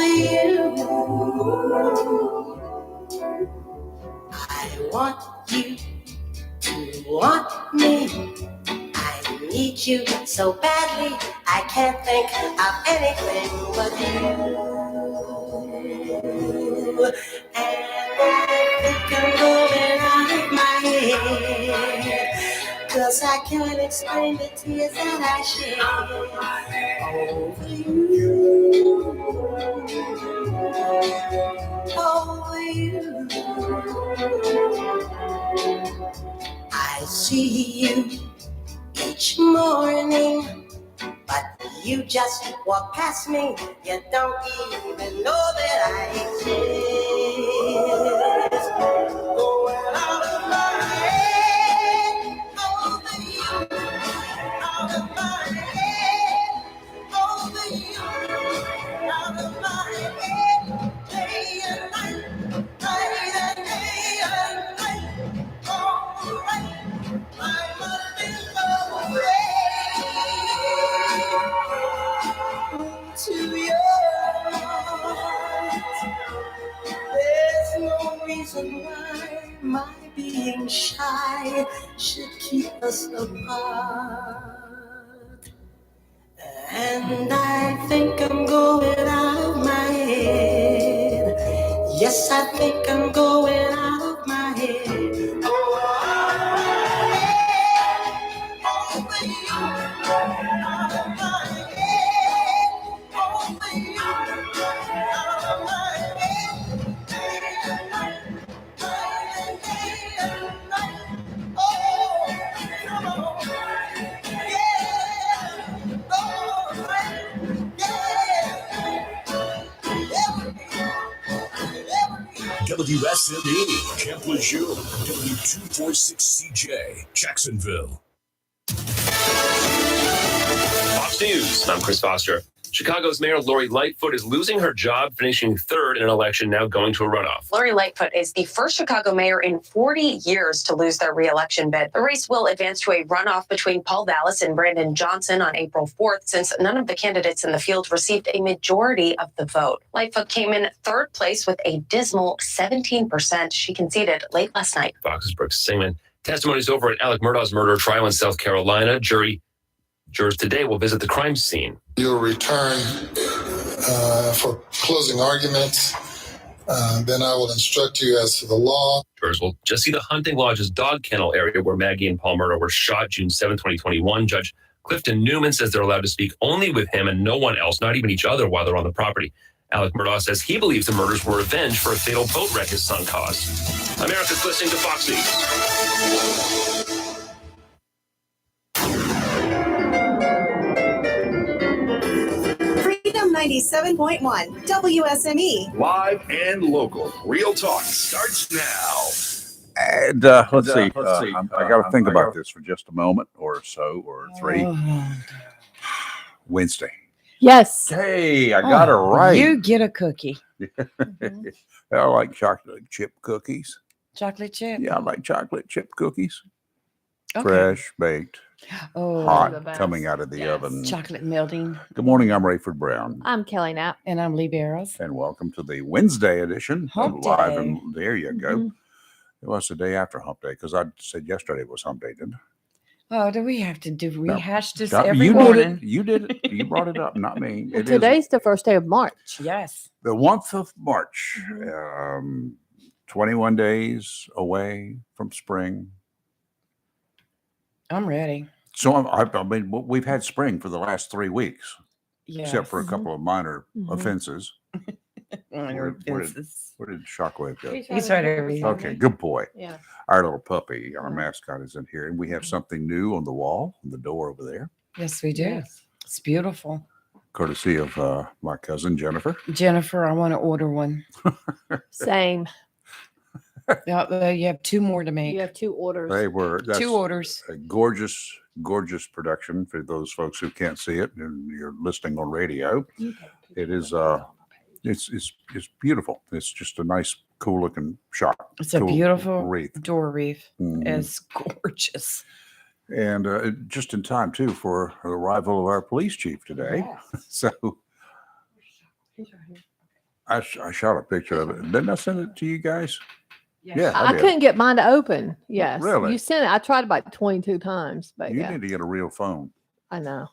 over you. I want you to want me. I need you so badly, I can't think of anything but you. And I think I'm going out of my head, 'cause I can't explain the tears that I shed over you. Over you. I see you each morning, but you just walk past me. You don't even know that I exist. Going out of my head over you, out of my head over you, out of my head, day and night, night and day and night. All right, I'm a little away to your heart. There's no reason why my being shy should keep us apart. And I think I'm going out of my head. Yes, I think I'm going out of my head. Over you, out of my head. Over you, out of my head. Day and night, night and day and night. Oh, come on, yeah, all right, yeah. WSME, Camp Lejeune, W246CJ, Jacksonville. Fox News, I'm Chris Foster. Chicago's Mayor Lori Lightfoot is losing her job, finishing third in an election, now going to a runoff. Lori Lightfoot is the first Chicago mayor in 40 years to lose their re-election bid. The race will advance to a runoff between Paul Vallis and Brandon Johnson on April 4th, since none of the candidates in the field received a majority of the vote. Lightfoot came in third place with a dismal 17%. She conceded late last night. Fox's Brooks Singman. Testimony is over at Alec Murdaugh's murder trial in South Carolina. Jurors today will visit the crime scene. You'll return for closing arguments. Then I will instruct you as to the law. Jurors will just see the Hunting Lodge's dog kennel area where Maggie and Paul Murdaugh were shot June 7, 2021. Judge Clifton Newman says they're allowed to speak only with him and no one else, not even each other, while they're on the property. Alec Murdaugh says he believes the murders were revenge for a fatal boat wreck his son caused. America's listening to Fox News. 97.1 WSME. Live and local. Real talk starts now. And let's see. I got to think about this for just a moment or so, or three. Wednesday. Yes. Hey, I got it right. You get a cookie. I like chocolate chip cookies. Chocolate chip? Yeah, I like chocolate chip cookies. Okay. Fresh, baked, Oh, hot, coming out of the oven. chocolate melting. Good morning. I'm Rayford Brown. I'm Kelly Knapp. And I'm Lee Barrows. And welcome to the Wednesday edition Hump of Live. Day. And there you go. Mhm. It was the day after Hump Day because I said yesterday was Hump Day, didn't I? Oh, do we have to rehash this No, every you morning? did it. You did it. You brought it up, not me. Well, It is today's the first day of March. Yes. the 1st of March. Mm-hmm. 21 days away from spring. I'm ready. So I mean, we've had spring for the last 3 weeks, Yes. except for a couple of minor offenses. Minor Where offenses. did Shockwave go? He's right over here. Okay, good boy. Yeah. Our little puppy, our mascot, is in here, and we have something new on the wall, on the door over there, Yes, we do. Yes. It's beautiful. courtesy of my cousin Jennifer. Jennifer, I want to order one. Same. You have two more to make. You have two orders. They were that's Two orders. a gorgeous, gorgeous production for those folks who can't see it and you're listening on radio. It is it's beautiful. It's just a nice, cool looking shot. It's a Cool beautiful wreath. door wreath. Mhm. It's gorgeous. And just in time too for the arrival of our police chief today. So I shot a picture of it. Didn't I send it to you guys? Yes. Yeah, I did. couldn't get mine to open. Yes. Really? You sent it. I tried about 22 times, but You yeah, need to get a real phone. I know.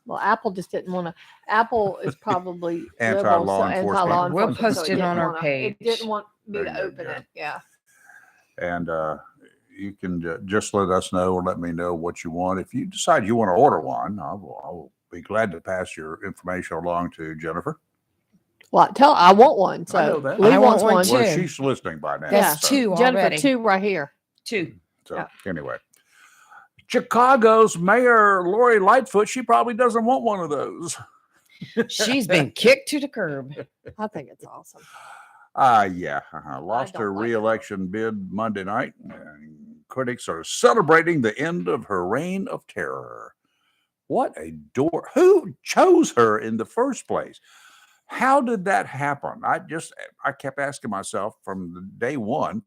Well, Apple just didn't want to. Apple is probably Anti-law liberal, so enforcement. anti-law We'll enforcement. post so it didn't on our wanna- page. It didn't want me There to you open go. it. Yeah. And you can just let us know or let me know what you want. If you decide you want to order one, I'll be glad to pass your information along to Jennifer. Well, I want one. So I know that. Lee I wants want one one Well, too. she's listening by now. That's so, two Jennifer, already. 2 right here. 2. So Yeah. anyway, Chicago's Mayor Lori Lightfoot, she probably doesn't want one of those. She's been kicked to the curb. I think it's awesome. Yeah. Lost don't her like her. re-election bid Monday night. And critics are celebrating the end of her reign of terror. What a door! Who chose her in the first place? How did that happen? I kept asking myself from the day one.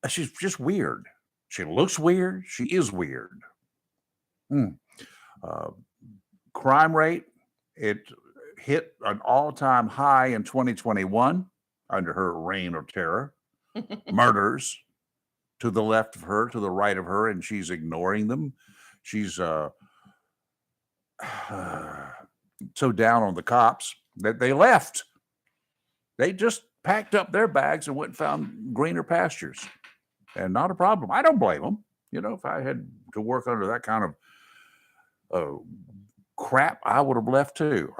She's just weird. She looks weird. She is weird. Crime rate, it hit an all-time high in 2021 under her reign of terror. Murders to the left of her, to the right of her, and she's ignoring them. She's so down on the cops that they left. They just packed up their bags and went and found greener pastures. And not a problem. I don't blame them. You know, if I had to work under that kind of crap, I would have left too.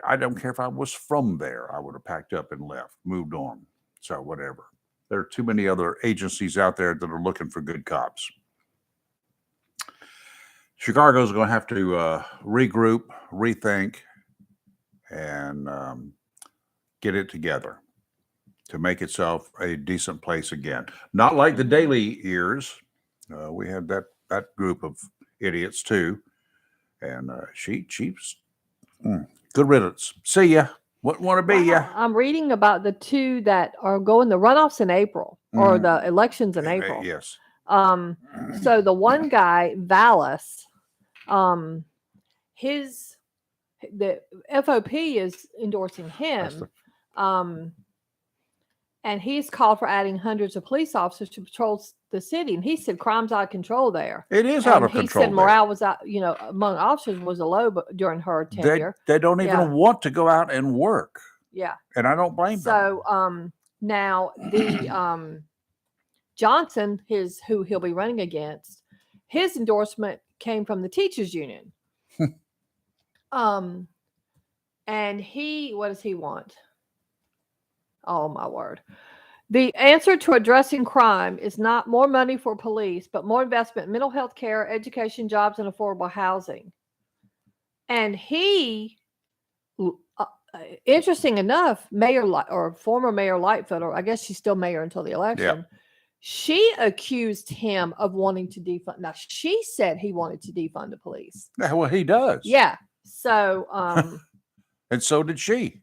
I don't care if I was from there. I would have packed up and left, moved on. So whatever. There are too many other agencies out there that are looking for good cops. Chicago's going to have to regroup, rethink, and get it together to make itself a decent place again. Not like the Daily years. We had that group of idiots too. And she's good riddance. See ya. Wouldn't want to be ya. I'm reading about the 2 that are going the runoffs in April or the elections in April. Yes. So the one guy, Vallis, the FOP is endorsing him. And he's called for adding hundreds of police officers to patrol the city. And he said crime's out of control there. It is out of He control. said morale was out, among officers was a low during her tenure. They don't even want to go out and work. Yeah. And I don't blame them. So now the Johnson, who he'll be running against, his endorsement came from the teachers union. And what does he want? Oh my word. The answer to addressing crime is not more money for police, but more investment in mental health care, education, jobs, and affordable housing. And he, interesting enough, former Mayor Lightfoot, or I guess she's still mayor until the election, she accused him of wanting to defund. Now, she said he wanted to defund the police. Well, he does. Yeah. So, and so did she.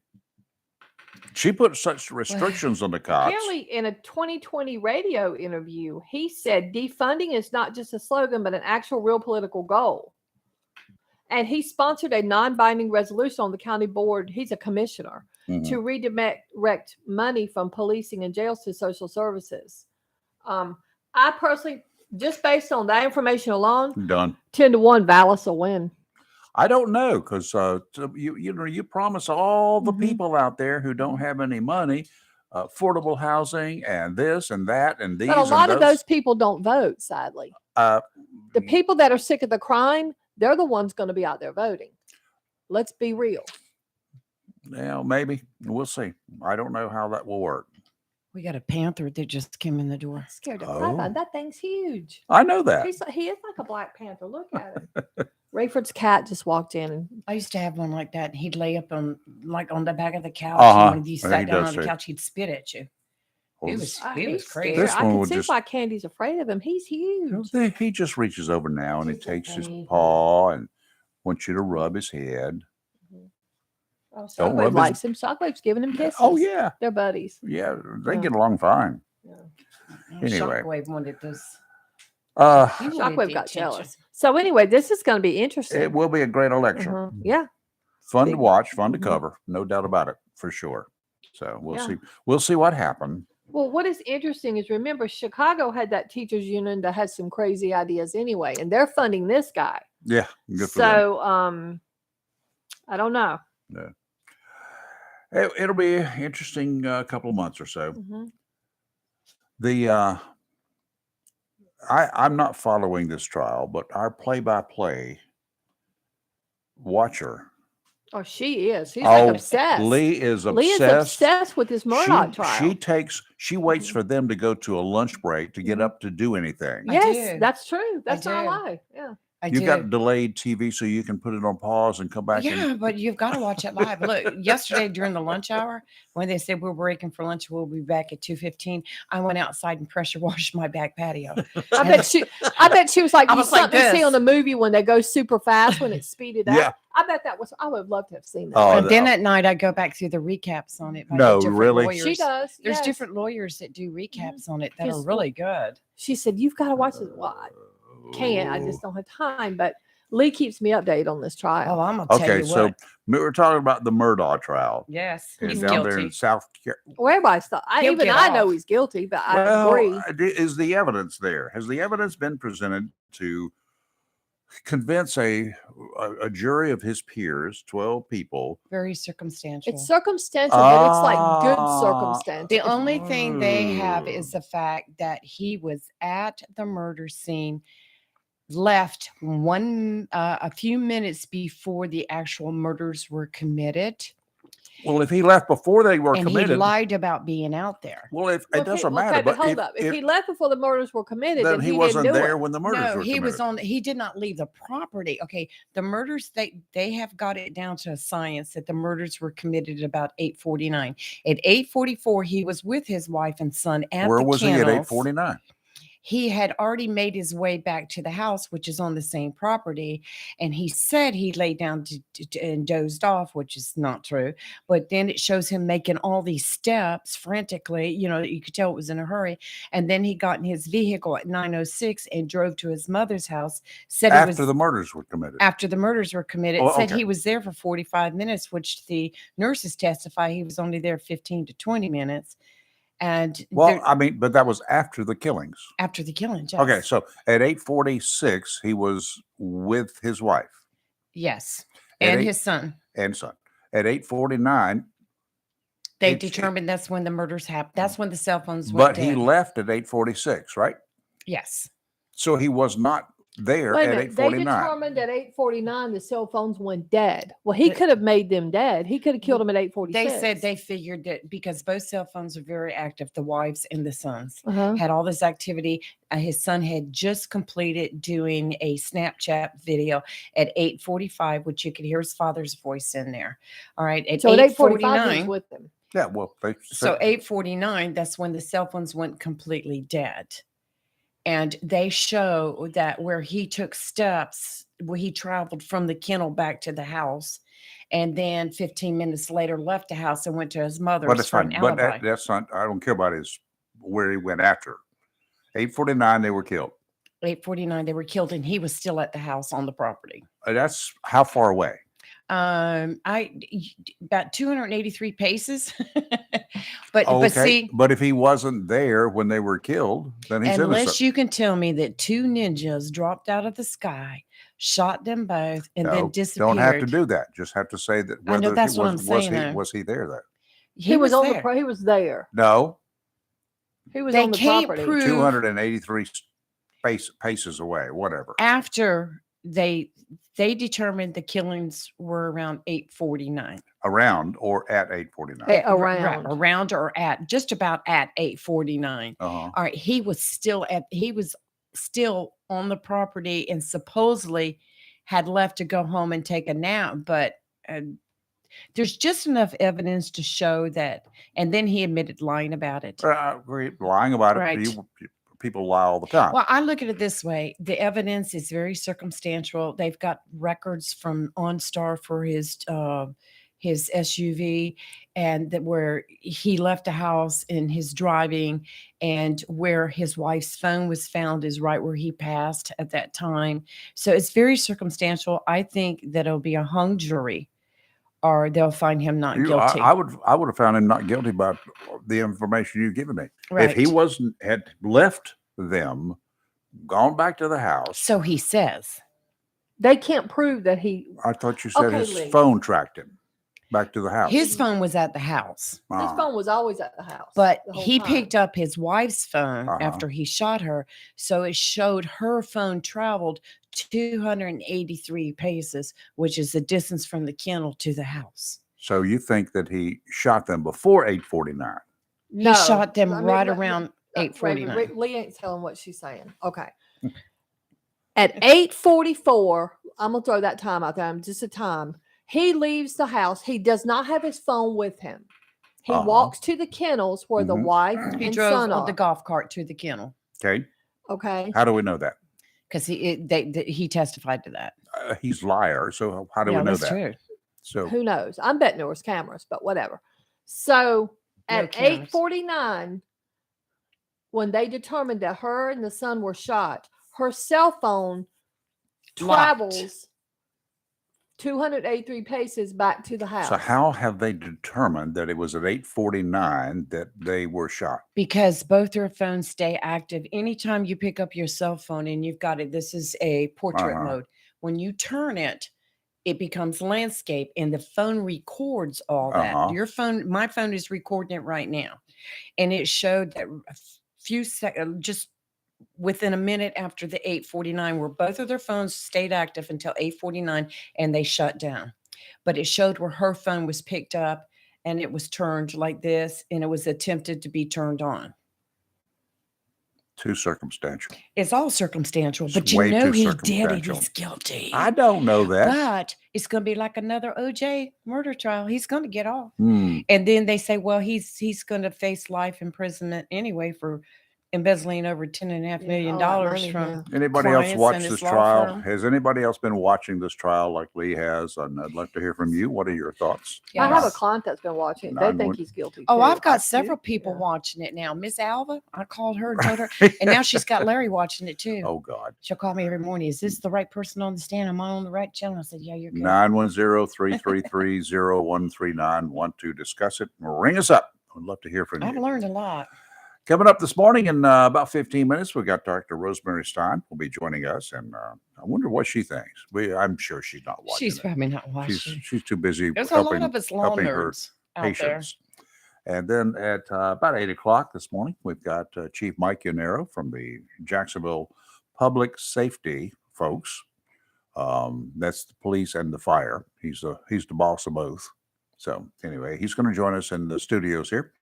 She put such restrictions on the cops. Apparently, in a 2020 radio interview, he said defunding is not just a slogan, but an actual real political goal. And he sponsored a non-binding resolution on the county board. He's a commissioner to redirect money from policing and jails to social services. I personally, just based on that information alone, 10-1 Vallis will win. I don't know, because you promise all the people out there who don't have any money affordable housing and this and that and these. But a lot of those people don't vote, sadly. The people that are sick of the crime, they're the ones going to be out there voting. Let's be real. Yeah, maybe. We'll see. I don't know how that will work. We got a panther that just came in the door. I'm scared to crap. That thing's huge. I know that. He is like a black panther. Look at him. Rayford's cat just walked in. And I used to have one like that. He'd lay up on the back of the couch. And when you Yeah, sat he down does on the too. couch, he'd spit at you. Well, It was he's crazy. scared. This I one can will see just- why Candy's afraid of him. He's huge. He just reaches over now and he He's a takes his baby. paw and wants you to rub his head. Oh, Don't Shockwave rub his- likes him. Shockwave's giving him kisses. Oh, yeah. They're buddies. Yeah, they Yeah. get along fine. Anyway. Shockwave wanted this. Uh, He wanted Shockwave the got attention. jealous. So anyway, this is going to be interesting. it will be a great election. Yeah. Fun to Big- watch, fun to cover. No doubt about it, for sure. So we'll Yeah. see. We'll see what happened. Well, what is interesting is remember Chicago had that teachers union that had some crazy ideas anyway, and they're funding this guy. Yeah, good for them. So I don't know. Yeah. It'll be an interesting couple of months or so. Mm-hmm. I'm not following this trial, but our play-by-play watcher. Oh, she is. She's like obsessed. Lee is obsessed. Lee is obsessed with this Murdoch trial. She waits for them to go to a lunch break to get up to do anything. Yes, that's true. That's not a lie. Yeah. You got delayed TV so you can put it on pause and come back. Yeah, but you've got to watch it live. Look, yesterday during the lunch hour, when they said we're breaking for lunch, we'll be back at 2:15. I went outside and pressure washed my back patio. I bet she was like, I was something like you see this. on a movie when they go super fast when it's speeded up. Yeah. I bet I would love to have seen that. Oh, And then at night, I go back through the recaps on it. by the No, different really? lawyers. She does. There's yes. different lawyers that do recaps on it that Yes. are really good. She said, you've got to watch this. Well, I can't. I just don't have time. But Lee keeps me updated on this trial. Oh, I'm going to tell Okay, you so what. we're talking about the Murdaugh trial. Yes, And he's down there guilty. in South Carolina. Well, everybody's thought. He'll Even get I know off. he's guilty, but I agree. Is the evidence there? Has the evidence been presented to convince a jury of his peers, 12 people? Very circumstantial. It's circumstantial, but it's like good Ah. circumstantial. The only thing they have is the fact that he was at the murder scene, left a few minutes before the actual murders were committed, Well, if he left before they were and committed, he lied about being out there. well, it Well, doesn't okay, matter. but hold if, up. If he left before the murders were committed, then then he he wasn't didn't do there it. when the murders No, were he was committed. on. He did not leave the property. Okay, the murders they have got it down to a science that the murders were committed at about 8:49. At 8:44, he was with his wife and son at Where the was he at kennels. 8:49? He had already made his way back to the house, which is on the same property. And he said he laid down and dozed off, which is not true. But then it shows him making all these steps frantically, you could tell it was in a hurry. And then he got in his vehicle at 9:06 and drove to his mother's house. Said it was After the murders were committed. after the murders were committed. Oh, Said okay. he was there for 45 minutes, which the nurses testify he was only there 15 to 20 minutes. And Well, I mean, but that was after the killings. after the killing, Okay, yes. so at 8:46, he was with his wife Yes. At And eight- his son. and son. At 8:49, They It- determined that's when the murders happened. That's when the cell phones went but he dead. left at 8:46, right? Yes. So he was not there Wait a at minute. They 8:49. determined at 8:49 the cell phones went dead. Well, he could have made them dead. He could have killed them at 8:46. They said they figured that because both cell phones are very active, the wives and the sons Uh-huh. had all this activity. His son had just completed doing a Snapchat video at 8:45, which you could hear his father's voice in there. All right. At So at 8:45 he was 8:49. with them. Yeah, well, they So said- 8:49, that's when the cell phones went completely dead. And they show that where he took steps, where he traveled from the kennel back to the house, and then 15 minutes later left the house and went to his mother's but it's for fine. an But alibi. that's not. I don't care about where he went after. 8:49, they were killed. 8:49, they were killed, and he was still at the house on the property. That's how far away? About 283 paces. but Okay, see, but if he wasn't there when they were killed, then he's unless innocent. you can tell me that two ninjas dropped out of the sky, shot them both, and No, then disappeared. don't have to do that. Just have to say that I know, whether that's he what I'm was saying, though. was he there? That He was on there. he was there. no, He was They on the can't property. prove 283 paces away, whatever. after they determined the killings were around 8:49. Around or at 8:49. Around or at just about at 8:49. Uh-huh. All right, he was still on the property and supposedly had left to go home and take a nap, but there's just enough evidence to show that. And then he admitted lying about it. I agree. Lying about Right. it. People lie all the time. Well, I look at it this way. The evidence is very circumstantial. They've got records from OnStar for his SUV, and that where he left the house in his driving, and where his wife's phone was found is right where he passed at that time. So it's very circumstantial. I think that it'll be a hung jury or they'll find him not I, guilty. I would have found him not guilty by the information you've given me. Right. If he had left them, gone back to the house. So he says. They can't prove that he. I thought you said Okay, his Lee. phone tracked him back to the house. His phone was at the house. His phone was always at the house. But the whole he time. picked up his wife's phone Uh-huh. after he shot her. So it showed her phone traveled 283 paces, which is the distance from the kennel to the house. So you think that he shot them before 8:49? He shot them I mean, right but- around Raven, 8:49. Lee ain't telling what she's saying. Okay. At 8:44, I'm gonna throw that time out there. I'm just a time. He leaves the house. He does not have his phone with him. He Uh-huh. walks to the kennels where the Mhm. wife He and drove son on are. the golf cart to the kennel Okay. Okay. How do we know that? because he testified to that. He's a liar. So how do Yeah, we know that's that? true. So Who knows? I'm betting there was cameras, but whatever. So No at cameras. 8:49, when they determined that her and the son were shot, her cell phone Locked. travels 283 paces back to the house. So how have they determined that it was at 8:49 that they were shot? Because both their phones stay active. Anytime you pick up your cell phone and you've got it, this is a portrait Uh-huh. mode. When you turn it, it becomes landscape and the phone records all that. Uh-huh. Your phone, my phone is recording it right now. And it showed that a few seconds, just within a minute after the 8:49, where both of their phones stayed active until 8:49 and they shut down. But it showed where her phone was picked up and it was turned like this and it was attempted to be turned on. Too circumstantial. It's all circumstantial, It's but you way know too he did it. circumstantial. He's guilty. I don't know that. But it's going to be like another OJ murder trial. He's going to get off. Hmm. And then they say, well, he's going to face life imprisonment anyway for embezzling over $10.5 million all that money, from Anybody else clients watch and his this law trial? firm. Has anybody else been watching this trial like Lee has? And I'd like to hear from you. What are your thoughts? I have a Yes. client that's been watching. No, They I'm think not- he's guilty. Oh, too. I've I got do, several people yeah. watching it now. Miss Alva, I called her and told her, and now she's got Larry watching it too. Oh, God. She'll call me every morning. Is this the right person on the stand? Am I on the right channel? I said, yeah, you're good. 910-333-0139. Want to discuss it? Ring us up. I'd love to hear from I've you. learned a lot. Coming up this morning in about 15 minutes, we got Dr. Rosemary Stein will be joining us, and I wonder what she thinks. I'm sure she's not watching. She's it. probably not watching. She's too busy There's a lot helping of us law helping her nerds out there. patients. And then at about 8 o'clock this morning, we've got Chief Mike Yanero from the Jacksonville Public Safety folks. That's the police and the fire. He's the boss of both. So anyway, he's going to join us in the studios here.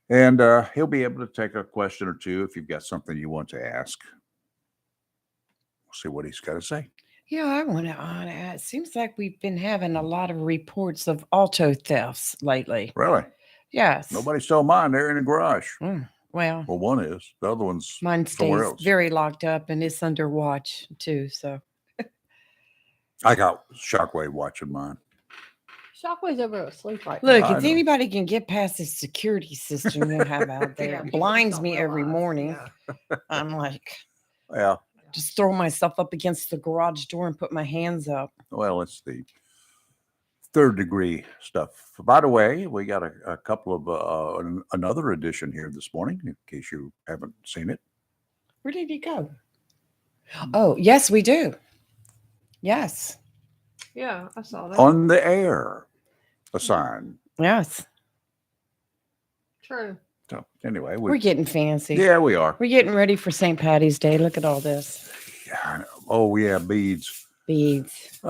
And he'll be able to take a question or two if you've got something you want to ask. We'll see what he's got to say. Yeah, I want to add. It seems like we've been having a lot of reports of auto thefts lately. Really? Yes. Nobody stole mine. They're in the garage. Well, Well, one is. The other one's mine somewhere stays else. very locked up and it's under watch too. So I got Shockwave watching mine. Shockwave's over asleep right look, now. if know. anybody can get past this security system you have out there, it blinds me every morning. I'm like, Yeah. just throw myself up against the garage door and put my hands up. Well, it's the third degree stuff. By the way, we got a couple of another edition here this morning, in case you haven't seen it. Where did he go? Oh, yes, we do. Yes. Yeah, I saw that. On the air, a sign. Yes. True. So anyway, We're getting fancy. yeah, we are. We're getting ready for St. Patty's Day. Look at all this. Yeah, I know. Oh yeah, beads. Beads. It's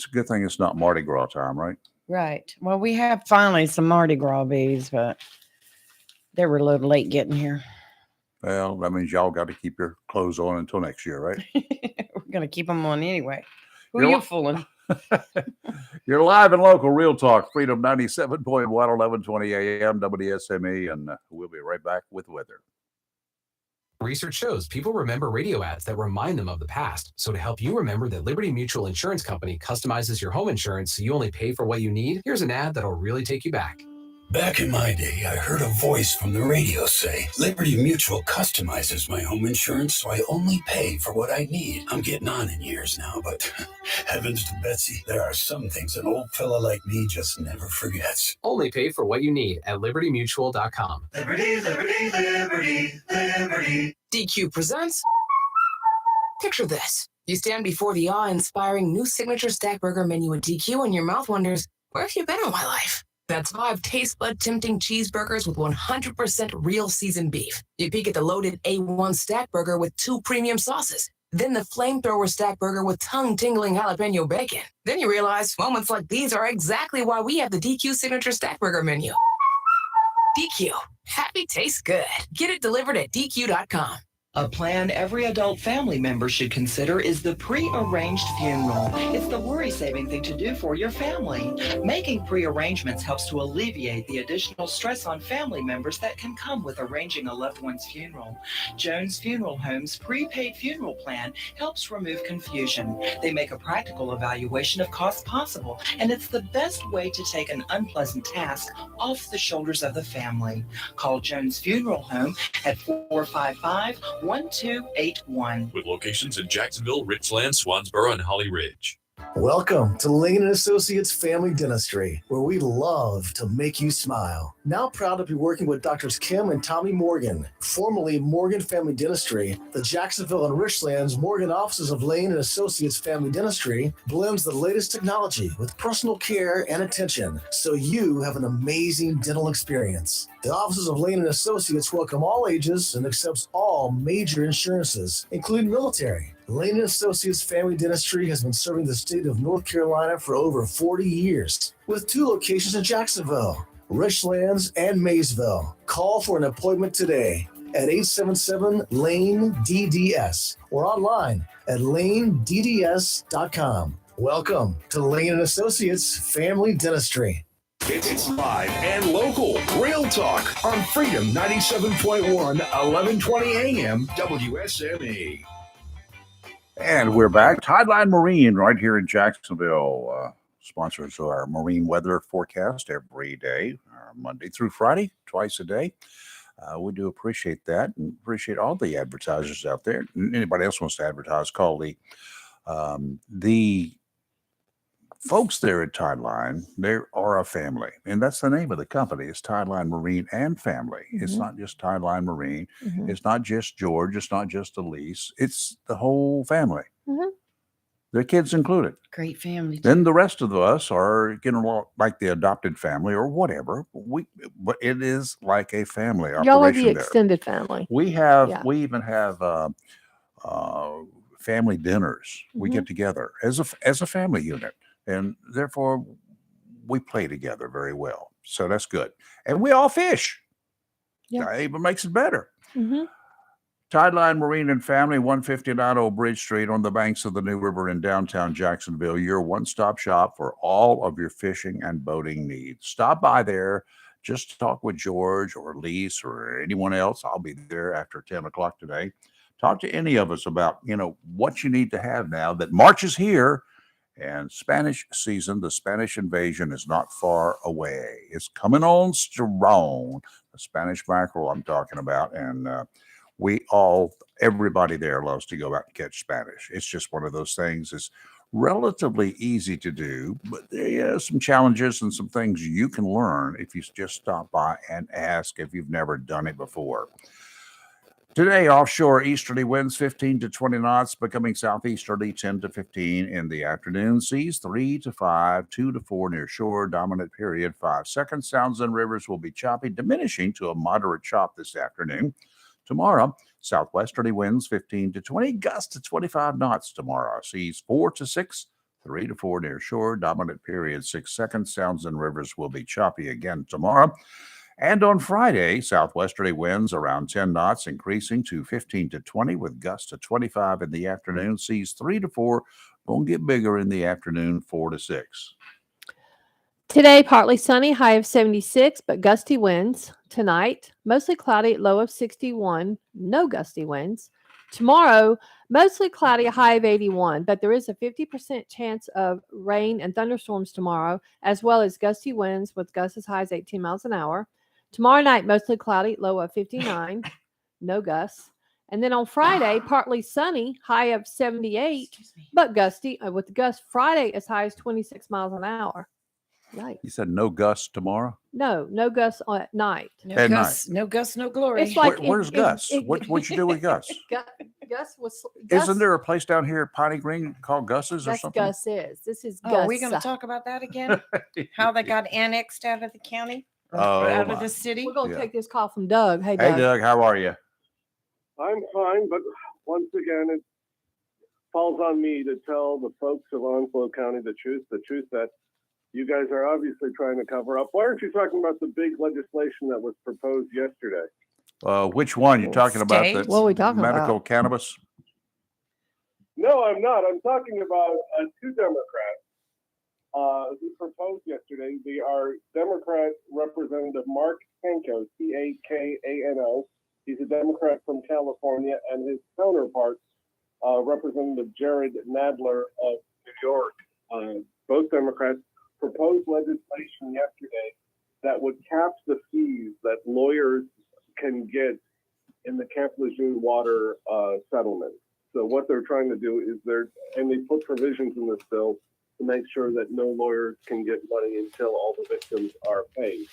a good thing it's not Mardi Gras time, right? Right. Well, we have finally some Mardi Gras beads, but they were a little late getting here. Well, that means y'all got to keep your clothes on until next year, right? We're going to keep them on anyway. Who You're are you li- fooling? You're live and local, Real Talk, Freedom 97.1, 1120 AM, WSME, and we'll be right back with weather. Research shows people remember radio ads that remind them of the past. So to help you remember that Liberty Mutual Insurance Company customizes your home insurance so you only pay for what you need, here's an ad that'll really take you back. Back in my day, I heard a voice from the radio say, Liberty Mutual customizes my home insurance so I only pay for what I need. I'm getting on in years now, but heavens to Betsy, there are some things an old fella like me just never forgets. Only pay for what you need at libertymutual.com. Liberty, liberty, liberty, liberty. DQ presents. Picture this. You stand before the awe-inspiring new signature stack burger menu at DQ and your mouth wonders, where have you been all my life? That's 5 taste bud tempting cheeseburgers with 100% real seasoned beef. You peek at the loaded A1 stack burger with 2 premium sauces. Then the flamethrower stack burger with tongue-tingling jalapeno bacon. Then you realize moments like these are exactly why we have the DQ signature stack burger menu. DQ. Happy tastes good. Get it delivered at DQ.com. A plan every adult family member should consider is the pre-arranged funeral. It's the worry-saving thing to do for your family. Making pre-arrangements helps to alleviate the additional stress on family members that can come with arranging a loved one's funeral. Jones Funeral Home's prepaid funeral plan helps remove confusion. They make a practical evaluation of costs possible, and it's the best way to take an unpleasant task off the shoulders of the family. Call Jones Funeral Home at 455-1281. With locations in Jacksonville, Richland, Swansboro, and Holly Ridge. Welcome to Lane & Associates Family Dentistry, where we love to make you smile. Now proud to be working with Drs. Kim and Tommy Morgan, formerly Morgan Family Dentistry. The Jacksonville and Richlands Morgan offices of Lane & Associates Family Dentistry blends the latest technology with personal care and attention, so you have an amazing dental experience. The offices of Lane & Associates welcome all ages and accepts all major insurances, including military. Lane & Associates Family Dentistry has been serving the state of North Carolina for over 40 years, with 2 locations in Jacksonville, Richlands, and Maysville. Call for an appointment today at 877-LANE-DDS or online at lanedds.com. Welcome to Lane & Associates Family Dentistry. It's live and local. Real talk on Freedom 97.1, 1120 AM, WSME. And we're back. Tideline Marine right here in Jacksonville sponsors our marine weather forecast every day, Monday through Friday, twice a day. We do appreciate that and appreciate all the advertisers out there. Anybody else wants to advertise, call the folks there at Tideline. They are a family, and that's the name of the company. It's Tideline Marine and Family. It's not just Tideline Marine. It's not just George. It's not just Elise. It's the whole family. Their kids included. Great family. Then the rest of us are, like the adopted family or whatever. But it is like a family operation. Y'all are the extended family. We even have family dinners. We get together as a family unit. And therefore, we play together very well. So that's good. And we all fish. Yeah. That even makes it better. Tideline Marine and Family, 159 Old Bridge Street on the banks of the New River in downtown Jacksonville. Your one-stop shop for all of your fishing and boating needs. Stop by there. Just talk with George or Lise or anyone else. I'll be there after 10 o'clock today. Talk to any of us about, what you need to have now that March is here. And Spanish season, the Spanish invasion is not far away. It's coming on strong. The Spanish mackerel I'm talking about. And everybody there loves to go out and catch Spanish. It's just one of those things. It's relatively easy to do, but there are some challenges and some things you can learn if you just stop by and ask if you've never done it before. Today, offshore easterly winds 15 to 20 knots, becoming southeasterly 10 to 15 in the afternoon. Seas 3 to 5, 2 to 4 near shore. Dominant period 5 seconds. Sounds and rivers will be choppy, diminishing to a moderate chop this afternoon. Tomorrow, southwesterly winds 15 to 20, gusts to 25 knots tomorrow. Seas 4 to 6, 3 to 4 near shore. Dominant period 6 seconds. Sounds and rivers will be choppy again tomorrow. And on Friday, southwesterly winds around 10 knots, increasing to 15 to 20 with gusts to 25 in the afternoon. Seas 3 to 4, going to get bigger in the afternoon, 4 to 6. Today, partly sunny, high of 76, but gusty winds. Tonight, mostly cloudy, low of 61, no gusty winds. Tomorrow, Mostly cloudy, a high of 81, but there is a 50% chance of rain and thunderstorms tomorrow, as well as gusty winds with gusts as high as 18 miles an hour. Tomorrow night, mostly cloudy, low of 59, no gusts. And then on Friday, partly sunny, high of 78, but gusty, with gusts Friday as high as 26 miles an hour. Yikes. You said no gusts tomorrow? No gusts at night. No At Gus, no Gus, no glory. It's like Where's Gus? What'd you do with Gus? Gus was. Isn't there a place down here at Piney Green called Gus's or That's something? Gus is. This is Oh, Gus. are we going to talk about that again? How they got annexed out of the county? Or out of the city? We're going to take this call from Doug. Hey, Hey, Doug. Doug, how are you? I'm fine, but once again, it falls on me to tell the folks of Onslow County the truth that you guys are obviously trying to cover up. Why aren't you talking about the big legislation that was proposed yesterday? Which one? You're talking about the What are we talking medical about? cannabis? No, I'm not. I'm talking about two Democrats who proposed yesterday. They are Democrat Representative Mark Tanko, Takano. He's a Democrat from California, and his counterpart, Representative Jared Nadler of New York. Both Democrats proposed legislation yesterday that would cap the fees that lawyers can get in the Camp Lejeune water settlement. So what they're trying to do is they put provisions in this bill to make sure that no lawyers can get money until all the victims are paid.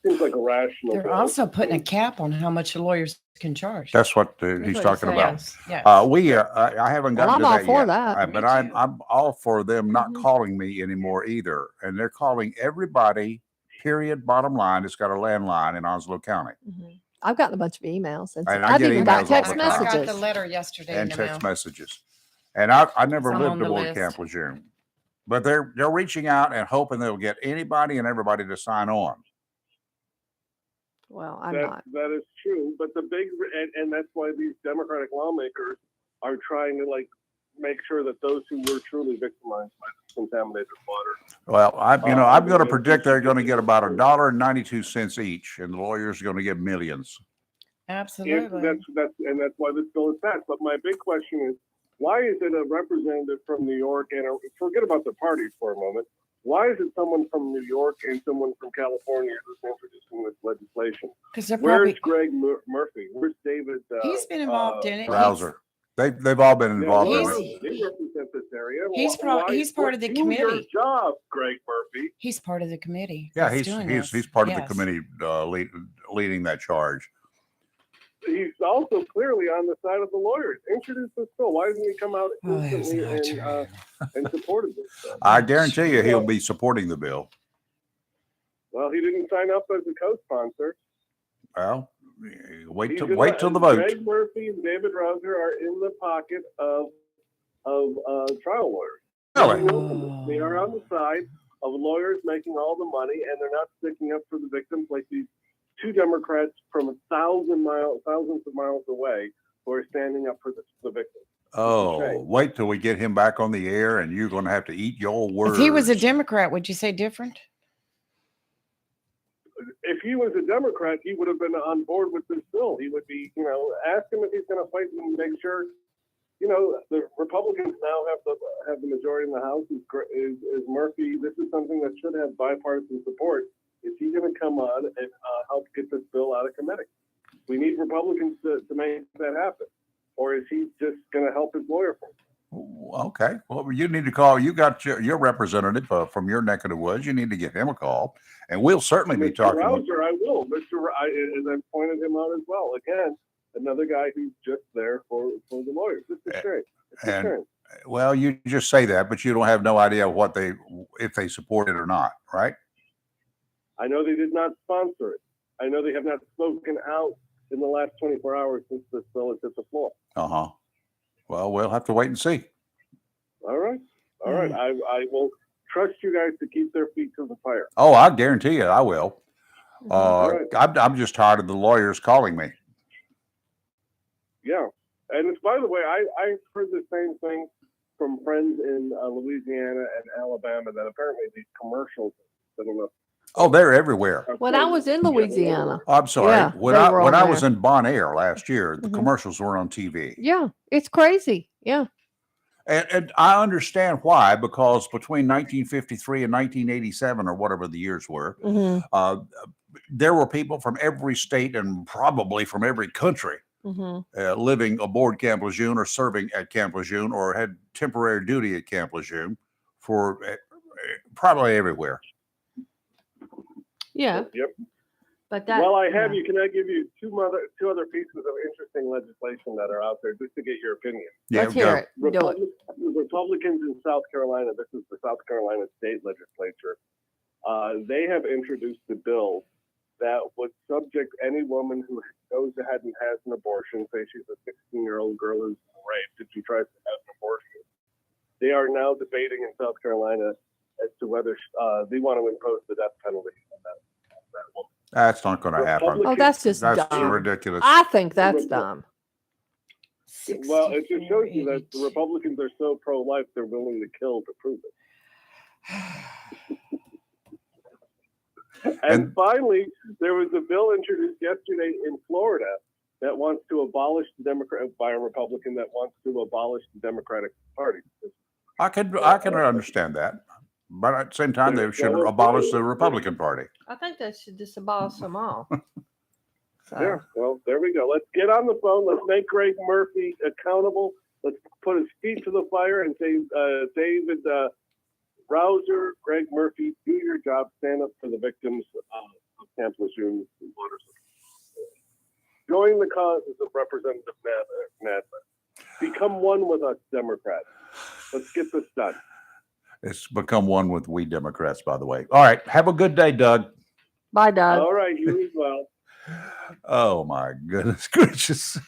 Seems like a rational They're bill. also putting a cap on how much the lawyers can charge. That's what That's he's what talking it about. says. Yes. I haven't Well, gotten I'm to all that for yet. that. But I'm all for them not calling me anymore either. And they're calling everybody, period, bottom line, that's got a landline in Onslow County. I've gotten a bunch of emails. And And I I've get even emails got all text the time. I got messages. the letter yesterday And in the text mail. messages. And I never I'm lived on the aboard list. Camp Lejeune. But they're reaching out and hoping they'll get anybody and everybody to sign on. Well, I'm That, not. that is true, but and that's why these Democratic lawmakers are trying to make sure that those who were truly victimized by this contaminated water. Well, I'm going to predict they're going to get about $1.92 each, and the lawyers are going to get millions. Absolutely. That's why this bill is passed. But my big question is, why is it a representative from New York forget about the parties for a moment? Why is it someone from New York and someone from California who's introducing this legislation? Because they're Where's probably Greg Murphy? Where's David? he's been involved in it. Browser. They've all been involved in it. They represent this area. He's part of the do your committee. job, Greg Murphy. He's part of the committee. Yeah, that's doing this. he's part of Yes. the committee leading that charge. He's also clearly on the side of the lawyers. Introduce this bill. Why doesn't he come out Oh, that's instantly not and supported this bill? I guarantee you he'll be supporting the bill. Well, he didn't sign up as a co-sponsor. Well, wait till the vote. Greg Murphy and David Rouser are in the pocket of trial lawyers. Really? They are on the side of lawyers making all the money, and they're not sticking up for the victims like these two Democrats from thousands of miles away who are standing up for the victims. Oh, wait till we get him back on the air, and you're going to have to eat your words. If he was a Democrat, would you say different? If he was a Democrat, he would have been on board with this bill. He would be, ask him if he's going to fight and make sure, the Republicans now have the majority in the House. Is Murphy? This is something that should have bipartisan support. Is he going to come on and help get this bill out of committee? We need Republicans to make that happen. Or is he just going to help his lawyer for him? Okay. Well, you need to call. You got your representative from your neck of the woods. You need to give him a call, and we'll certainly be talking. Rouser, I will. As I pointed him out as well. Again, another guy who's just there for the lawyers. It's a shame. It's a shame. Well, you just say that, but you don't have no idea if they support it or not, right? I know they did not sponsor it. I know they have not spoken out in the last 24 hours since this bill has hit the floor. Well, we'll have to wait and see. All right. I will trust you guys to keep their feet to the fire. Oh, I guarantee you, I will. I'm just tired of the lawyers calling me. Yeah, and by the way, I've heard the same thing from friends in Louisiana and Alabama that apparently these commercials, I don't know Oh, they're everywhere. When I was in Louisiana. I'm sorry. Yeah, when they I were when on I was there. in Bon Air last year, the Mhm. commercials were on TV. Yeah, it's crazy. Yeah. And I understand why, because between 1953 and 1987, or whatever the years were, Mhm. There were people from every state and probably from every country Mhm. living aboard Camp Lejeune or serving at Camp Lejeune or had temporary duty at Camp Lejeune for probably everywhere. Yeah. Yep. But that. While I have you, can I give you two other pieces of interesting legislation that are out there just to get your opinion? Yeah, Let's hear it. Do it. Republicans in South Carolina, this is the South Carolina state legislature, they have introduced a bill that would subject any woman who goes ahead and has an abortion, say she's a 16-year-old girl who's raped, and she tries to have an abortion. They are now debating in South Carolina as to whether they want to impose the death penalty on that woman. That's not going to happen. Oh, that's just That's dumb. ridiculous. I think that's dumb. Well, it just shows you that the Republicans are so pro-life, they're willing to kill to prove it. And finally, there was a bill introduced yesterday in Florida that wants to abolish the by a Republican that wants to abolish the Democratic Party. I can understand that, but at the same time, they should abolish the Republican Party. I think they should just abolish them all. Yeah, well, there we go. Let's get on the phone. Let's make Greg Murphy accountable. Let's put his feet to the fire and say, David Rouser, Greg Murphy, do your job. Stand up for the victims of Camp Lejeune water supply. Join the causes of Representative Nadler. Become one with us, Democrats. Let's get this done. It's become one with we Democrats, by the way. All right. Have a good day, Doug. Bye, Doug. All right. You as well. Oh, my goodness gracious.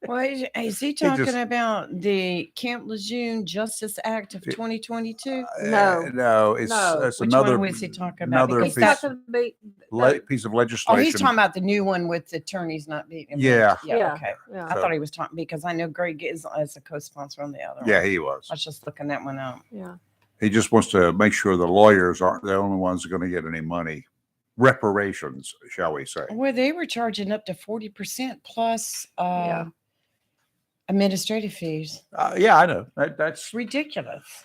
Well, is he talking about the Camp Lejeune Justice Act of 2022? No, it's Which another. one was he talking about? Another Because piece of legislation. Oh, he's talking about the new one with the attorneys not being. Yeah. Okay. Yeah. I thought he was talking because I know Greg is as a co-sponsor on the other one. Yeah, he was. I was just looking that one up. Yeah. He just wants to make sure the lawyers aren't the only ones going to get any money. Reparations, shall we say. Well, they were charging up to 40% plus administrative fees. Yeah, I know. That's ridiculous.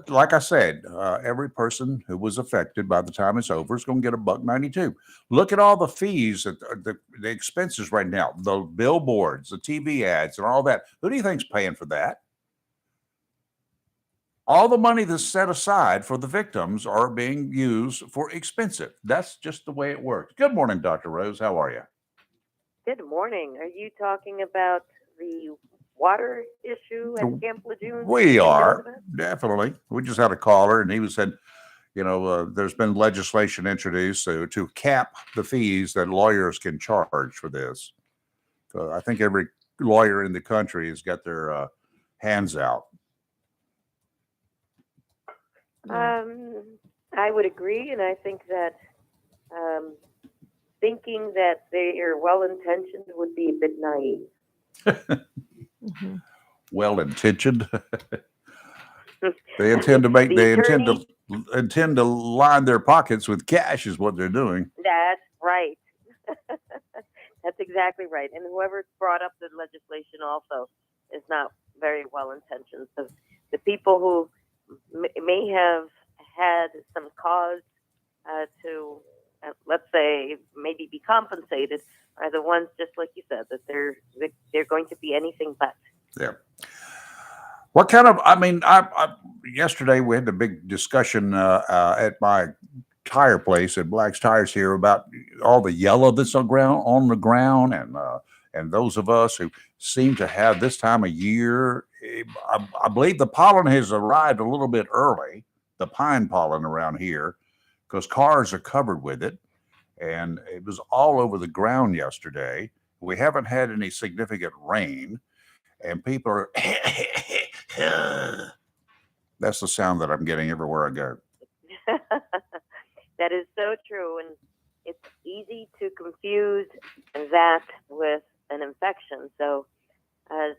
Like I said, every person who was affected by the time it's over is going to get $1.92. Look at all the fees, the expenses right now, the billboards, the TV ads, and all that. Who do you think's paying for that? All the money that's set aside for the victims are being used for expensive. That's just the way it works. Good morning, Dr. Rose. How are you? Good morning. Are you talking about the water issue at Camp Lejeune? We are, definitely. We just had a caller, and he said, there's been legislation introduced to cap the fees that lawyers can charge for this. So I think every lawyer in the country has got their hands out. I would agree, and I think that thinking that they are well-intentioned would be a bit naive. Well-intentioned. They intend to line their pockets with cash, is what they're doing. That's right. That's exactly right. And whoever brought up the legislation also is not very well-intentioned. So the people who may have had some cause to, let's say, maybe be compensated are the ones, just like you said, that they're going to be anything but. Yeah. What kind of? I yesterday we had a big discussion at my tire place at Black's Tires here about all the yellow that's on the ground, and those of us who seem to have this time of year. I believe the pollen has arrived a little bit early, the pine pollen around here, because cars are covered with it. And it was all over the ground yesterday. We haven't had any significant rain, and people are, that's the sound that I'm getting everywhere I go. That is so true. And it's easy to confuse that with an infection. So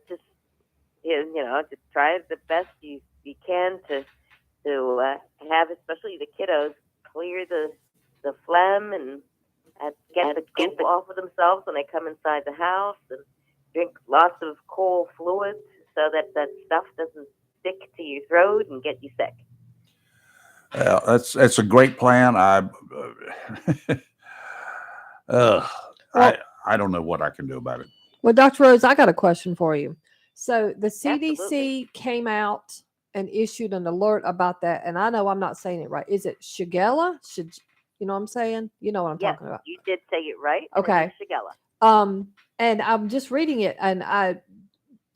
just try the best you can to have, especially the kiddos, clear the phlegm and get the goop off of themselves when they come inside the house, and drink lots of cold fluids so that that stuff doesn't stick to your throat and get you sick. That's a great plan. I don't know what I can do about it. Well, Dr. Rose, I got a question for you. So the CDC Absolutely. came out and issued an alert about that, and I know I'm not saying it right. Is it Shigella? You know what I'm saying? You know what I'm Yes, talking about. you did say it right. and Okay. it is Shigella. And I'm just reading it, and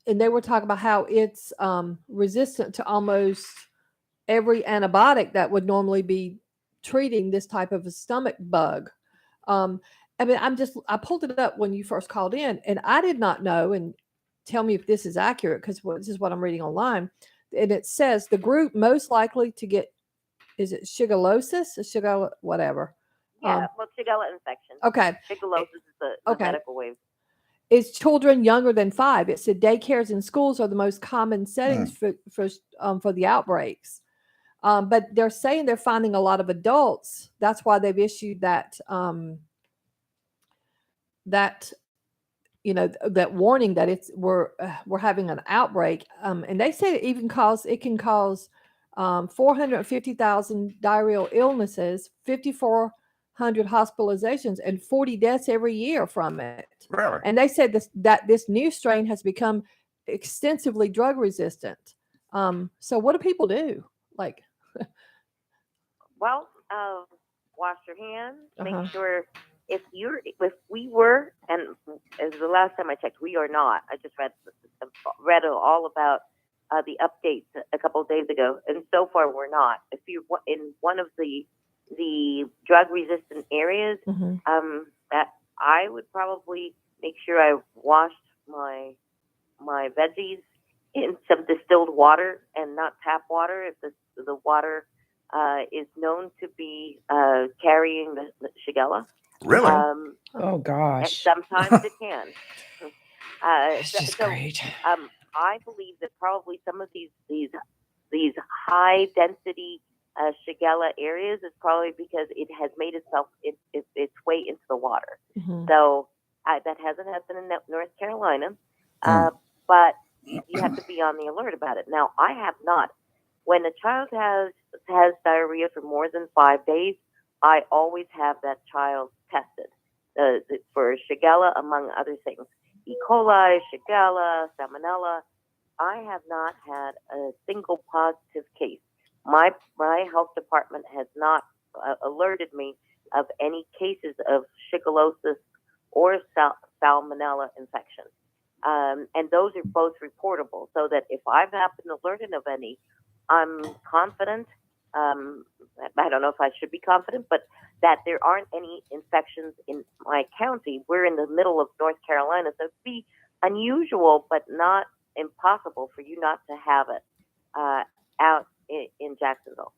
they were talking about how it's resistant to almost every antibiotic that would normally be treating this type of a stomach bug. I mean, I pulled it up when you first called in, and I did not know, and tell me if this is accurate, because this is what I'm reading online. And it says the group most likely to get, is it shigellosis or shigella, whatever? Yeah, well, Shigella infection. Okay. Shigellosis is the medical wave. Is children younger than 5. It said daycares and schools are the most common settings for the outbreaks. But they're saying they're finding a lot of adults. That's why they've issued that that warning that we're having an outbreak. And they say it can cause 450,000 diarrheal illnesses, 5,400 hospitalizations, and 40 deaths every year from it. Really? And they said this new strain has become extensively drug resistant. So what do people do? Like, well, wash your hands. Uh-huh. Make sure if we were, and as the last time I checked, we are not. I just read all about the updates a couple of days ago, and so far we're not. If you're in one of the drug resistant areas, that I would probably make sure I washed my veggies in some distilled water and not tap water. If the water is known to be carrying the Shigella. Really? Oh gosh. And sometimes it can. That's just great. I believe that probably some of these high density Shigella areas is probably because it has made its way into the water. So that hasn't happened in North Carolina, but you have to be on the alert about it. Now, I have not. When a child has diarrhea for more than 5 days, I always have that child tested for Shigella, among other things. E. coli, Shigella, Salmonella. I have not had a single positive case. My health department has not alerted me of any cases of shigellosis or Salmonella infection. And those are both reportable, so that if I've been alerted of any, I'm confident. I don't know if I should be confident, but that there aren't any infections in my county. We're in the middle of North Carolina, so it'd be unusual, but not impossible for you not to have it out in Jacksonville.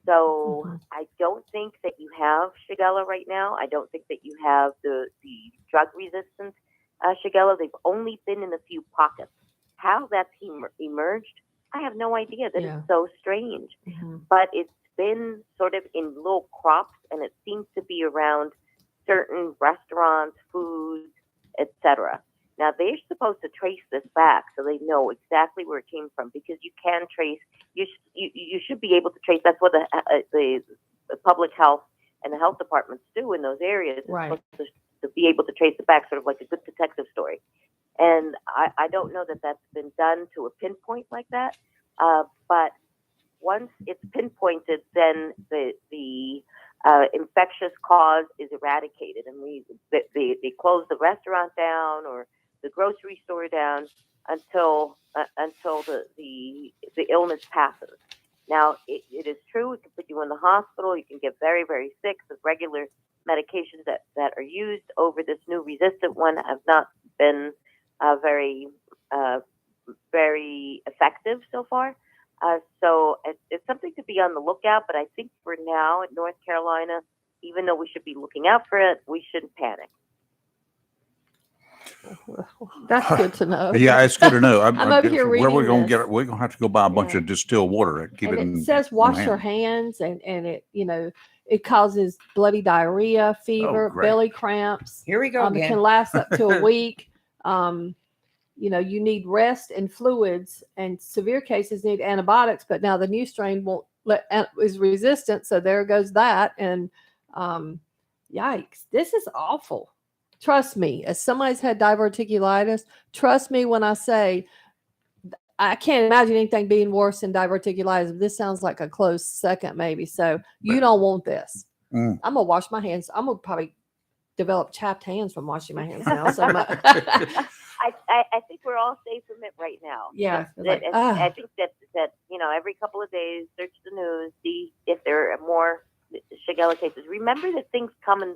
So I don't think that you have Shigella right now. I don't think that you have the drug-resistant Shigella. They've only been in a few pockets. How that's emerged, I have no idea. That is so strange. But it's been sort of in little crops, and it seems to be around certain restaurants, foods, etc. Now, they're supposed to trace this back so they know exactly where it came from, because you can trace. You should be able to trace. That's what the public health and the health departments do in those areas. Right. To be able to trace it back, sort of like a good detective story. And I don't know that that's been done to a pinpoint like that. But once it's pinpointed, then the infectious cause is eradicated, and they close the restaurant down or the grocery store down until the illness passes. Now, it is true, it can put you in the hospital. You can get very, very sick. The regular medications that are used over this new resistant one have not been very effective so far. So it's something to be on the lookout. But I think for now in North Carolina, even though we should be looking out for it, we shouldn't panic. That's good to know. Yeah, it's good to know. I'm over here where we're reading going to get this. it. We're going to have to go buy a bunch Yeah. of distilled water and keep And it it in. says on wash hand. your hands, and it it causes bloody diarrhea, fever, great. belly cramps. Here we go It again. can last up to a week. You need rest and fluids, and severe cases need antibiotics. But now the new strain is resistant, so there goes that. And yikes, this is awful. Trust me, as somebody's had diverticulitis, trust me when I say I can't imagine anything being worse than diverticulitis. This sounds like a close second, maybe. So you don't want this. I'm gonna wash my hands. I'm gonna probably develop chapped hands from washing my hands now. So much. I think we're all safe from it right now. Yeah, I think that every couple of days, search the news, see if there are more Shigella cases. Remember that things come in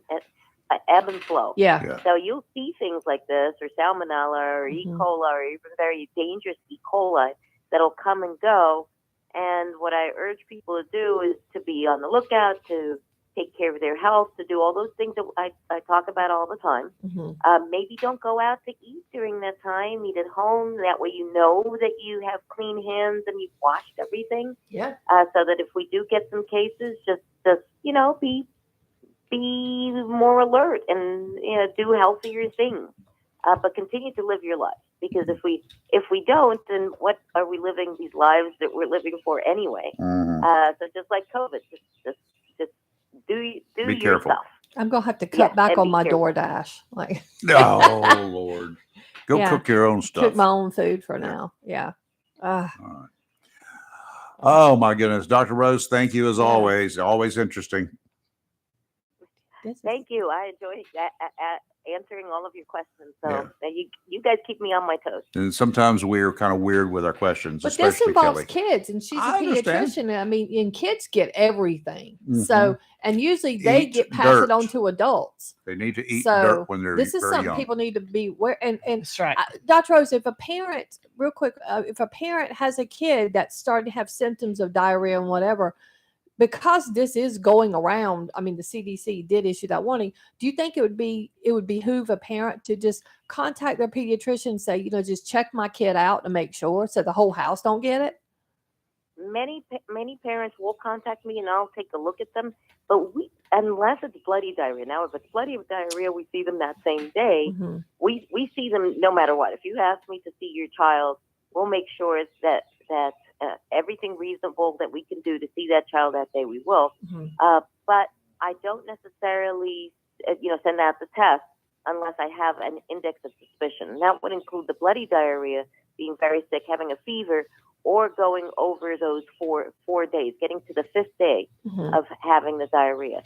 ebb and flow. Yeah. So you'll see things like this, or salmonella, or E. coli, or even very dangerous E. coli that'll come and go. And what I urge people to do is to be on the lookout, to take care of their health, to do all those things that I talk about all the time. Maybe don't go out to eat during that time. Eat at home. That way you know that you have clean hands and you've washed everything. Yeah. So that if we do get some cases, just be more alert and do healthier things. But continue to live your life, because if we don't, then what are we living these lives that we're living for anyway? So just like COVID, just do Be your careful. stuff. I'm gonna have to cut back and on be my careful. DoorDash. Like, Oh Lord, go Yeah. cook your own stuff. cook my own food for now. Yeah. Oh my goodness, Dr. Rose, thank you as always. Always interesting. Thank you. I enjoy answering all of your questions. So you guys keep me on my toes. And sometimes we're kind of weird with our questions, But this especially involves Kelly. kids, and she's a I understand. pediatrician. I mean, and kids get everything. Mhm. So, and usually they Eat pass it dirt. on to adults. They need to eat So dirt when they're this is very something young. people need to be aware. And That's right. Dr. Rose, if a parent, real quick, if a parent has a kid that's starting to have symptoms of diarrhea and whatever, because this is going around, I mean, the CDC did issue that warning. Do you think it would behoove a parent to just contact their pediatrician and say, just check my kid out to make sure, so the whole house don't get it? Many parents will contact me, and I'll take a look at them. But unless it's bloody diarrhea. Now, if it's bloody diarrhea, we see them that same day. We see them no matter what. If you ask me to see your child, we'll make sure that everything reasonable that we can do to see that child that day, we will. But I don't necessarily, send out the test unless I have an index of suspicion. And that would include the bloody diarrhea, being very sick, having a fever, or going over those four days, getting to the fifth day of having the diarrhea.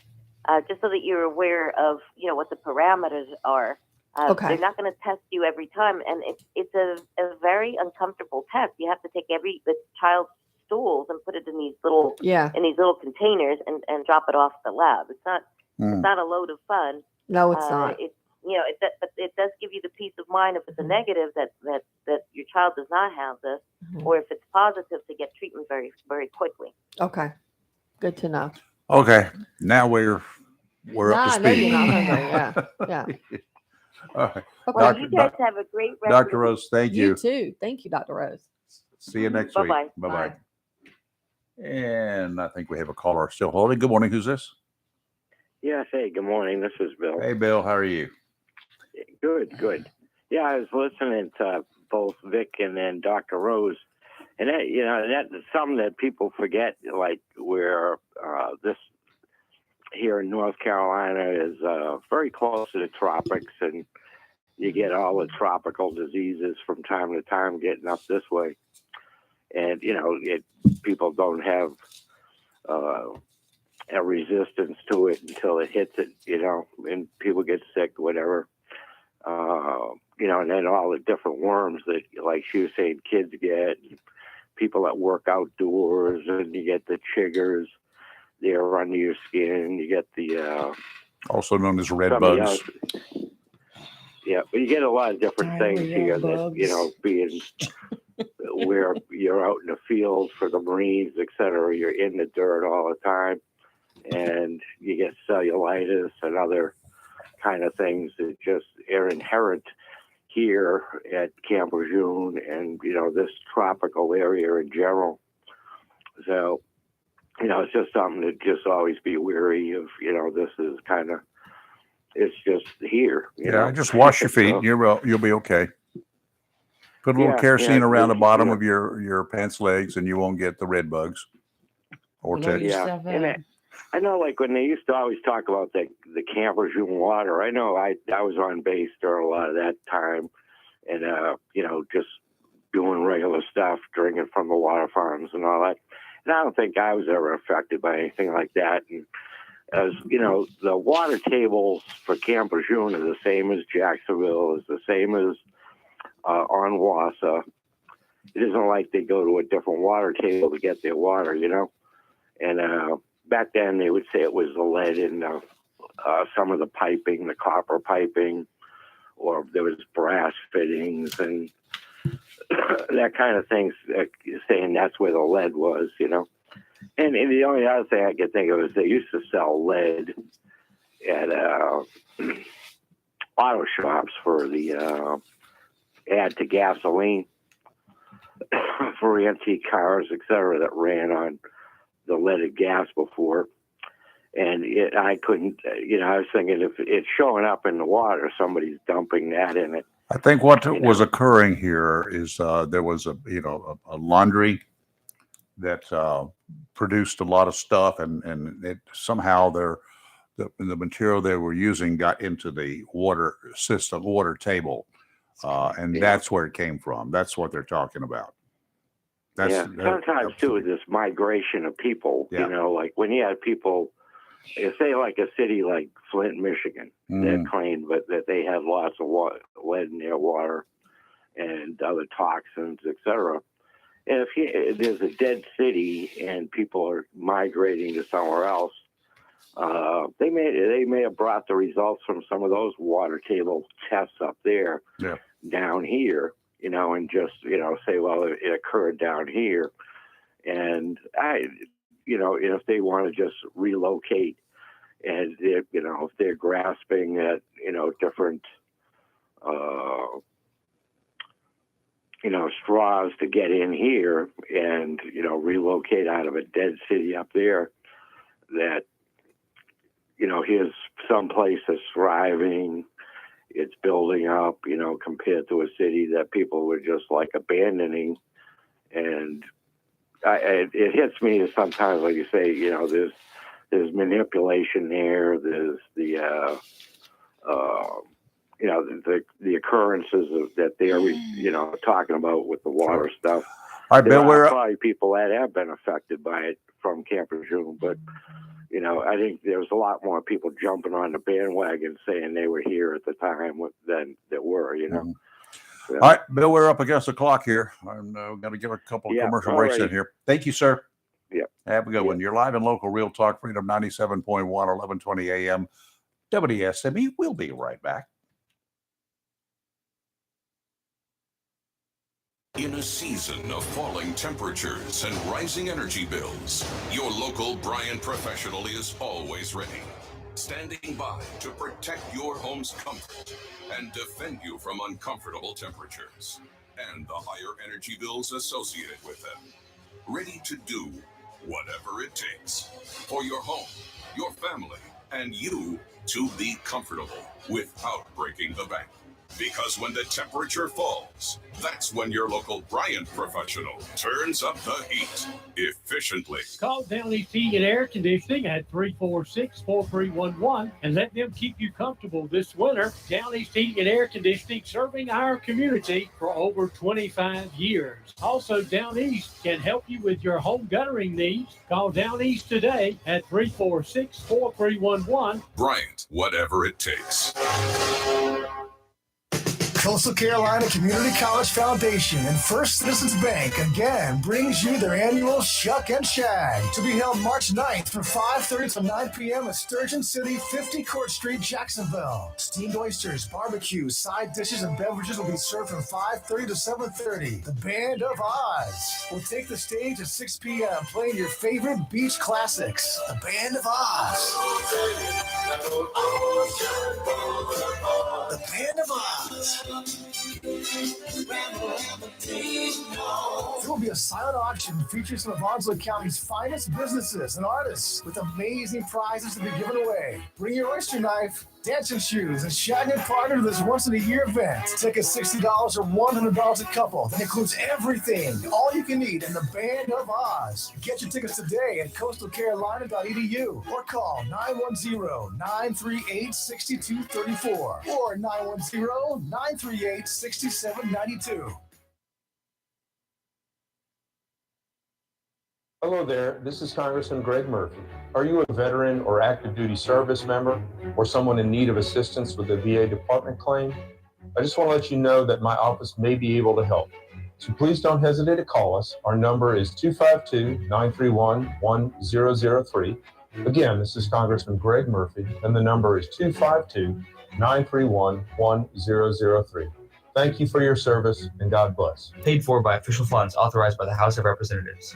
Just so that you're aware of, what the parameters are. They're not going to test you every time, and it's a very uncomfortable test. You have to take the child's stools and put it in these little containers and drop it off at the lab. It's not a load of fun. No, it's not. But it does give you the peace of mind if it's a negative that your child does not have this, or if it's positive, to get treatment very, very quickly. Okay, good to know. Okay, now we're up to I know speed. you're not hungry. Yeah. All right. Well, you guys have a great rest of Dr. Rose, thank you. You too. Thank you, Dr. Rose. See you next week. Bye-bye. Bye-bye. And I think we have a caller still holding. Good morning. Who's this? Yes. Hey, good morning. This is Bill. Hey, Bill. How are you? Good. Yeah, I was listening to both Vic and then Dr. Rose. And that's something that people forget, like where this here in North Carolina is very close to the tropics, and you get all the tropical diseases from time to time getting up this way. And, people don't have a resistance to it until it hits it, and people get sick, whatever. And then all the different worms that, like she was saying, kids get, people that work outdoors, and you get the chiggers. They're under your skin. You get the also known as red some bugs. Yeah, but you get a lot of different things here that, being where you're out in the field for the Marines, et cetera, you're in the dirt all the time, and you get cellulitis and other kind of things that just are inherent here at Camp Lejeune and, this tropical area in general. So, it's just something to just always be wary of, this is kind of, it's just here. Just wash your feet. You'll be okay. Put a little kerosene around the bottom of your pants legs, and you won't get the red bugs or ticks. Yeah, and I know, like when they used to always talk about the Camp Lejeune water. I know I was on base during a lot of that time, and just doing regular stuff, drinking from the water farms and all that. And I don't think I was ever affected by anything like that. And as the water tables for Camp Lejeune are the same as Jacksonville, is the same as on Wausau. It isn't like they go to a different water table to get their water, And back then they would say it was the lead in some of the piping, the copper piping, or there was brass fittings and that kind of thing, saying that's where the lead was, And the only other thing I could think of is they used to sell lead at auto shops for the add to gasoline for antique cars, etc., that ran on the leaded gas before. And I couldn't, I was thinking if it's showing up in the water, somebody's dumping that in it. I think what was occurring here is there was a laundry that produced a lot of stuff, and it somehow the material they were using got into the water system, water table, and that's where it came from. That's what they're talking about. Sometimes too, this migration of people, like when you have people, say like a city like Flint, Michigan, that claimed that they had lots of lead in their water and other toxins, etc. And if there's a dead city and people are migrating to somewhere else, they may have brought the results from some of those water table tests up there down here, and just say, well, it occurred down here, and if they want to just relocate, and if they're grasping at different straws to get in here and relocate out of a dead city up there, that here's some place that's thriving, it's building up, compared to a city that people were just like abandoning. And it hits me sometimes, like you say, there's manipulation there. There's the occurrences that they're talking about with the water stuff. I bet there are probably people that have been affected by it from Camp Lejeune, but I think there's a lot more people jumping on the bandwagon saying they were here at the time than there were. So, all right, Bill, we're up against the clock here. I'm going to give a couple of commercial breaks in here. Thank you, sir. Yeah. Have a good one. You're live and local, Real Talk, Freedom 97.1, 1120 a.m. WSME. We'll be right back. In a season of falling temperatures and rising energy bills, your local Bryant professional is always ready, standing by to protect your home's comfort and defend you from uncomfortable temperatures and the higher energy bills associated with them. Ready to do whatever it takes for your home, your family, and you to be comfortable without breaking the bank. Because when the temperature falls, that's when your local Bryant professional turns up the heat efficiently. Call Down East Heating and Air Conditioning at 346-4311 and let them keep you comfortable this winter. Down East Heating and Air Conditioning, serving our community for over 25 years. Also, Down East can help you with your home guttering needs. Call Down East today at 346-4311. Bryant, whatever it takes. Coastal Carolina Community College Foundation and First Citizens Bank again brings you their annual Shuck and Shag to be held March 9th from 5:30 to 9 p.m. at Sturgeon City, 50 Court Street, Jacksonville. Steamed oysters, barbecue, side dishes, and beverages will be served from 5:30 to 7:30. The Band of Oz will take the stage at 6 p.m. playing your favorite beach classics. The Band of Oz. The Band of Oz. There will be a silent auction featuring some of Onslow County's finest businesses and artists with amazing prizes to be given away. Bring your oyster knife, dancing shoes, and shag and partner to this once-in-a-year event. Tickets $60 or $100 a couple. That includes everything, all you can eat, and the Band of Oz. Get your tickets today at coastalcarolina.edu or call 910-938-6234 or 910-938-6792. Hello there, this is Congressman Greg Murphy. Are you a veteran or active duty service member or someone in need of assistance with a VA department claim? I just want to let you know that my office may be able to help. So please don't hesitate to call us. Our number is 252-931-1003. Again, this is Congressman Greg Murphy, and the number is 252-931-1003. Thank you for your service, and God bless. Paid for by official funds authorized by the House of Representatives.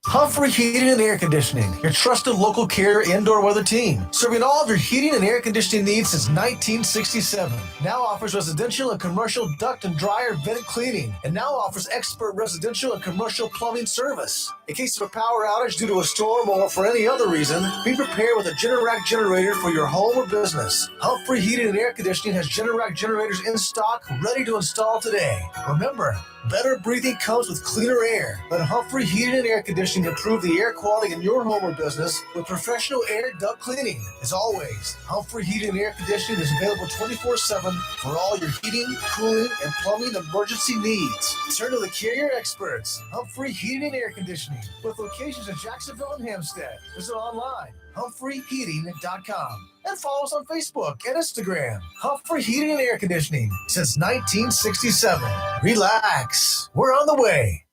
Humphrey Heating and Air Conditioning, your trusted local Carrier indoor weather team, serving all of your heating and air conditioning needs since 1967. Now offers residential and commercial duct and dryer vented cleaning, and now offers expert residential and commercial plumbing service. In case of a power outage due to a storm or for any other reason, be prepared with a Generac generator for your home or business. Humphrey Heating and Air Conditioning has Generac generators in stock, ready to install today. Remember, better breathing comes with cleaner air. Let Humphrey Heating and Air Conditioning improve the air quality in your home or business with professional air duct cleaning. As always, Humphrey Heating and Air Conditioning is available 24/7 for all your heating, cooling, and plumbing emergency needs. Turn to the Carrier experts, Humphrey Heating and Air Conditioning, with locations in Jacksonville and Hampstead. Visit online, humphreyheating.com. And follow us on Facebook and Instagram. Humphrey Heating and Air Conditioning since 1967. Relax. We're on the way.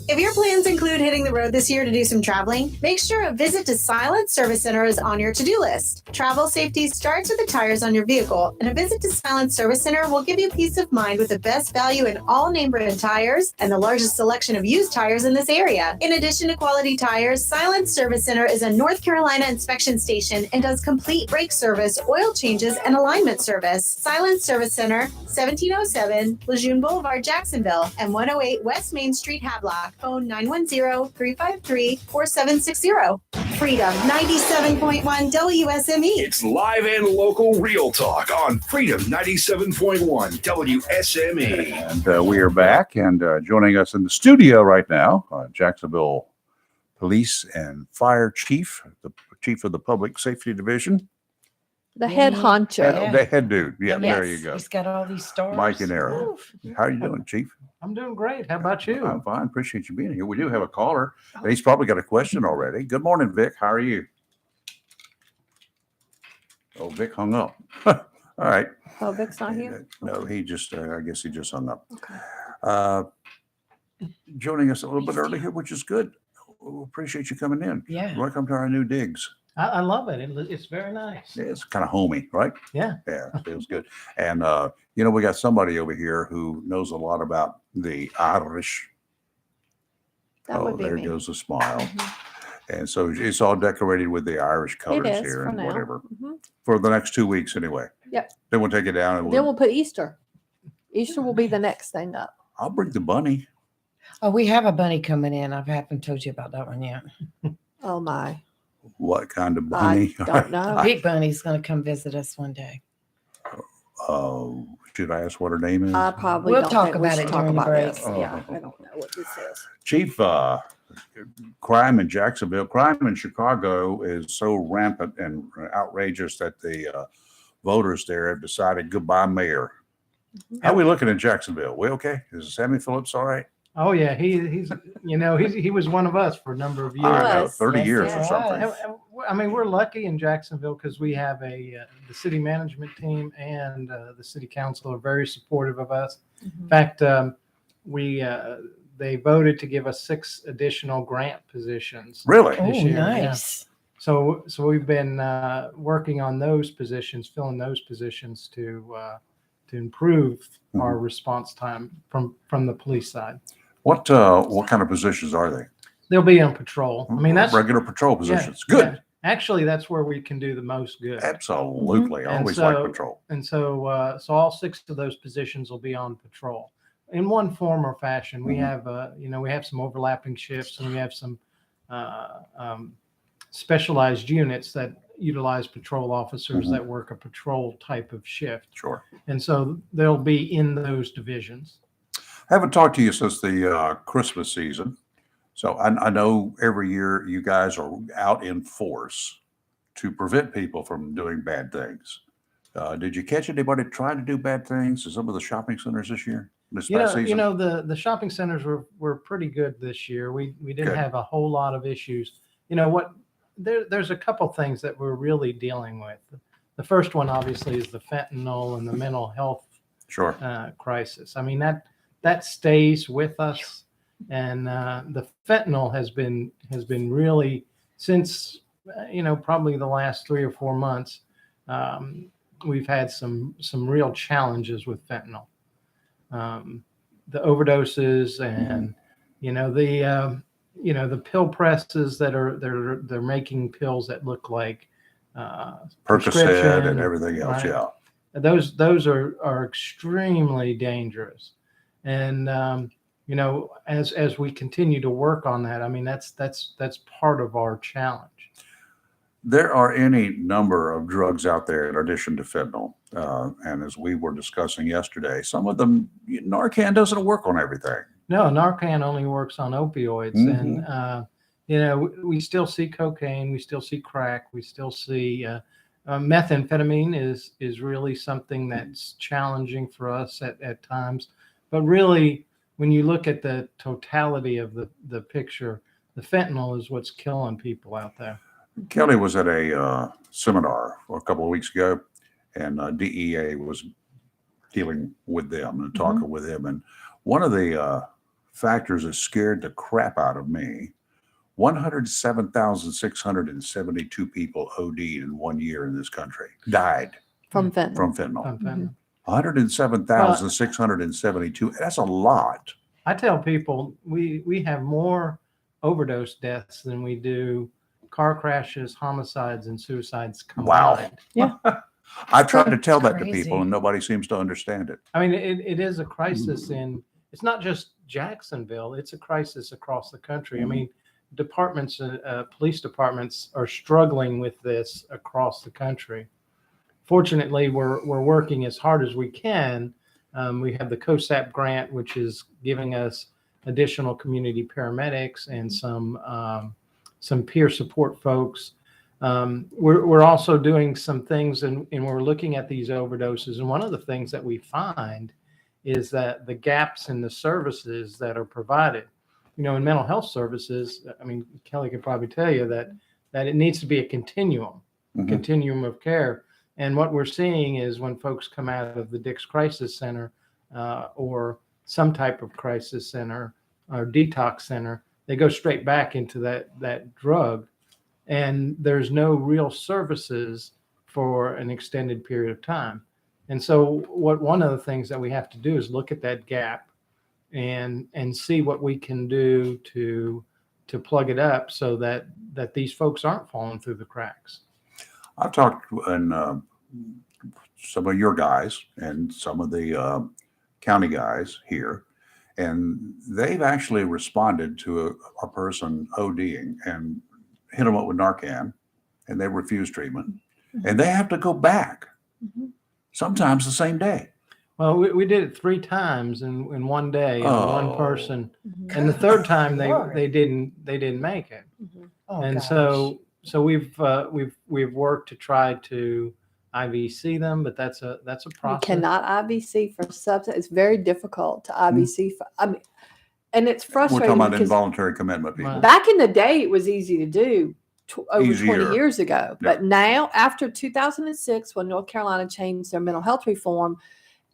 If your plans include hitting the road this year to do some traveling, make sure a visit to Silent Service Center is on your to-do list. Travel safety starts with the tires on your vehicle, and a visit to Silent Service Center will give you peace of mind with the best value in all name brand tires and the largest selection of used tires in this area. In addition to quality tires, Silent Service Center is a North Carolina inspection station and does complete brake service, oil changes, and alignment service. Silent Service Center, 1707 Lejeune Boulevard, Jacksonville, and 108 West Main Street, Havelock. Phone 910-353-4760. Freedom 97.1 WSME. It's live and local real talk on Freedom 97.1 WSME. And we are back, and joining us in the studio right now, Jacksonville Police and Fire Chief, the Chief of the Public Safety Division. The head honcho. The head dude. Yeah, Yes, there you go. He's got all these stars. Mike and Aaron. How are you doing, Chief? I'm doing great. How about you? I'm fine. Appreciate you being here. We do have a caller, and he's probably got a question already. Good morning, Vic. How are you? Oh, Vic hung up. All right. Oh, Vic's not here? No, he just, I guess he just hung up. Okay. Joining us a little bit early here, which is good. We appreciate you coming in. Yeah. Welcome to our new digs. I love it. It's very nice. Yeah, it's kind of homey, right? Yeah. Yeah, it feels good. And, we got somebody over here who knows a lot about the Irish. That would be there me. goes a smile. And so it's all decorated with the Irish colors is here for and now. whatever. Mhm. For the next 2 weeks anyway. Yep. Then we'll take it down and Then we'll put Easter. Easter will be the next thing up. I'll bring the bunny. Oh, we have a bunny coming in. I haven't told you about that one yet. Oh my. What kind of bunny? I don't know. Big Bunny's going to come visit us one day. Should I ask what her name is? I probably We'll don't talk think we about should it talk during the about break. this. Yeah, I don't know what this is. Chief, crime in Jacksonville, crime in Chicago is so rampant and outrageous that the voters there have decided goodbye mayor. How are we looking in Jacksonville? We okay? Is Sammy Phillips all right? Oh yeah, he was one of us for a number of years. I know, 30 years or something. I mean, we're lucky in Jacksonville because we have the city management team and the city council are very supportive of us. In fact, they voted to give us 6 additional grant positions. Really? This Oh, year. nice. Yeah. So we've been working on those positions, filling those positions to improve our response time from the police side. What kind of positions are they? They'll be on patrol. I mean, that's regular patrol positions. Good. Actually, that's where we can do the most good. Absolutely. I And always so, like patrol. And so, so all 6 of those positions will be on patrol in one form or fashion. We have, we have some overlapping shifts, and we have some specialized units that utilize patrol officers that work a patrol type of shift. Sure. And so they'll be in those divisions. I haven't talked to you since the Christmas season. So I know every year you guys are out in force to prevent people from doing bad things. Did you catch anybody trying to do bad things in some of the shopping centers this year? This past season? The shopping centers were pretty good this year. We didn't Good. have a whole lot of issues. There's a couple things that we're really dealing with. The first one obviously is the fentanyl and the mental health crisis. I mean, that stays with us, and the fentanyl has been really, since probably the last 3 or 4 months, we've had some real challenges with fentanyl. The overdoses and the pill presses that they're making pills that look like Percocet and everything else. right? Yeah. Those are extremely dangerous. And as we continue to work on that, I mean, that's part of our challenge. There are any number of drugs out there in addition to fentanyl. And as we were discussing yesterday, some of them, Narcan doesn't work on everything. No, Narcan only works on opioids. And, we still see cocaine, we still see crack, we still see methamphetamine is really something that's challenging for us at times. But really, when you look at the totality of the picture, the fentanyl is what's killing people out there. Kelly was at a seminar a couple of weeks ago, and DEA was dealing with them and talking with him. And one of the factors that scared the crap out of me, 107,672 people OD'd in 1 year in this country, died from fentanyl. From fentanyl. 107,672. That's a lot. I tell people we have more overdose deaths than we do car crashes, homicides, and suicides combined. Wow. Yeah. I've tried to tell that to crazy. people, and nobody seems to understand it. I mean, it is a crisis it's not just Jacksonville, it's a crisis across the country. I mean, departments, police departments are struggling with this across the country. Fortunately, we're working as hard as we can. We have the COSAP grant, which is giving us additional community paramedics and some peer support folks. We're also doing some things, and we're looking at these overdoses. And one of the things that we find is that the gaps in the services that are provided, in mental health services, I mean, Kelly could probably tell you that it needs to be a continuum of care. And what we're seeing is when folks come out of the Dix Crisis Center or some type of crisis center or detox center, they go straight back into that drug, and there's no real services for an extended period of time. And so one of the things that we have to do is look at that gap and see what we can do to plug it up so that these folks aren't falling through the cracks. I've talked and some of your guys and some of the county guys here, and they've actually responded to a person ODing and hit them up with Narcan, and they refuse treatment, and they have to go back sometimes the same day. Well, we did it 3 times in one day, and one person, and the third time they didn't make it. And so we've worked to try to IVC them, but that's a You process. cannot IVC for substance. It's very difficult to IVC for. I mean, and it's We're frustrating talking about because involuntary commitment people. back in the day, it was easy to do over Easier. 20 years ago. Yeah. But now, after 2006, when North Carolina changed their mental health reform,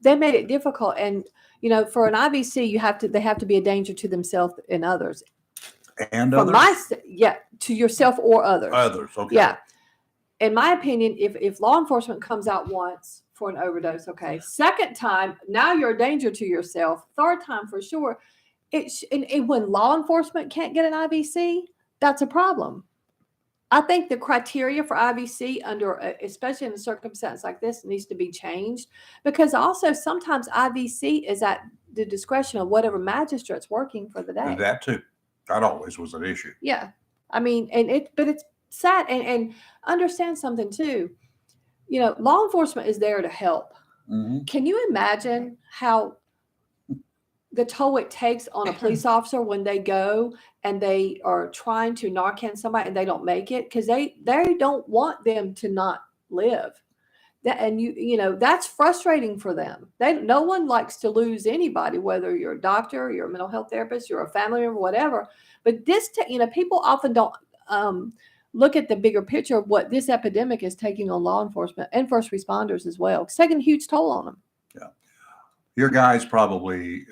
they made it difficult. And for an IVC, they have to be a danger to themselves and others. And From others? to yourself or others. Others, okay. Yeah. In my opinion, if law enforcement comes out once for an overdose, okay. Second time, now you're a danger to yourself. Third time, for sure. And when law enforcement can't get an IVC, that's a problem. I think the criteria for IVC under, especially in a circumstance like this, needs to be changed, because also sometimes IVC is at the discretion of whatever magistrate's working for the day. That too. That always was an issue. Yeah. I mean, but it's sad, and understand something too. You know, law enforcement is there to help. Mm-hmm. Can you imagine how the toll it takes on a police officer when they go and they are trying to Narcan somebody and they don't make it, because they don't want them to not live. That, and you know, that's frustrating for them. No one likes to lose anybody, whether you're a doctor, you're a mental health therapist, you're a family member, whatever. But this, you know, people often don't look at the bigger picture of what this epidemic is taking on law enforcement and first responders as well. It's taking a huge toll on them. Yeah. Your guys probably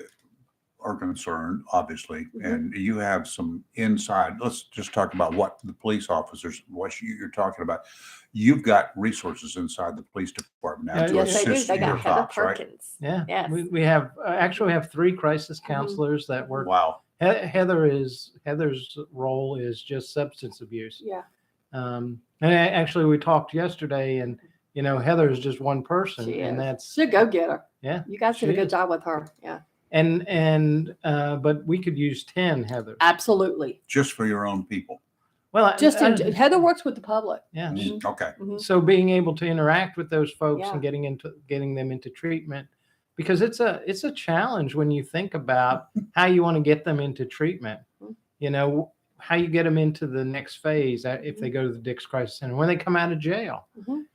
are concerned, obviously, and you have some inside. Let's just talk about what the police officers, what you're talking about. You've got resources inside the police department now to assist your cops, right? Yeah. Yes. We have actually we have 3 crisis counselors that work. Wow. Heather's role is just substance abuse. Yeah. And actually we talked yesterday, and you know, Heather is just one person, She and is. that's She's a go-getter. Yeah. You guys did a good job with her. Yeah. And but we could use 10 Heathers. Absolutely. Just for your own people. Well, Heather works with the public. Yeah. Okay. So being able to interact with those folks Yeah. and getting them into treatment, because it's a challenge when you think about how you want to get them into treatment. You know, how you get them into the next phase if they go to the Dix Crisis Center, when they come out of jail.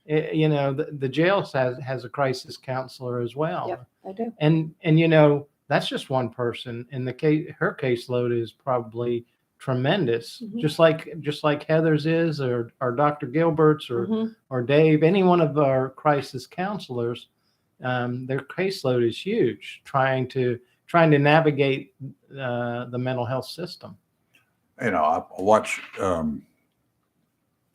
You know, the jail has a crisis counselor as well. Yep, I do. And you know, that's just one person, and her caseload is probably tremendous, just like Heather's is, or Dr. Gilbert's, or Dave, any one of our crisis counselors. Their caseload is huge, trying to navigate the mental health system. You know, I watched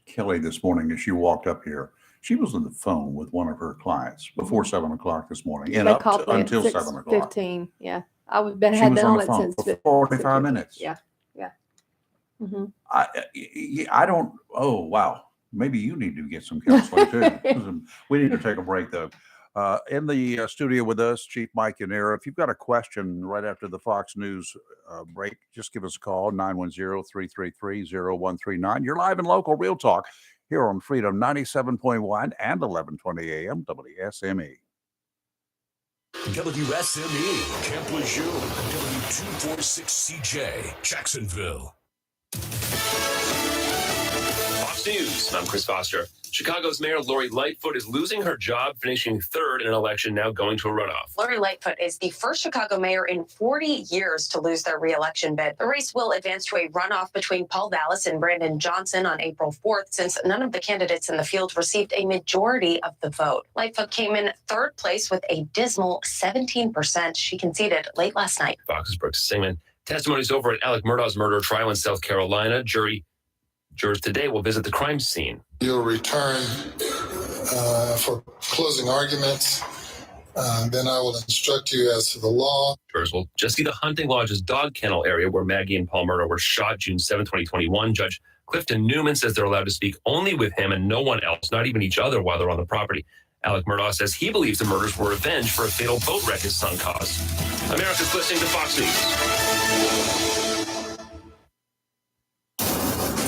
Kelly this morning as she walked up here. She was on the phone with one of her clients before 7 o'clock this morning, and They up called me at until 7 o'clock. 6:15. Yeah. I had She been was on the it phone since for 45 minutes. Yeah. Yeah. I don't. Oh wow, maybe you need to get some counseling too. We need to take a break though. In the studio with us, Chief Mike Yanera. If you've got a question right after the Fox News break, just give us a call, 910-333-0139. You're live and local, Real Talk, here on Freedom 97.1 and 1120 AM WSME. WSME, Camp Lejeune, W246CJ, Jacksonville. Fox News, I'm Chris Foster. Chicago's Mayor Lori Lightfoot is losing her job, finishing third in an election, now going to a runoff. Lori Lightfoot is the first Chicago mayor in 40 years to lose their re-election bid. The race will advance to a runoff between Paul Vallis and Brandon Johnson on April 4th, since none of the candidates in the field received a majority of the vote. Lightfoot came in third place with a dismal 17%. She conceded late last night. Fox's Brooks Singman. Testimonies over at Alec Murdaugh's murder trial in South Carolina. Jurors today will visit the crime scene. You'll return for closing arguments. Then I will instruct you as to the law. Jurors will just see the Hunting Lodge's dog kennel area where Maggie and Paul Murdaugh were shot June 7, 2021. Judge Clifton Newman says they're allowed to speak only with him and no one else, not even each other, while they're on the property. Alec Murdaugh says he believes the murders were revenge for a fatal boat wreck his son caused. America's listening to Fox News.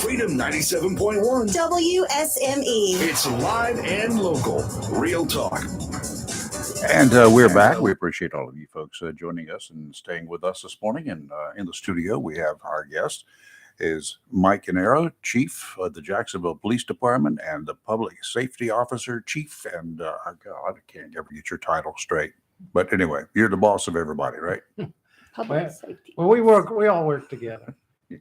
Freedom 97.1 WSME. It's live and local. Real Talk. And we're back. We appreciate all of you folks joining us and staying with us this morning. And in the studio, we have our guest is Mike Yanera, Chief of the Jacksonville Police Department and the Public Safety Officer Chief. And God, I can't ever get your title straight. But anyway, you're the boss of everybody, right? Public safety. Well, we all work together. Yeah.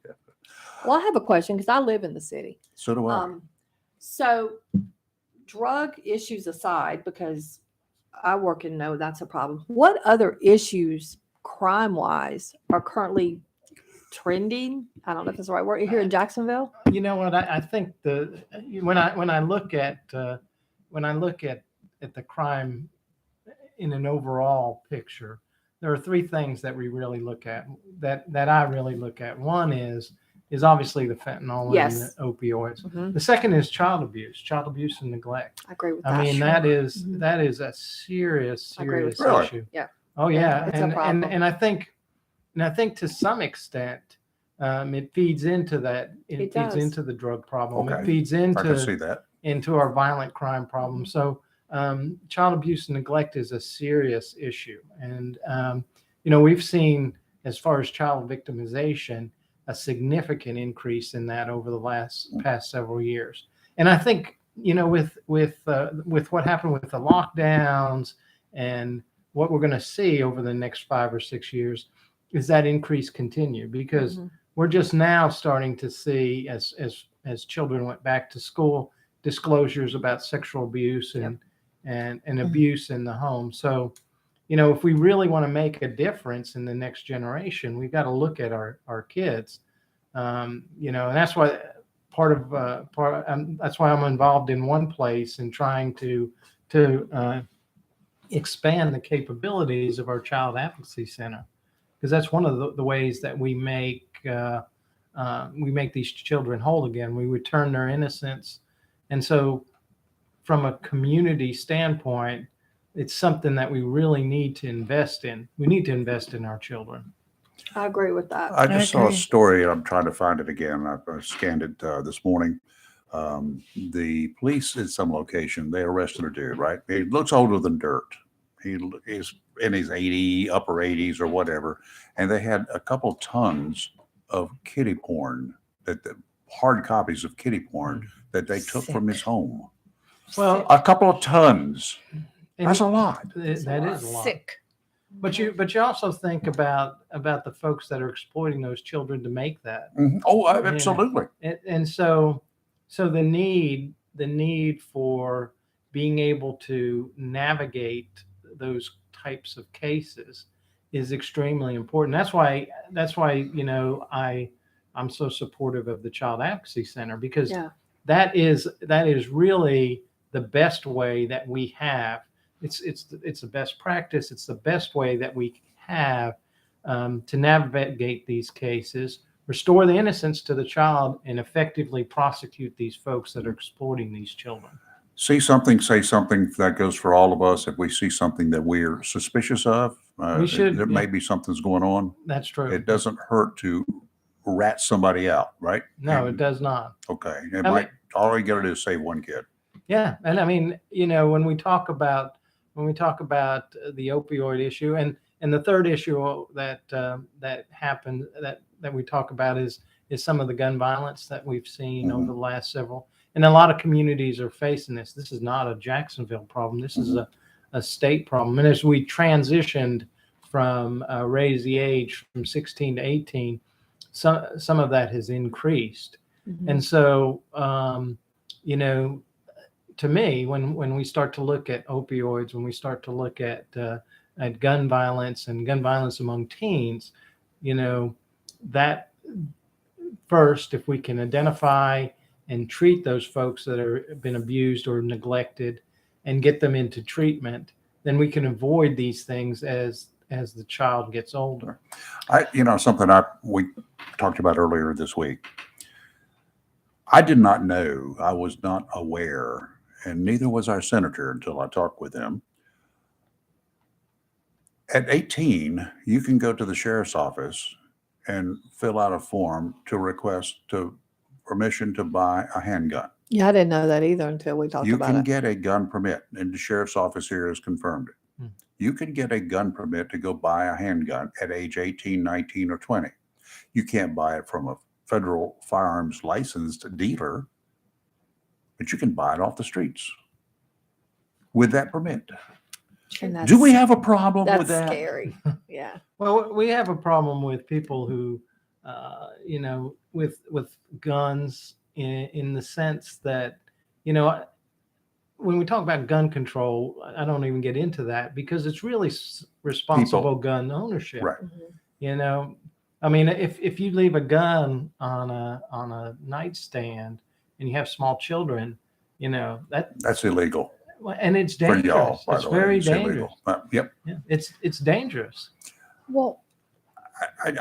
Well, I have a question because I live in the city. So do I. So drug issues aside, because I work and know that's a problem. What other issues crime-wise are currently trending? I don't know if that's the right word here in Jacksonville. You know what? I think when I look at the crime in an overall picture, there are 3 things that we really look at, that I really look at. One is is obviously the fentanyl Yes. and the opioids. Mhm. The second is child abuse and neglect. I agree with I that. mean, that is a serious, I agree with serious that. issue. Yeah. Oh yeah, It's a problem. and I think to some extent, it feeds into that. It It feeds does. into the drug problem. Okay. It feeds I can see into that. our violent crime problem. So child abuse and neglect is a serious issue, and we've seen, as far as child victimization, a significant increase in that over the past several years. And I think with what happened with the lockdowns and what we're going to see over the next 5 or 6 years is that increase continue, because we're just now starting to see, as children went back to school, disclosures about sexual abuse and abuse in the home. So if we really want to make a difference in the next generation, we've got to look at our kids. And that's why that's why I'm involved in one place and trying to expand the capabilities of our Child Advocacy Center, because that's one of the ways that we make these children whole again. We return their innocence, and so from a community standpoint, it's something that we really need to invest in. We need to invest in our children. I agree with that. I just saw a story. I'm trying to find it again. I scanned it this morning. The police at some location, they arrested a dude, right? He looks older than dirt. He's in his upper 80s or whatever. And they had a couple tons of kiddie porn, hard copies of kiddie porn that they took from his home. Well, a couple of tons. That's a lot. That is a lot. Sick. But you also think about the folks that are exploiting those children to make that. Oh, absolutely. And so the need for being able to navigate those types of cases is extremely important. That's why I'm so supportive of the Child Advocacy Center, because that is really the best way that we have. It's the best practice. It's the best way that we have to navigate these cases, restore the innocence to the child, and effectively prosecute these folks that are exploiting these children. See something, say something. That goes for all of us. If we see something that we're suspicious of, We should, there may be something's going on. That's true. It doesn't hurt to rat somebody out, right? No, it does not. Okay. All you got to do is save one kid. Yeah, and I mean, when we talk about the opioid issue, and the third issue that happened that we talk about is some of the gun violence that we've seen over the last several. And a lot of communities are facing this. This is not a Jacksonville problem. This is a state problem. And as we transitioned from raise the age from 16 to 18, some of that has increased. And so, to me, when we start to look at opioids, when we start to look at gun violence and gun violence among teens, that first, if we can identify and treat those folks that have been abused or neglected and get them into treatment, then we can avoid these things as the child gets older. Something we talked about earlier this week. I did not know, I was not aware, and neither was our senator until I talked with him. At 18, you can go to the sheriff's office and fill out a form to request permission to buy a handgun. Yeah, I didn't know that either until we talked about it. You can get a gun permit, and the sheriff's office here has confirmed it. You can get a gun permit to go buy a handgun at age 18, 19, or 20. You can't buy it from a federal firearms licensed dealer, but you can buy it off the streets with that permit. Do we have a problem with that? That's scary. Yeah. Well, we have a problem with people who, with guns in the sense that, when we talk about gun control, I don't even get into that because it's really responsible gun ownership. Right. I mean, if you leave a gun on a nightstand and you have small children, that's illegal. And it's dangerous. For y'all, by it's the way. very It's dangerous. illegal. Yep. Yeah, it's dangerous. Well,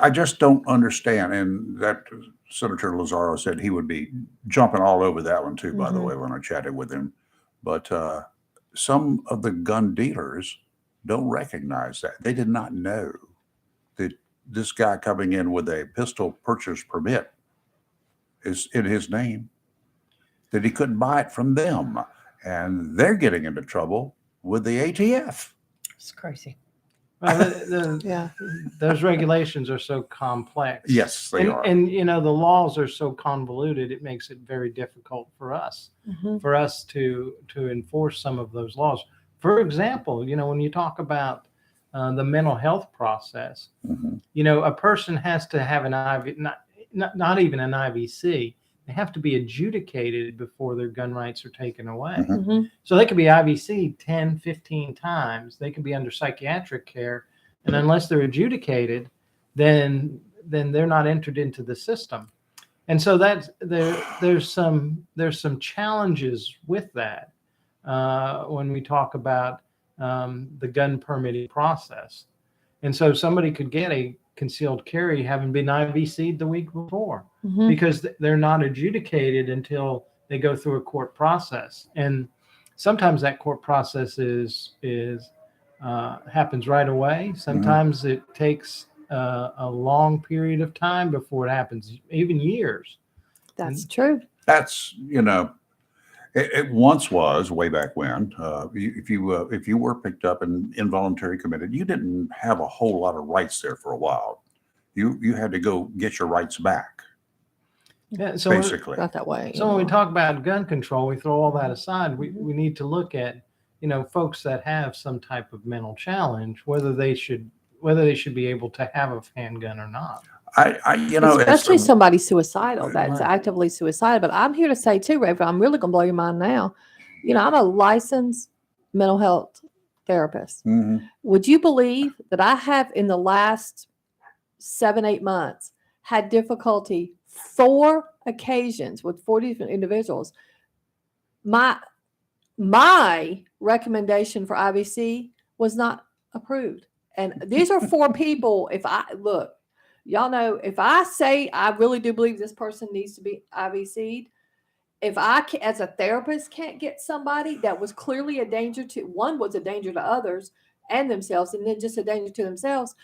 I just don't understand, and that Senator Lazaro said he would be jumping all over that one too, by the way, when I chatted with him. But some of the gun dealers don't recognize that. They did not know that this guy coming in with a pistol purchase permit is in his name, that he couldn't buy it from them. And they're getting into trouble with the ATF. It's crazy. Well, Yeah. those regulations are so complex. Yes, they are. And you know, the laws are so convoluted, it makes it very difficult for us to enforce some of those laws. For example, you know, when you talk about the mental health process, you know, a person has to have an IV, not even an IVC. They have to be adjudicated before their gun rights are taken away. So they could be IVC 10, 15 times. They could be under psychiatric care. And unless they're adjudicated, then they're not entered into the system. And so that's there's some challenges with that when we talk about the gun permitting process. And so somebody could get a concealed carry having been IVC'd the week before because they're not adjudicated until they go through a court process. And sometimes that court process happens right away. Sometimes it takes a long period of time before it happens, even years. That's true. That's, you know, it once was way back when. If you were picked up and involuntary committed, you didn't have a whole lot of rights there for a while. You had to go get your rights back. Yeah, so basically. Not that way. So when we talk about gun control, we throw all that aside. We need to look at, you know, folks that have some type of mental challenge, whether they should be able to have a handgun or not. You know, especially somebody suicidal that's Right. actively suicidal. But I'm here to say too, Raven, I'm really gonna blow your mind now. You know, I'm a licensed mental health therapist. Would you believe that I have in the last 7-8 months had difficulty 4 occasions with 40 different individuals? My recommendation for IVC was not approved. And these are 4 people. If I look, y'all know, if I say I really do believe this person needs to be IVC'd, if I, as a therapist, can't get somebody that was clearly a danger to, one was a danger to others and themselves, and then just a danger to themselves,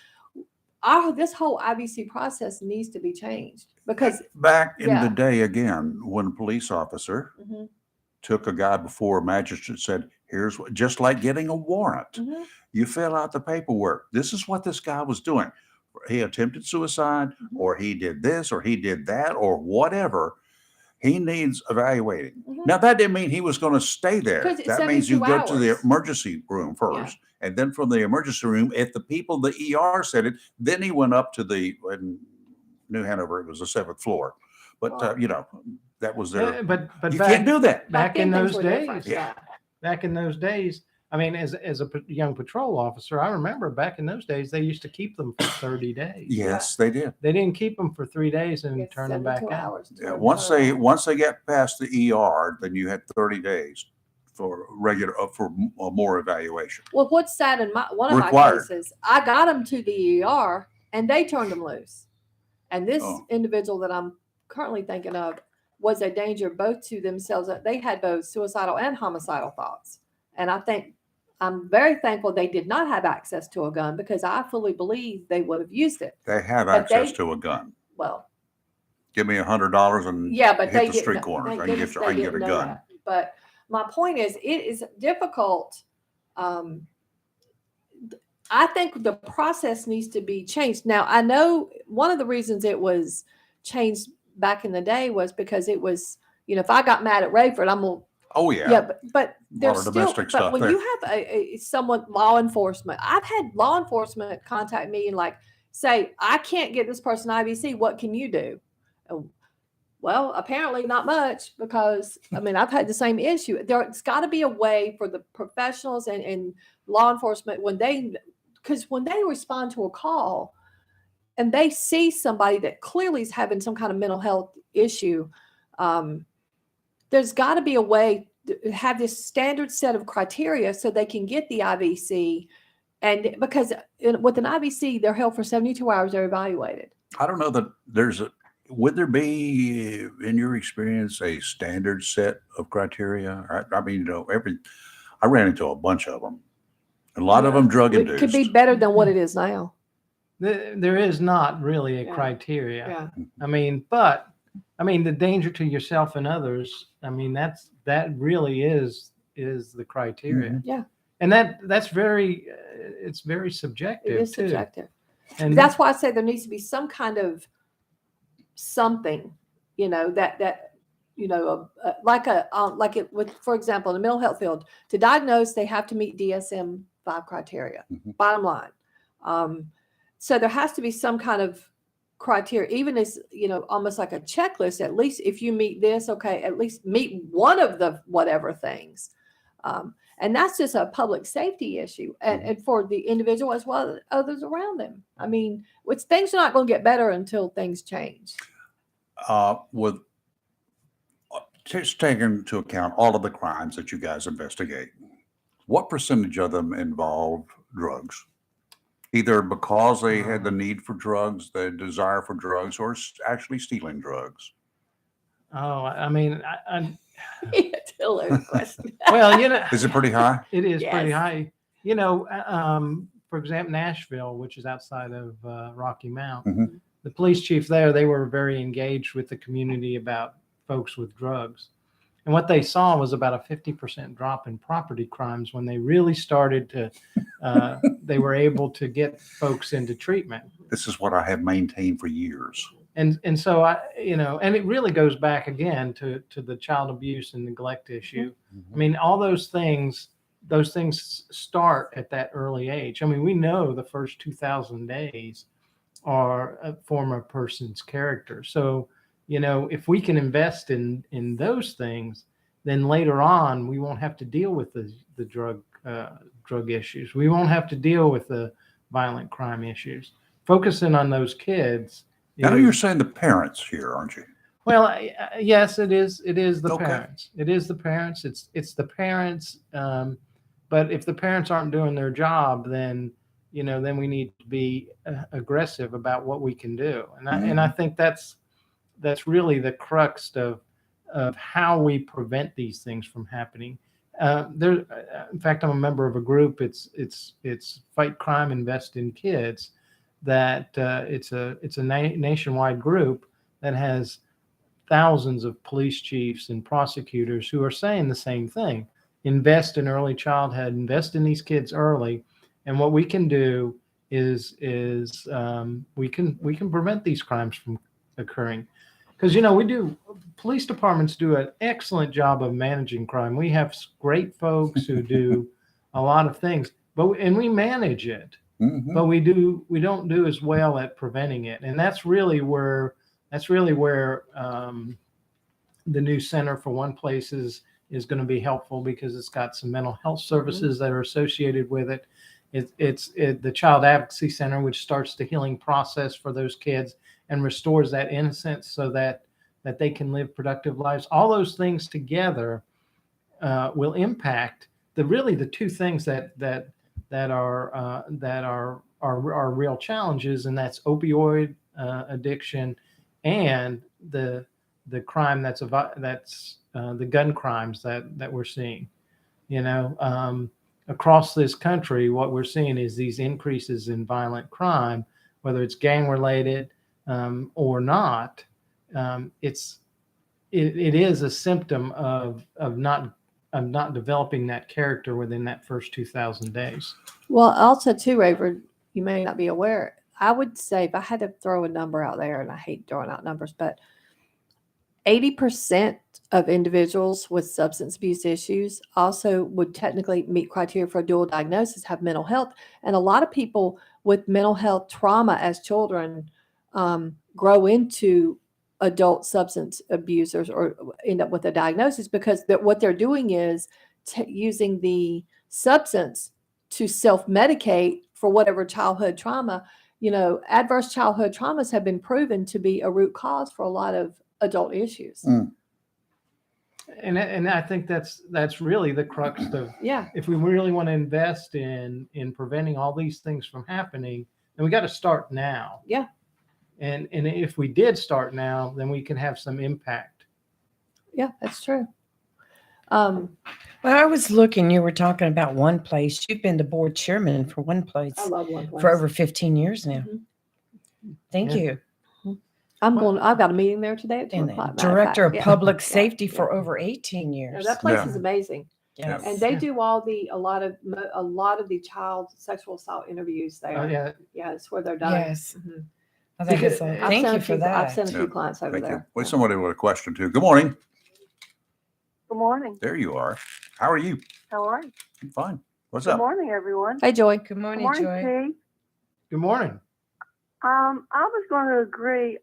this whole IVC process needs to be changed. Because back in the day, again, when a police officer took a guy before a magistrate, said, here's what, just like getting a warrant, you fill out the paperwork. This is what this guy was doing. He attempted suicide, or he did this, or he did that, or whatever. He needs evaluating. Now, that didn't mean he was going to stay there. That means you go to the emergency room first. And then from the emergency room, if the people, the ER said it, then he went up to in New Hanover, it was the 7th floor. But, you know, that was their, but you back, can't do that. Back in those days. Yeah. Back in those days, I mean, as a young patrol officer, I remember back in those days, they used to keep them for 30 days. Yes, they did. They didn't keep them for 3 days and turn them back out. Yeah, once they get past the ER, then you had 30 days for more evaluation. well, what's sad in one of Required. my cases, I got them to the ER and they turned them loose. And this individual that I'm currently thinking of was a danger both to themselves. They had both suicidal and homicidal thoughts. And I'm very thankful they did not have access to a gun, because I fully believe they would have used it. They have access to a gun. Well, Give me $100 and but hit they the didn't. street corners. I Thank can goodness get, they I can get a didn't know gun. that. But my point is, it is difficult. I think the process needs to be changed. Now, I know one of the reasons it was changed back in the day was because it was, you know, if I got mad at Rayford, I'm going to, oh yeah, yeah, but there's of still, domestic but stuff when there. you have someone, law enforcement, I've had law enforcement contact me and like say, I can't get this person IVC. What can you do? Well, apparently not much, because I mean, I've had the same issue. There's got to be a way for the professionals and law enforcement because when they respond to a call and they see somebody that clearly is having some kind of mental health issue, there's got to be a way to have this standard set of criteria so they can get the IVC. And because with an IVC, they're held for 72 hours, they're evaluated. I don't know that there's would there be, in your experience, a standard set of criteria? I mean, I ran into a bunch of them. A lot of them drug It could be induced. better than what it is now. There is not really a criteria. Yeah. I mean, but the danger to yourself and others. I mean, that really is the criteria. Yeah. And that's very, it's very subjective. It is too. subjective. And That's why I say there needs to be some kind of something, like it with, for example, in the mental health field, to diagnose, they have to meet DSM-5 criteria. Bottom line. So there has to be some kind of criteria, even as, almost like a checklist. At least if you meet this, okay, at least meet one of the whatever things. And that's just a public safety issue, and for the individual as well as others around them. I mean, things are not going to get better until things change. With just taking into account all of the crimes that you guys investigate, what percentage of them involve drugs? Either because they had the need for drugs, the desire for drugs, or actually stealing drugs? Oh, I mean, question. Well, is it pretty high? It is pretty Yes. high. For example, Nashville, which is outside of Rocky Mount, the police chief there, they were very engaged with the community about folks with drugs. And what they saw was about a 50% drop in property crimes when they really started to, they were able to get folks into treatment. This is what I have maintained for years. And so and it really goes back again to the child abuse and neglect issue. I mean, all those things start at that early age. I mean, we know the first 2,000 days are form a person's character. So, if we can invest in those things, then later on we won't have to deal with the drug issues. We won't have to deal with the violent crime issues. Focusing on those kids. Now you're saying the parents here, aren't you? Well, yes, it is. It is the parents. It is the parents. It's the parents. But if the parents aren't doing their job, then then we need to be aggressive about what we can do. And I think that's really the crux of how we prevent these things from happening. In fact, I'm a member of a group. It's Fight Crime, Invest in Kids. That it's a nationwide group that has thousands of police chiefs and prosecutors who are saying the same thing: invest in early childhood, invest in these kids early. And what we can do is we can prevent these crimes from occurring, because police departments do an excellent job of managing crime. We have great folks who do a lot of things, and we manage it. But we don't do as well at preventing it, and that's really where the new Center for One Place is going to be helpful, because it's got some mental health services that are associated with it. It's the Child Advocacy Center, which starts the healing process for those kids and restores that innocence so that they can live productive lives. All those things together will impact the two things that are real challenges, and that's opioid addiction and the crime that's the gun crimes that we're seeing. Across this country, what we're seeing is these increases in violent crime, whether it's gang related or not. It is a symptom of not developing that character within that first 2,000 days. Well, also too, Rayford, you may not be aware. I would say, if I had to throw a number out there, and I hate throwing out numbers, but 80% of individuals with substance abuse issues also would technically meet criteria for a dual diagnosis, have mental health. And a lot of people with mental health trauma as children grow into adult substance abusers or end up with a diagnosis, because what they're doing is using the substance to self-medicate for whatever childhood trauma. Adverse childhood traumas have been proven to be a root cause for a lot of adult issues. And I think that's really the crux of, if we really want to invest in preventing all these things from happening, then we got to start now. Yeah. And if we did start now, then we can have some impact. Yeah, that's true. Well, I was looking, you were talking about One Place. You've been the board chairman for One Place I love One Place. for over 15 years now. Thank you. I've got a meeting there today at 2 And o'clock. director of Yeah. public Yeah, safety yeah. for over 18 Yeah, years. that place is amazing. Yes. And they do a lot of the child sexual assault interviews there. Oh, yeah. Yeah, it's where they're done. Yes. Mhm. I think it's I've thank sent you a for few- that. I've sent a few clients over Thank you. there. Wait, somebody with a question too. Good morning. Good morning. There you are. How are you? How are you? I'm fine. What's Good up? morning, everyone. Hey, Joy. Good morning, Good morning, Joy. Chief. Good morning. I was going to agree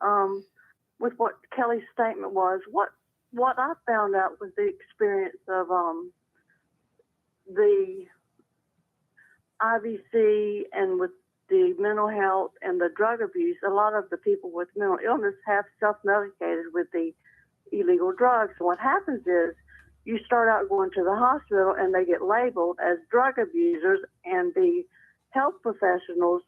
with what Kelly's statement was. What I found out was the experience of the IVC and with the mental health and the drug abuse. A lot of the people with mental illness have self-medicated with the illegal drugs. And what happens is you start out going to the hospital and they get labeled as drug abusers, and the health professionals,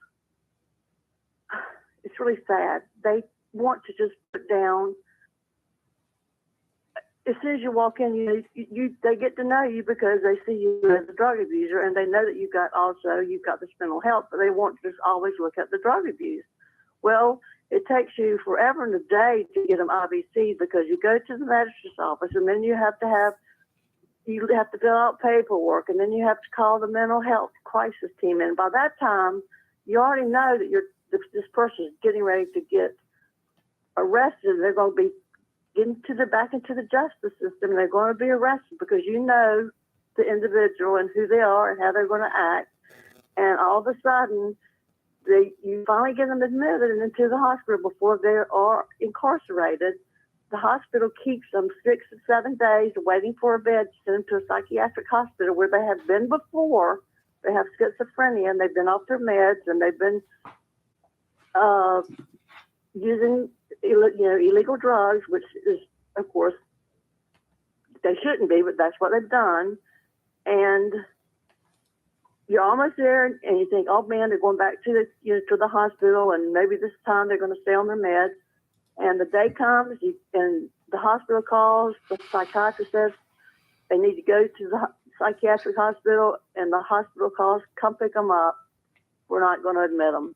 it's really sad. They want to just put down, as soon as you walk in, they get to know you because they see you as a drug abuser, and they know that you've got this mental health, but they want to just always look at the drug abuse. Well, it takes you forever and a day to get them IVC because you go to the magistrate's office, and then you have to fill out paperwork, and then you have to call the mental health crisis team. And by that time, you already know that this person is getting ready to get arrested. They're going to be getting back into the justice system, and they're going to be arrested because you know the individual and who they are and how they're going to act. And all of a sudden, you finally get them admitted into the hospital before they are incarcerated. The hospital keeps them 6 to 7 days waiting for a bed to send them to a psychiatric hospital where they have been before. They have schizophrenia, and they've been off their meds, and they've been using illegal drugs, which is, of course, they shouldn't be, but that's what they've done. And you're almost there, and you think, oh man, they're going back to the hospital, and maybe this time they're going to stay on their meds. And the day comes, and the hospital calls. The psychiatrist says they need to go to the psychiatric hospital, and the hospital calls, come pick them up. We're not going to admit them.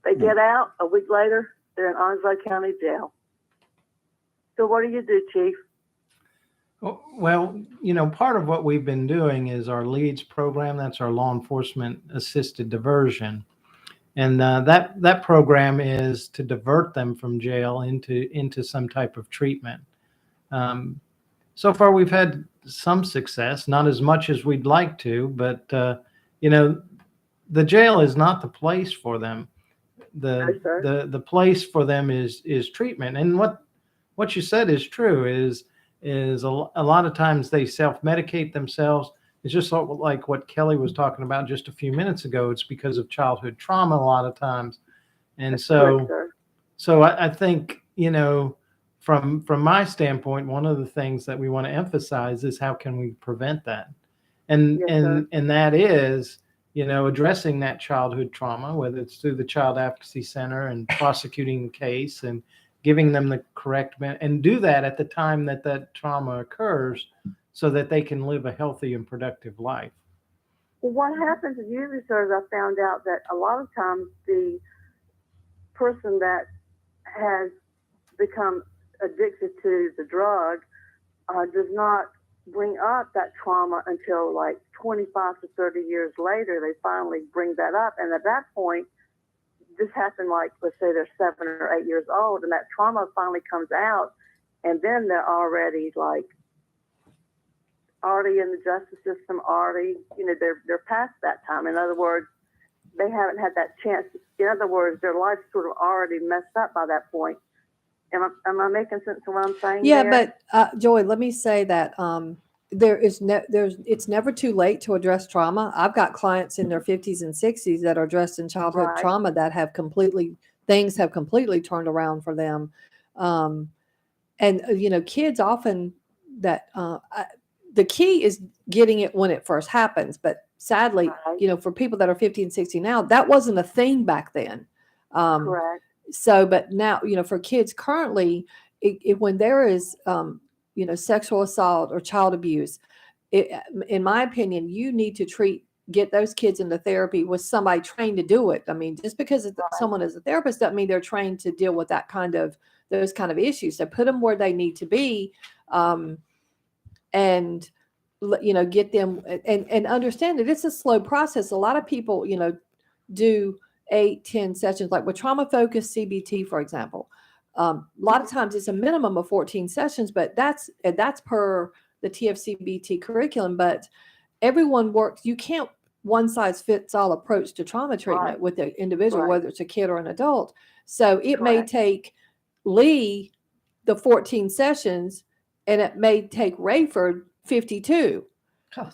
They get out a week later. They're in Onslow County Jail. So what do you do, Chief? Well, part of what we've been doing is our LEADS program. That's our law enforcement assisted diversion. And that program is to divert them from jail into some type of treatment. So far, we've had some success, not as much as we'd like to, but the jail is not the place for them. The place for them is treatment. And what you said is true. Is a lot of times they self-medicate themselves. It's just like what Kelly was talking about just a few minutes ago. It's because of childhood trauma a lot of times. And I think, from my standpoint, one of the things that we want to emphasize is how can we prevent that? And that is, addressing that childhood trauma, whether it's through the Child Advocacy Center and prosecuting the case and giving them the correct, and do that at the time that trauma occurs, so that they can live a healthy and productive life. Well, what happens is usually, sir, is I found out that a lot of times the person that has become addicted to the drug does not bring up that trauma until like 25 to 30 years later. They finally bring that up. And at that point, this happened like, let's say they're 7 or 8 years old, and that trauma finally comes out, and then they're already in the justice system, they're past that time. In other words, they haven't had that chance. In other words, their life's sort of already messed up by that point. Am I making sense of what I'm saying? Yeah, there? but Joy, let me say that it's never too late to address trauma. I've got clients in their 50s and 60s that are addressing childhood trauma that things have completely turned around for them. Kids often the key is getting it when it first happens. But sadly, for people that are 50 and 60 now, that wasn't a thing back then. Correct. So, but now, for kids currently, when there is, sexual assault or child abuse, in my opinion, you need to get those kids into therapy with somebody trained to do it. I mean, just because someone is a therapist doesn't mean they're trained to deal with those kind of issues. So put them where they need to be, and get them and understand that it's a slow process. A lot of people, do 8-10 sessions, like with trauma focused CBT, for example. A lot of times it's a minimum of 14 sessions, but that's per the TFCBT curriculum. But everyone works. You can't one size fits all approach to trauma treatment with the individual, whether it's a kid or an adult. So it may take Lee the 14 sessions, and it may take Rayford 52.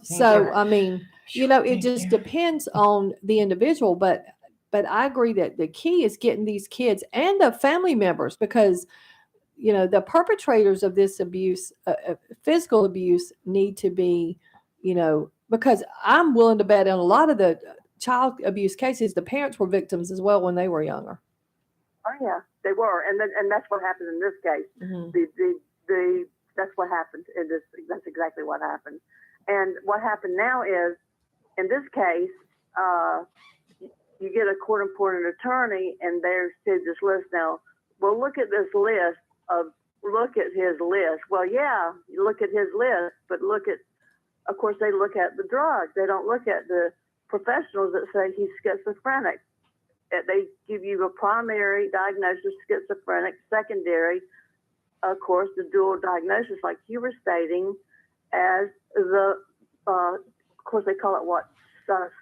So I mean, it just depends on the individual, but I agree that the key is getting these kids and the family members, because the perpetrators of this abuse, physical abuse, need to be, because I'm willing to bet on a lot of the child abuse cases, the parents were victims as well when they were younger. Oh yeah, they were, and that's what happened in this case. Mm-hmm. That's what happened in this. That's exactly what happened. And what happened now is, in this case, you get a court-appointed attorney, and they're said this list. Now, well, look at this list look at his list. Well, yeah, you look at his list, but of course, they look at the drugs. They don't look at the professionals that say he's schizophrenic. They give you a primary diagnosis, schizophrenic, secondary, of course, the dual diagnosis, like you were stating, as of course, they call it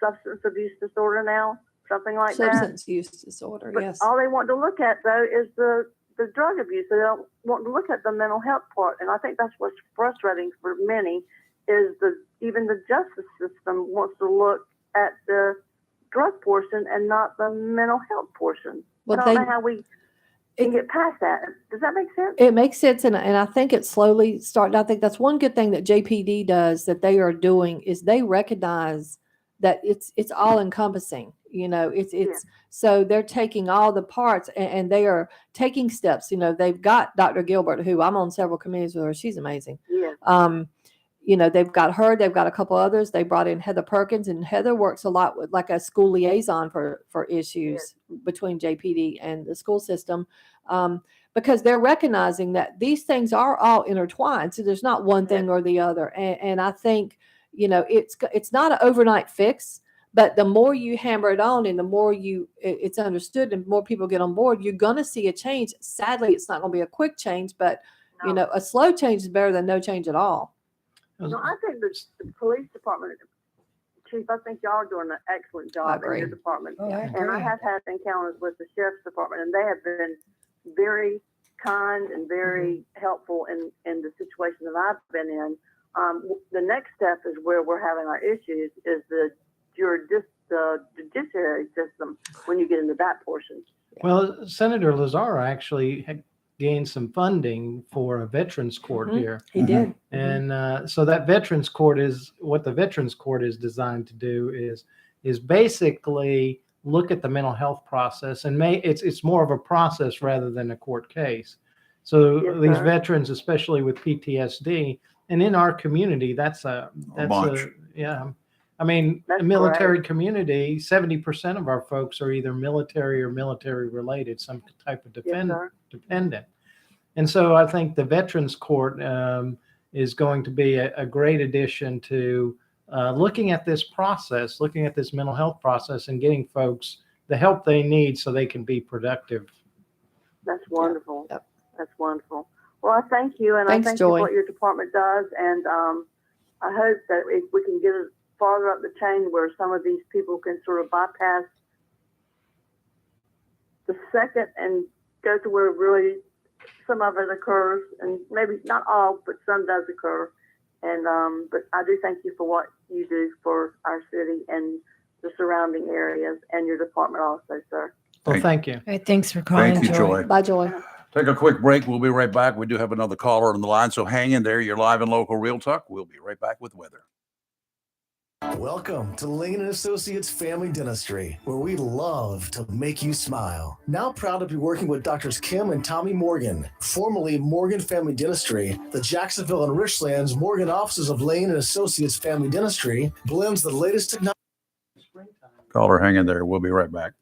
substance abuse disorder now, something like that. Substance use disorder, but yes. All they want to look at, though, is the drug abuse. They don't want to look at the mental health part. And I think that's what's frustrating for many, is even the justice system wants to look at the drug portion and not the mental health portion. Well, I don't know how we can get past that. Does that make sense? It makes sense, and I think it's slowly starting. I think that's one good thing that JPD does, that they are doing, is they recognize that it's all encompassing. So they're taking all the parts, and they are taking steps. They've got Dr. Gilbert, who I'm on several committees with her. She's amazing. Yeah. They've got her. They've got a couple others. They brought in Heather Perkins, and Heather works a lot with like a school liaison for issues between JPD and the school system, because they're recognizing that these things are all intertwined. So there's not one thing or the other. And I think, it's not an overnight fix, but the more you hammer it on and the more it's understood and more people get on board, you're going to see a change. Sadly, it's not going to be a quick change, but a slow change is better than no change at all. No, I think the police department, Chief, I think y'all are doing an excellent job in your department. Oh, I and agree. I have had encounters with the sheriff's department, and they have been very kind and very helpful in the situation that I've been in. The next step is where we're having our issues is the judiciary system when you get into that portion. Well, Senator Lazara actually gained some funding for a veterans court here. He did. And so that veterans court is what the veterans court is designed to do is basically look at the mental health process, and it's more of a process rather than a court case. So these veterans, especially with PTSD, and in our community, that's a I mean, the military community, 70% of our folks are either military or military related, some type of dependent. And so I think the Veterans Court is going to be a great addition to looking at this process, looking at this mental health process, and getting folks the help they need so they can be productive. That's wonderful. Yep. That's wonderful. Well, I thank you, and Thanks, I thank Joy. you for what your department does, and I hope that if we can get it farther up the chain where some of these people can sort of bypass the second and go to where really some of it occurs, and maybe not all, but some does occur. And but I do thank you for what you do for our city and the surrounding areas, and your department also, sir. Well, thank you. Hey, thanks for calling, Thank you, Joy. Bye, Joy. Take a quick break. We'll be right back. We do have another caller on the line, so hang in there. You're live in local Real Talk. We'll be right back with weather. Welcome to Lane & Associates Family Dentistry, where we love to make you smile. Now proud to be working with Doctors Kim and Tommy Morgan, formerly Morgan Family Dentistry. The Jacksonville and Richlands Morgan offices of Lane & Associates Family Dentistry blends the latest technology. Caller, hang in there. We'll be right back.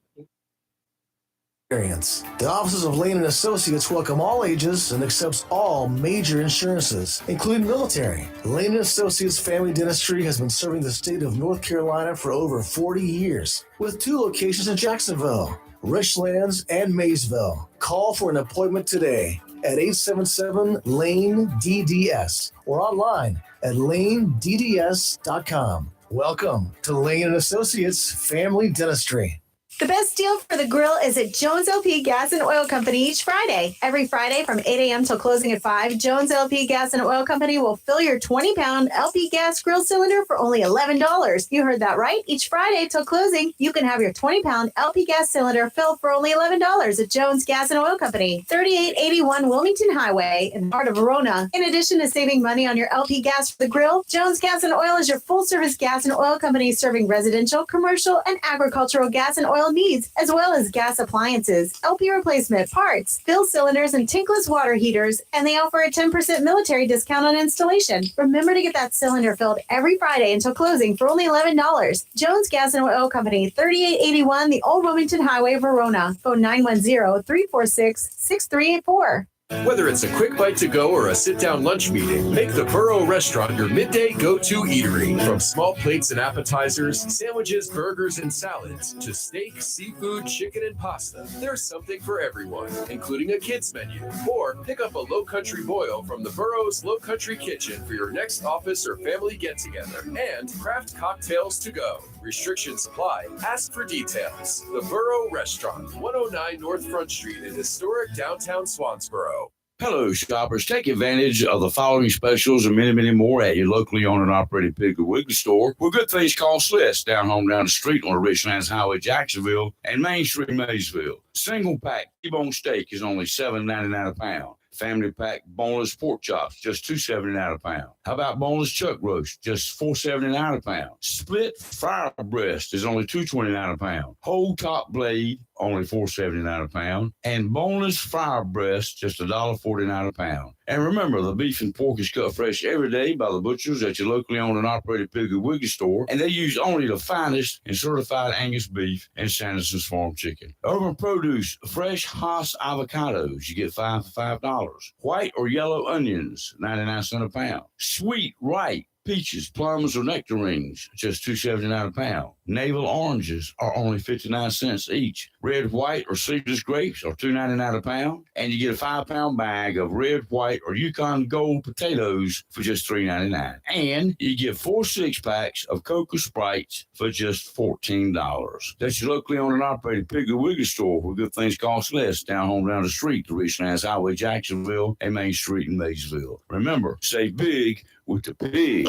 The offices of Lane & Associates welcome all ages and accepts all major insurances, including military. Lane & Associates Family Dentistry has been serving the state of North Carolina for over 40 years, with 2 locations in Jacksonville, Richlands, and Maysville. Call for an appointment today at 877-LANE-DDS or online at lanedds.com. Welcome to Lane & Associates Family Dentistry. The best deal for the grill is at Jones LP Gas and Oil Company each Friday. Every Friday from 8 a.m. till closing at 5, Jones LP Gas and Oil Company will fill your 20-pound LP gas grill cylinder for only $11. You heard that right. Each Friday till closing, you can have your 20-pound LP gas cylinder filled for only $11 at Jones Gas and Oil Company, 3881 Wilmington Highway in the heart of Verona. In addition to saving money on your LP gas for the grill, Jones Gas and Oil is your full-service gas and oil company serving residential, commercial, and agricultural gas and oil needs, as well as gas appliances, LP replacement, parts, fill cylinders, and tankless water heaters, and they offer a 10% military discount on installation. Remember to get that cylinder filled every Friday until closing for only $11. Jones Gas and Oil Company, 3881 the Old Wilmington Highway, Verona. Phone 910-346-6384. Whether it's a quick bite to go or a sit-down lunch meeting, make the Burrow Restaurant your midday go-to eatery. From small plates and appetizers, sandwiches, burgers, and salads, to steak, seafood, chicken, and pasta, there's something for everyone, including a kids menu. Or pick up a Low Country boil from the Burrow's Low Country Kitchen for your next office or family get-together. And craft cocktails to go. Restrictions apply. Ask for details. The Burrow Restaurant, 109 North Front Street in historic downtown Swansboro. Hello, shoppers. Take advantage of the following specials and many, many more at your locally owned and operated Piggly Wiggly store, where good things cost less. Down the street on Richlands Highway, Jacksonville, and Main Street, Maysville. Single pack T-bone steak is only $7.99 a pound. Family pack boneless pork chops, just $2.79 a pound. How about boneless chuck roast, just $4.79 a pound. Split fryer breast is only $2.29 a pound. Whole top blade, only $4.79 a pound. And boneless fryer breast, just $1.49 a pound. And remember, the beef and pork is cut fresh every day by the butchers at your locally owned and operated Piggly Wiggly store, and they use only the finest and certified Angus beef and Sanderson's Farm chicken. Urban Produce, fresh Haas avocados, you get 5 for $5. White or yellow onions, 99 cents a pound. Sweet ripe peaches, plums, or nectarines, just $2.79 a pound. Navel oranges are only 59 cents each. Red, white, or seedless grapes are $2.99 a pound. And you get a 5-pound bag of red, white, or Yukon Gold potatoes for just $3.99. And you get 4 6-packs of Cocoa Sprites for just $14. That's your locally owned and operated Piggly Wiggly store, where good things cost less. Down the street, the Richlands Highway, Jacksonville, and Main Street in Maysville. Remember, save big with the pig.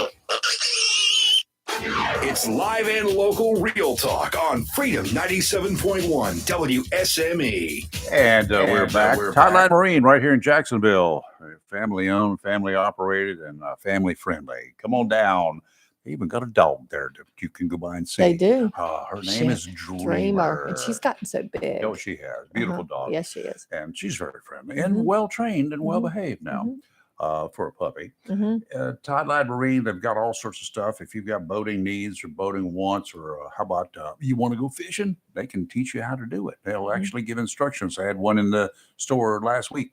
It's live and local real talk on Freedom 97.1 WSME. And we're back. Tideline Marine right here in Jacksonville. Family owned, family operated, and family friendly. Come on down. They even got a dog there that you can go by and see. They do. Her name is Dreamer. And she's gotten so big. Oh, she has. Beautiful dog. Yes, she is. And she's very friendly and well trained and well behaved now. For a puppy. Tideline Marine, they've got all sorts of stuff. If you've got boating needs or boating wants, or how about you want to go fishing, they can teach you how to do it. They'll actually give instructions. I had one in the store last week.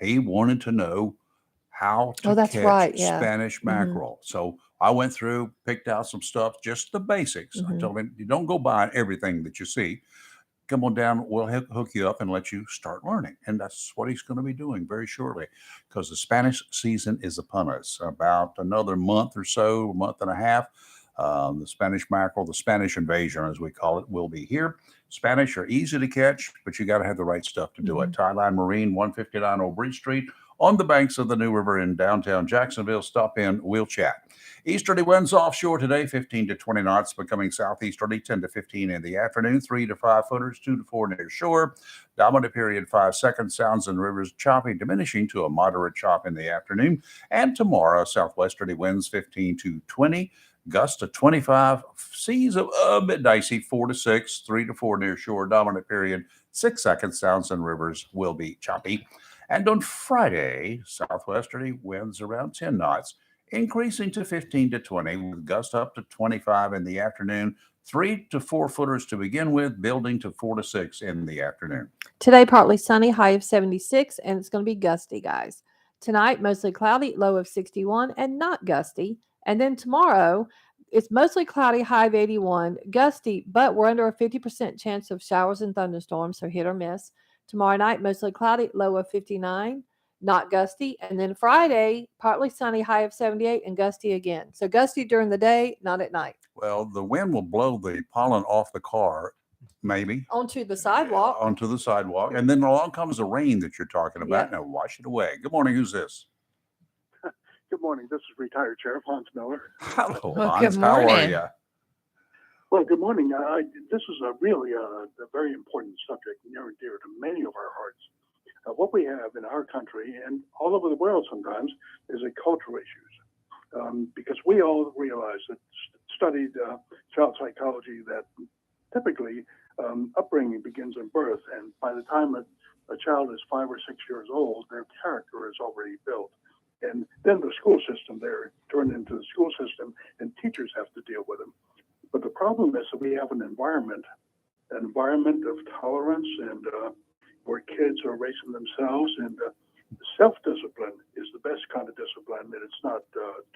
He wanted to know how to catch Spanish mackerel. So I went through, picked out some stuff, just the basics. I told him, you don't go buy everything that you see. Come on down, we'll hook you up and let you start learning. And that's what he's going to be doing very shortly, because the Spanish season is upon us. About another month or so, a month and a half, the Spanish mackerel, the Spanish invasion, as we call it, will be here. Spanish are easy to catch, but you got to have the right stuff to do it. Tideline Marine, 159 Old Bridge Street, on the banks of the New River in downtown Jacksonville. Stop in, we'll chat. Easterly winds offshore today, 15 to 20 knots, becoming southeasterly, 10 to 15 in the afternoon, 3 to 5 footers, 2 to 4 near shore. Dominant period 5 seconds, sounds and rivers choppy, diminishing to a moderate chop in the afternoon. And tomorrow, southwesterly winds 15 to 20, Gusts to 25. Seas a bit dicey, 4 to 6, 3 to 4 near shore. Dominant period, 6 seconds. Sounds and rivers will be choppy. And on Friday, southwesterly winds around 10 knots, increasing to 15 to 20, with gusts up to 25 in the afternoon. 3 to 4 footers to begin with, building to 4 to 6 in the afternoon. Today, partly sunny, high of 76, and it's going to be gusty, guys. Tonight, mostly cloudy, low of 61, and not gusty. And then tomorrow, it's mostly cloudy, high of 81, gusty, but we're under a 50% chance of showers and thunderstorms, so hit or miss. Tomorrow night, mostly cloudy, low of 59, not gusty. And then Friday, partly sunny, high of 78, and gusty again. So gusty during the day, not at night. Well, the wind will blow the pollen off the car, maybe. Onto the sidewalk. Onto the sidewalk. And then along comes the rain that you're talking about. Yeah. Now wash it away. Good morning. Who's this? Good morning. This is retired Sheriff Hans Miller. Hello, Well, Hans. good How are morning. you? Well, good morning. This is a really a very important subject, near and dear to many of our hearts. What we have in our country and all over the world sometimes is a cultural issues. Because we all realize that studied child psychology that typically upbringing begins in birth, and by the time a child is 5 or 6 years old, their character is already built. And then the school system, they're turned into the school system, and teachers have to deal with them. But the problem is that we have an environment of tolerance and where kids are raising themselves, and self-discipline is the best kind of discipline, and it's not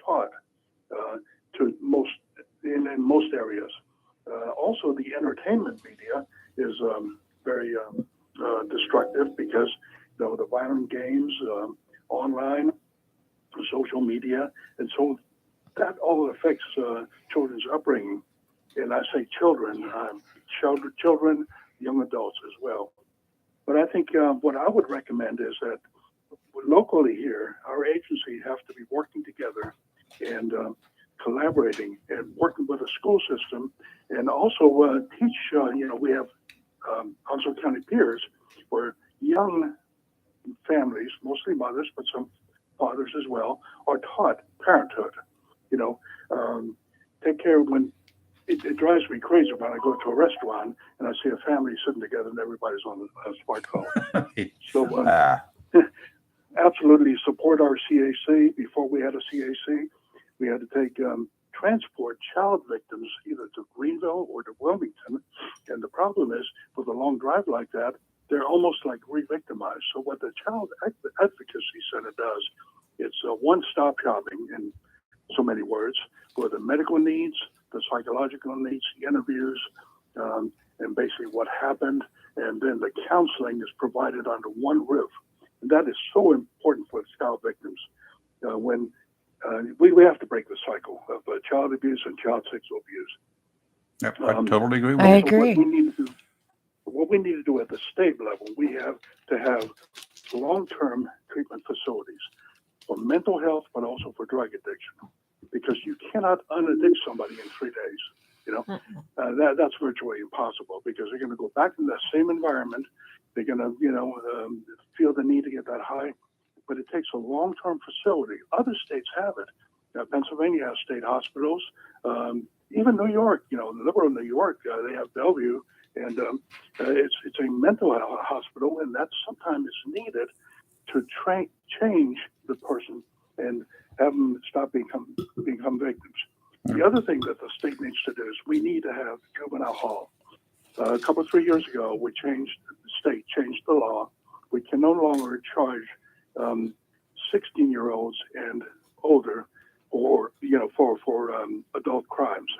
taught to most in most areas. Also, the entertainment media is very destructive because the violent games online, social media, and so that all affects children's upbringing. And I say children, young adults as well. But I think what I would recommend is that locally here, our agency have to be working together and collaborating and working with the school system, and also teach. We have Onslow County peers where young families, mostly mothers, but some fathers as well, are taught parenthood. Take care when. It drives me crazy when I go to a restaurant and I see a family sitting together and everybody's on a smartphone. So absolutely support our CAC. Before we had a CAC, we had to take transport child victims either to Greenville or to Wilmington. And the problem is, with a long drive like that, they're almost like re-victimized. So what the Child Advocacy Center does, it's one-stop shopping in so many words, for the medical needs, the psychological needs, the interviews, and basically what happened. And then the counseling is provided under one roof. And that is so important for child victims. When we have to break the cycle of child abuse and child sexual abuse. Yep, I totally agree with I you. agree. What we need to do at the state level, we have to have long-term treatment facilities for mental health, but also for drug addiction, because you cannot unaddict somebody in 3 days. That's virtually impossible, because they're going to go back in that same environment. They're going to, feel the need to get that high, but it takes a long-term facility. Other states have it. Pennsylvania has state hospitals. Even New York, liberal New York, they have Bellevue, and it's a mental health hospital, and that sometimes is needed to change the person and have them stop become victims. The other thing that the state needs to do is we need to have juvenile hall. A couple of 3 years ago, the state changed the law. We can no longer charge 16-year-olds and older for adult crimes.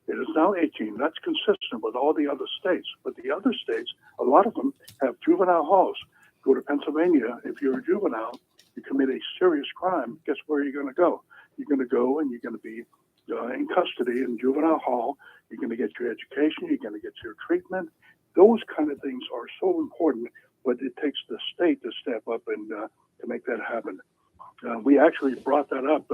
It is now 18. That's consistent with all the other states. But the other states, a lot of them have juvenile halls. Go to Pennsylvania. If you're a juvenile, you commit a serious crime, guess where you're going to go? You're going to go and you're going to be in custody in juvenile hall. You're going to get your education. You're going to get your treatment. Those kind of things are so important, but it takes the state to step up and to make that happen. We actually brought that up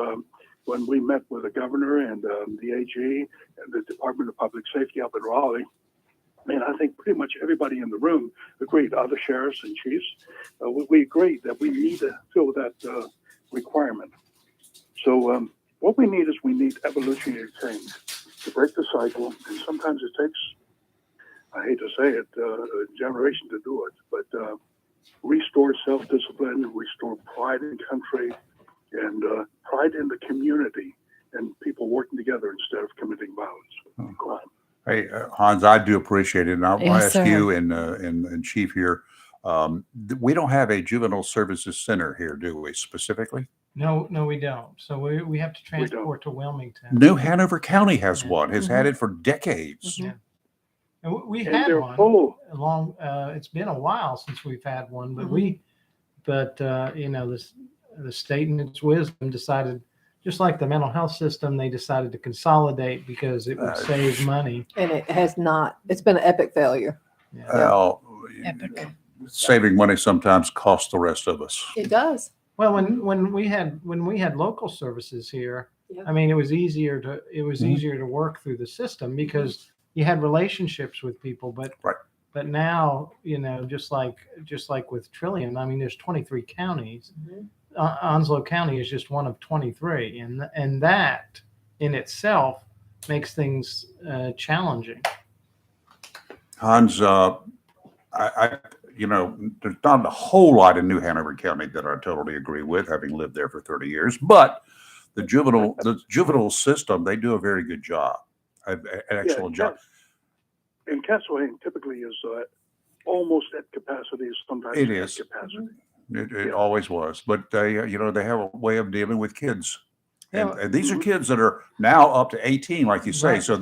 when we met with the governor and the AG and the Department of Public Safety up in Raleigh. And I think pretty much everybody in the room agreed, other sheriffs and chiefs, we agreed that we need to fill that requirement. So What we need is evolutionary change to break the cycle, and sometimes it takes, I hate to say it, a generation to do it, but restore self-discipline, restore pride in country, and pride in the community, and people working together instead of committing violence and crime. Hey, Hans, I do appreciate it. And I'll Yes, ask sir. you and Chief here, we don't have a juvenile services center here, do we, specifically? No, we don't. So we have to transport to Wilmington. New Hanover County has Yeah. one, has had it for decades. Yeah. And we And had they're one full. along. It's been a while since we've had one, but you know, the state in its wisdom decided, just like the mental health system, they decided to consolidate because it would save money. And it has not. It's been an epic failure. Well, Epic. saving money sometimes costs the rest of us. It does. Well, when we had local services here, Yeah. I mean, it was easier to work through the system because you had relationships with people. But now, you know, just like with Trillium, I mean, there's 23 counties. Onslow County is just one of 23, and that in itself makes things challenging. Hans, I you know, there's not a whole lot in New Hanover County that I totally agree with, having lived there for 30 years. But the juvenile system, they do a very good job, an excellent job. And Castlehane typically is almost at capacity, sometimes It at is. capacity. It always was. But they, you know, they have a way of dealing with kids. Yeah. And these are kids that are now up to 18, like you say. Right. So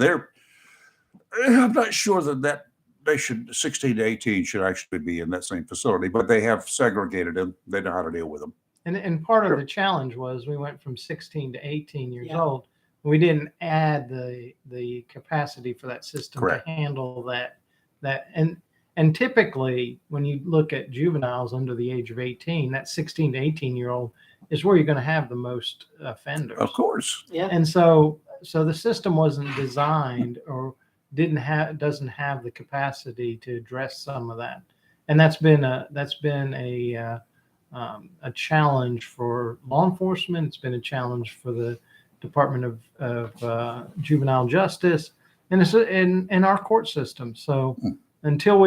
I'm not sure that they should, 16 to 18 should actually be in that same facility, but they have segregated them. They know how to deal with them. And part of the challenge was we went from 16 to 18 years Yeah. old. We didn't add the capacity for that system Correct. to handle that. And typically when you look at juveniles under the age of 18, that 16 to 18-year-old is where you're going to have the most offenders. Of course. Yeah. And so the system wasn't designed or doesn't have the capacity to address some of that. And that's been a challenge for law enforcement. It's been a challenge for the Department of Juvenile Justice and it's in our court system. So until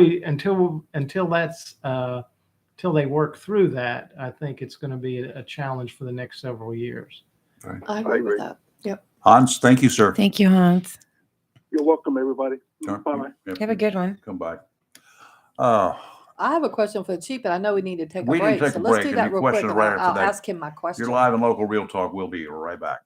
they work through that, I think it's going to be a challenge for the next several years. Right. I agree with that. Yep. Hans, thank you, sir. Thank you, Hans. You're welcome, everybody. Sure. Bye-bye. Yep. Have a good one. Come by. I have a question for the chief, but I know we need to take a We need to break. take So a let's break, do and that your real quick. questions And right after I'll that. ask him my question. You're live in Local Real Talk. We'll be right back.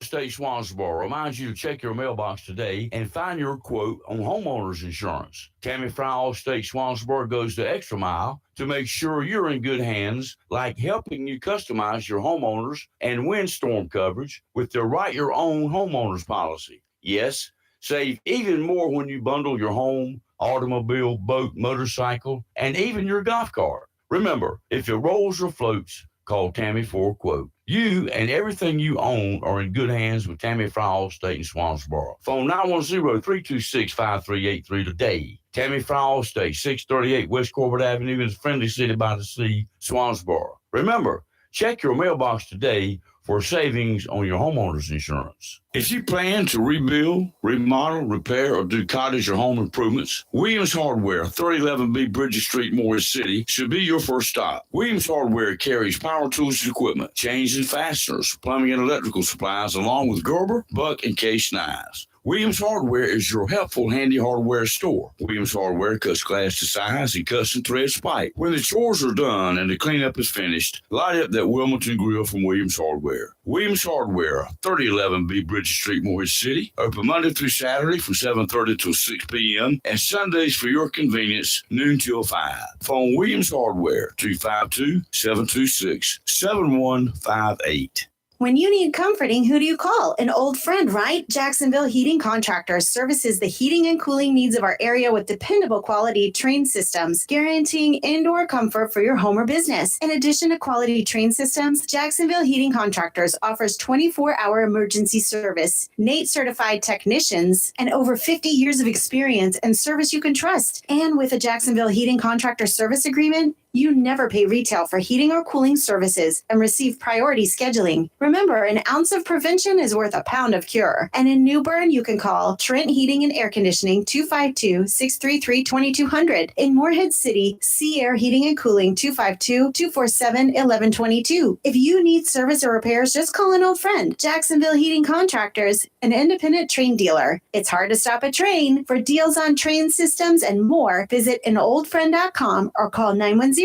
State Swansboro reminds you to check your mailbox today and find your quote on homeowners insurance. Tammy Fry, State Swansboro goes the extra mile to make sure you're in good hands, like helping you customize your homeowners and windstorm coverage with their Write Your Own homeowners policy. Yes, save even more when you bundle your home, automobile, boat, motorcycle, and even your golf cart. Remember, if it rolls or floats, call Tammy for a quote. You and everything you own are in good hands with Tammy Fry, Allstate in Swansboro. Phone 910-326-5383 today. Tammy Fry, Allstate, 638 West Corbett Avenue in the friendly city by the sea, Swansboro. Remember, check your mailbox today for savings on your homeowner's insurance. If you plan to rebuild, remodel, repair, or do cottage or home improvements, Williams Hardware, 3011B Bridges Street, Morris City, should be your first stop. Williams Hardware carries power tools and equipment, chains and fasteners, plumbing and electrical supplies, along with Gerber, Buck, and Case knives. Williams Hardware is your helpful, handy hardware store. Williams Hardware cuts glass to size and custom threads pipe. When the chores are done and the cleanup is finished, light up that Wilmington grill from Williams Hardware. Williams Hardware, 3011B Bridges Street, Morris City. Open Monday through Saturday from 7:30 till 6 p.m. and Sundays for your convenience, noon till 5. Phone Williams Hardware, 252-726-7158. When you need comforting, who do you call? An old friend, right? Jacksonville Heating Contractors services the heating and cooling needs of our area with dependable quality train systems, guaranteeing indoor comfort for your home or business. In addition to quality train systems, Jacksonville Heating Contractors offers 24-hour emergency service, NATE certified technicians, and over 50 years of experience and service you can trust. And with a Jacksonville Heating Contractor service agreement, You never pay retail for heating or cooling services and receive priority scheduling. Remember, an ounce of prevention is worth a pound of cure. And in New Bern, you can call Trent Heating and Air Conditioning 252-633-2200. In Morehead City, Sea Air Heating and Cooling 252-247-1122. If you need service or repairs, just call an old friend. Jacksonville Heating Contractors, an independent Train dealer. It's hard to stop a Train. For deals on Train systems and more, visit anoldfriend.com or call 910-347-2843.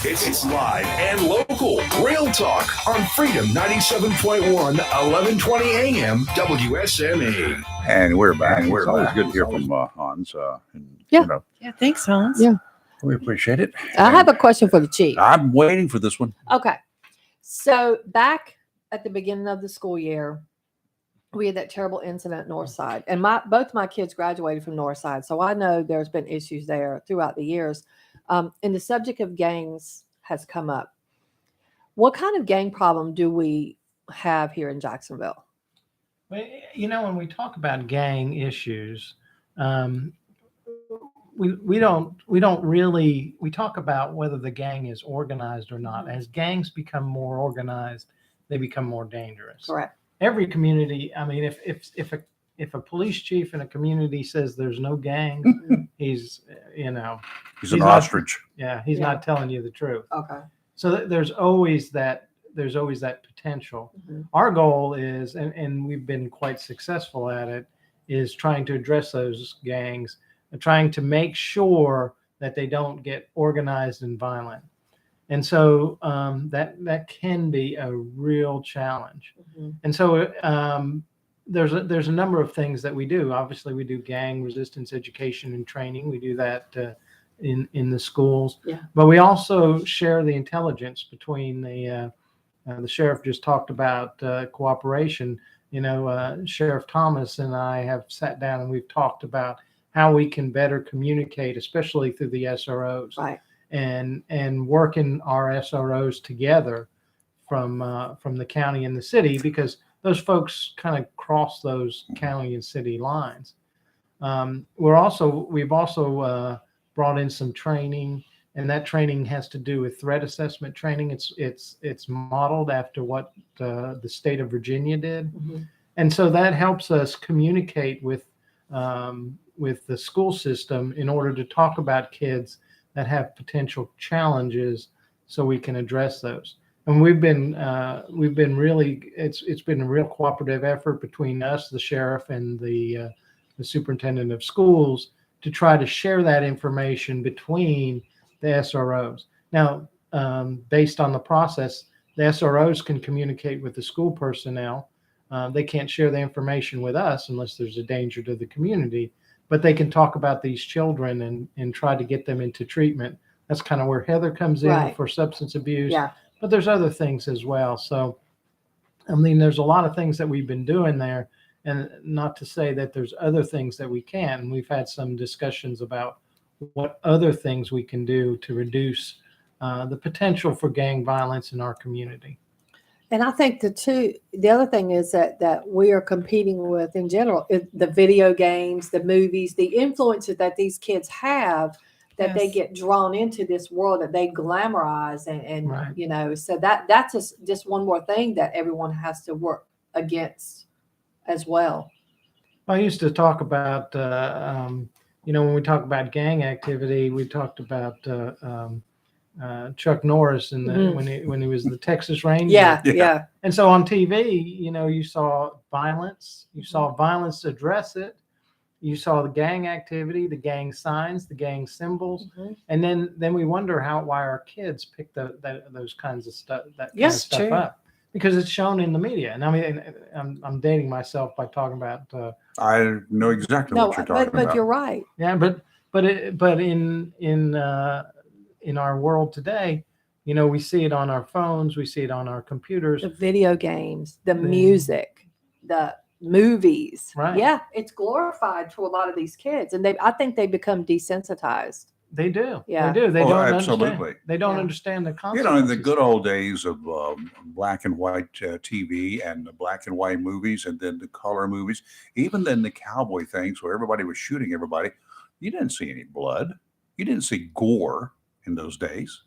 It's live and local. Real Talk on Freedom 97.1, 1120 AM, WSME. And we're back. It's always good to hear from Hans. Yeah. Yeah, thanks, Hans. Yeah. We appreciate it. I have a question for the chief. I'm waiting for this one. Okay. So back at the beginning of the school year, we had that terrible incident at Northside, and both my kids graduated from Northside, so I know there's been issues there throughout the years. And the subject of gangs has come up. What kind of gang problem do we have here in Jacksonville? Well, when we talk about gang issues, we don't really talk about whether the gang is organized or not. As gangs become more organized, they become more dangerous. Correct. Every community, I mean, if a police chief in a community says there's no gang, he's an not- ostrich. He's not telling you the truth. Okay. So there's always that potential. Mm-hmm. Our goal is, and we've been quite successful at it, is trying to address those gangs and trying to make sure that they don't get organized and violent. And so that can be a real challenge. Mm-hmm. And so there's a number of things that we do. Obviously, we do gang resistance education and training. We do that in the schools. Yeah. But we also share the intelligence between the sheriff just talked about cooperation. Sheriff Thomas and I have sat down and we've talked about how we can better communicate, especially through the SROs. Right. And working our SROs together from the county and the city, because those folks kind of cross those county and city lines. We've also brought in some training, and that training has to do with threat assessment training. It's modeled after what the state of Virginia did, and so that helps us communicate with the school system in order to talk about kids that have potential challenges, so we can address those. And we've been really, it's been a real cooperative effort between us, the sheriff, and the superintendent of schools to try to share that information between the SROs. Now, based on the process, the SROs can communicate with the school personnel. They can't share the information with us unless there's a danger to the community, but they can talk about these children and try to get them into treatment. That's kind of where Heather comes in Right. for substance abuse. Yeah. But there's other things as well. So, I mean, there's a lot of things that we've been doing there, and not to say that there's other things that we can. We've had some discussions about what other things we can do to reduce the potential for gang violence in our community. And I think the other thing is that we are competing with, in general, the video games, the movies, the influences that these kids have, that they get drawn into this world that they glamorize, and Right. so that's just one more thing that everyone has to work against as well. I used to talk about, when we talk about gang activity, we talked about Chuck Norris and when he was the Texas Ranger. Yeah. And so on TV, you saw violence. You saw violence address it. You saw the gang activity, the gang signs, the gang symbols, and then we wonder why our kids pick those kinds of stuff True. up, because it's shown in the media. And I mean, I'm dating myself by talking about. I know exactly what you're talking about. But you're right. Yeah, but in our world today, we see it on our phones, we see it on our computers, The video games, the music, the movies. Right. Yeah, it's glorified to a lot of these kids, and I think they become desensitized. They do. Yeah. They do. They Oh, don't absolutely. understand. They don't understand the In consequences. the good old days of black and white TV and the black and white movies, and then the color movies, even then the cowboy things where everybody was shooting everybody, you didn't see any blood. You didn't see gore in those days.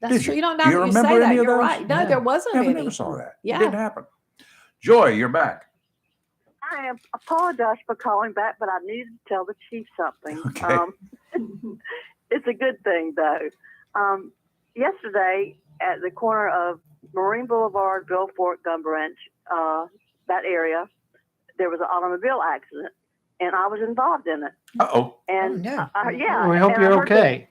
That's Did true. you? You don't Do know. you You remember say that. any of You're those? right. No, there wasn't Yeah, any. we never saw that. Yeah. It didn't happen. Joy, you're back. I apologize for calling back, but I needed to tell the chief something. Okay. It's a good thing, though. Yesterday, at the corner of Marine Boulevard, Bill Fort, Gun Branch, that area, there was an automobile accident, and I was involved in it. Uh-oh. And yeah, We hope and you're I heard okay.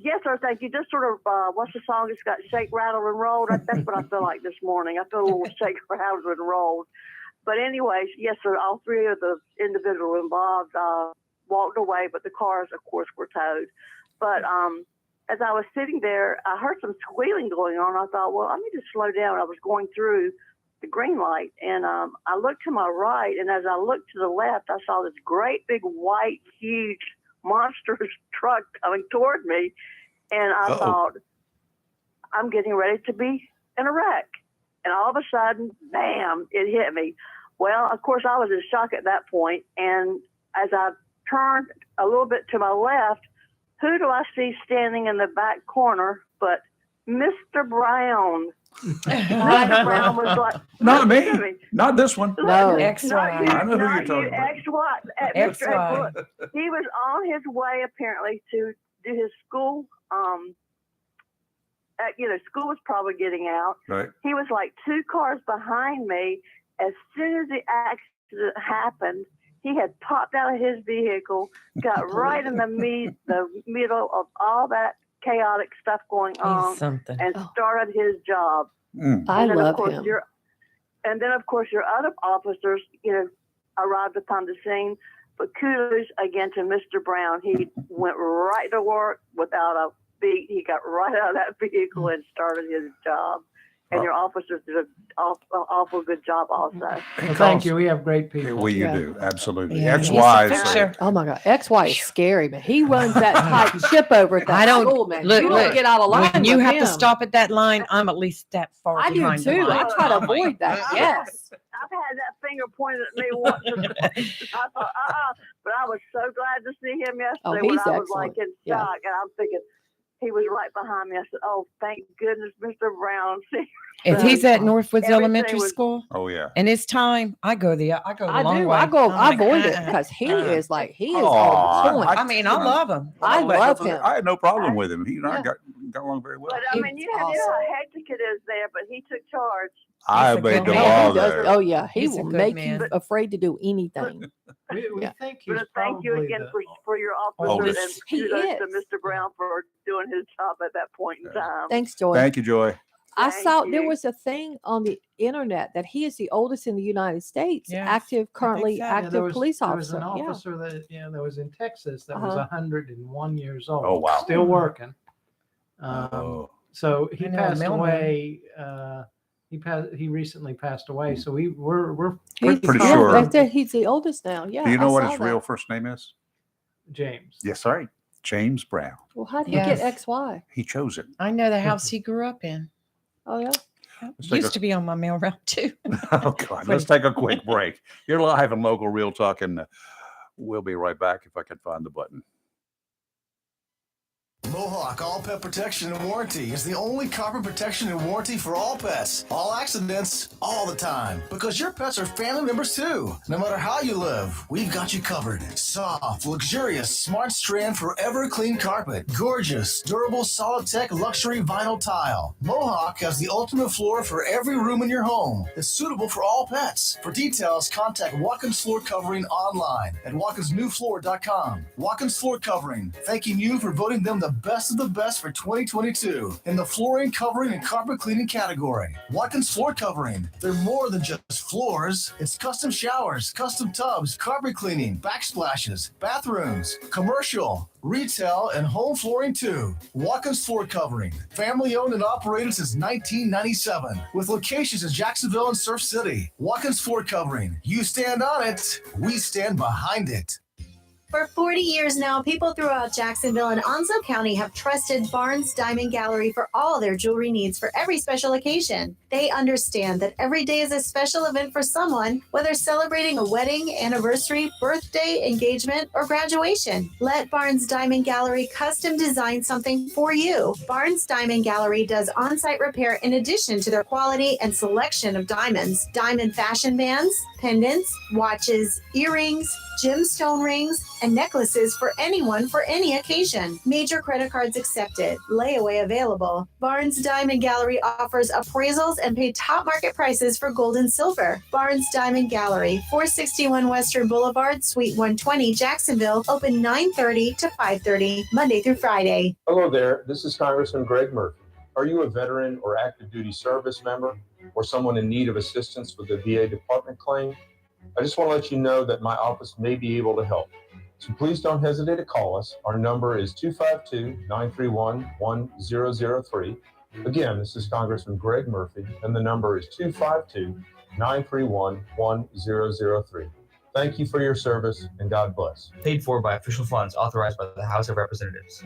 yes, sir. Thank you. Just sort of, what's the song? It's got shake, rattle, and roll. That's what I feel like this morning. I feel a little shake, rattle, and rolled. But anyways, yes, sir. All three of the individuals involved walked away, but the cars, of course, were towed. But as I was sitting there, I heard some squealing going on. I thought, well, I need to slow down. I was going through the green light, and I looked to my right, and as I looked to the left, I saw this great big white, huge, monstrous truck coming toward me, and I thought, I'm getting ready to be in a wreck. And all of a sudden, bam, it hit me. Well, of course, I was in shock at that point, and as I turned a little bit to my left, who do I see standing in the back corner but Mr. Brown? Mr. Brown was like, Not me. Not this one. No, XY. I know who you're talking about. XY. He was on his way apparently to do his school. School was probably getting out. Right. He was like 2 cars behind me. As soon as the accident happened, he had popped out of his vehicle, got right in the middle of all that chaotic stuff going on, and started his job. I then, love of course, him. And then, of course, your other officers, arrived upon the scene. But kudos again to Mr. Brown. He went right to work without a beat. He got right out of that vehicle and started his job. And your officers did an awful good job also. Well, thank you. We have great people. Well, you do. Absolutely. Yeah, XY. he's a picture. Oh my God, XY is scary, man. He runs that tight ship over at that I don't school, man. look. You don't get out of line. When you with have to him. stop at that line, I'm at least that far I do behind the too. line. I try to avoid that. Yes. I've had that finger pointed at me once or twice. I thought, but I was so glad to see him yesterday Oh, when he's I was like in excellent. Yeah. shock. And I'm thinking, he was right behind me. I said, oh, thank goodness, Mr. Brown. If he's at Northwoods Everything Elementary was- School Oh, yeah. and it's time, I go the I long do. way. I avoid it because he is on point. I mean, I love him. I love him. I had no problem with him. He and I got along very well. But I mean, you know how hectic it is there, but he took charge. I obeyed the law there. Oh yeah, he He's a will good make man. you afraid to do anything. We Yeah. think he's But thank you probably again the- for your Oh, officers this- and He kudos to is. Mr. Brown for doing his job at that point in time. Thanks, Joy. Thank you, Joy. I Thank saw there you. was a thing on the internet that he is the oldest in the United States, Yes, active, currently so. Yeah, active police There was officer. an Yeah. officer that was in Texas that was Uh-huh. 101 years old. Oh, wow. Still working. Oh. So he I know, passed Melvin. away. He recently passed away. So we're He's, pretty yeah, sure. he's the oldest now. Yeah. Do you know I what saw his that. real first name is? James. Yes, sorry. James Brown. Well, how did he Yes. get XY? He chose it. I know the house he grew up in. Oh yeah. Let's take Used a- to be on my mail route too. Oh, God. Let's take a quick break. You're live and local Real Talk, and we'll be right back if I can find the button. Mohawk All Pet Protection and Warranty is the only carpet protection and warranty for all pets, all accidents, all the time. Because your pets are family members too. No matter how you live, we've got you covered. Soft, luxurious, smart strand, forever clean carpet. Gorgeous, durable, solid tech, luxury vinyl tile. Mohawk has the ultimate floor for every room in your home. It's suitable for all pets. For details, contact Watkins Floor Covering online at watkinsnewfloor.com. Watkins Floor Covering, thanking you for voting them the best of the best for 2022 in the flooring, covering, and carpet cleaning category. Watkins Floor Covering. They're more than just floors. It's custom showers, custom tubs, carpet cleaning, backsplashes, bathrooms, commercial, retail, and home flooring too. Watkins Floor Covering. Family owned and operated since 1997 with locations in Jacksonville and Surf City. Watkins Floor Covering. You stand on it, we stand behind it. For 40 years now, people throughout Jacksonville and Onslow County have trusted Barnes Diamond Gallery for all their jewelry needs for every special occasion. They understand that every day is a special event for someone, whether celebrating a wedding, anniversary, birthday, engagement, or graduation. Let Barnes Diamond Gallery custom design something for you. Barnes Diamond Gallery does on-site repair in addition to their quality and selection of diamonds, diamond fashion bands, pendants, watches, earrings, gemstone rings, and necklaces for anyone for any occasion. Major credit cards accepted. Layaway available. Barnes Diamond Gallery offers appraisals and pay top market prices for gold and silver. Barnes Diamond Gallery, 461 Western Boulevard, Suite 120, Jacksonville, open 9:30 to 5:30, Monday through Friday. Hello there. This is Congressman Greg Murphy. Are you a veteran or active duty service member or someone in need of assistance with a VA department claim? I just want to let you know that my office may be able to help. So please don't hesitate to call us. Our number is 252-931-1003. Again, this is Congressman Greg Murphy, and the number is 252-931-1003. Thank you for your service, and God bless. Paid for by official funds authorized by the House of Representatives.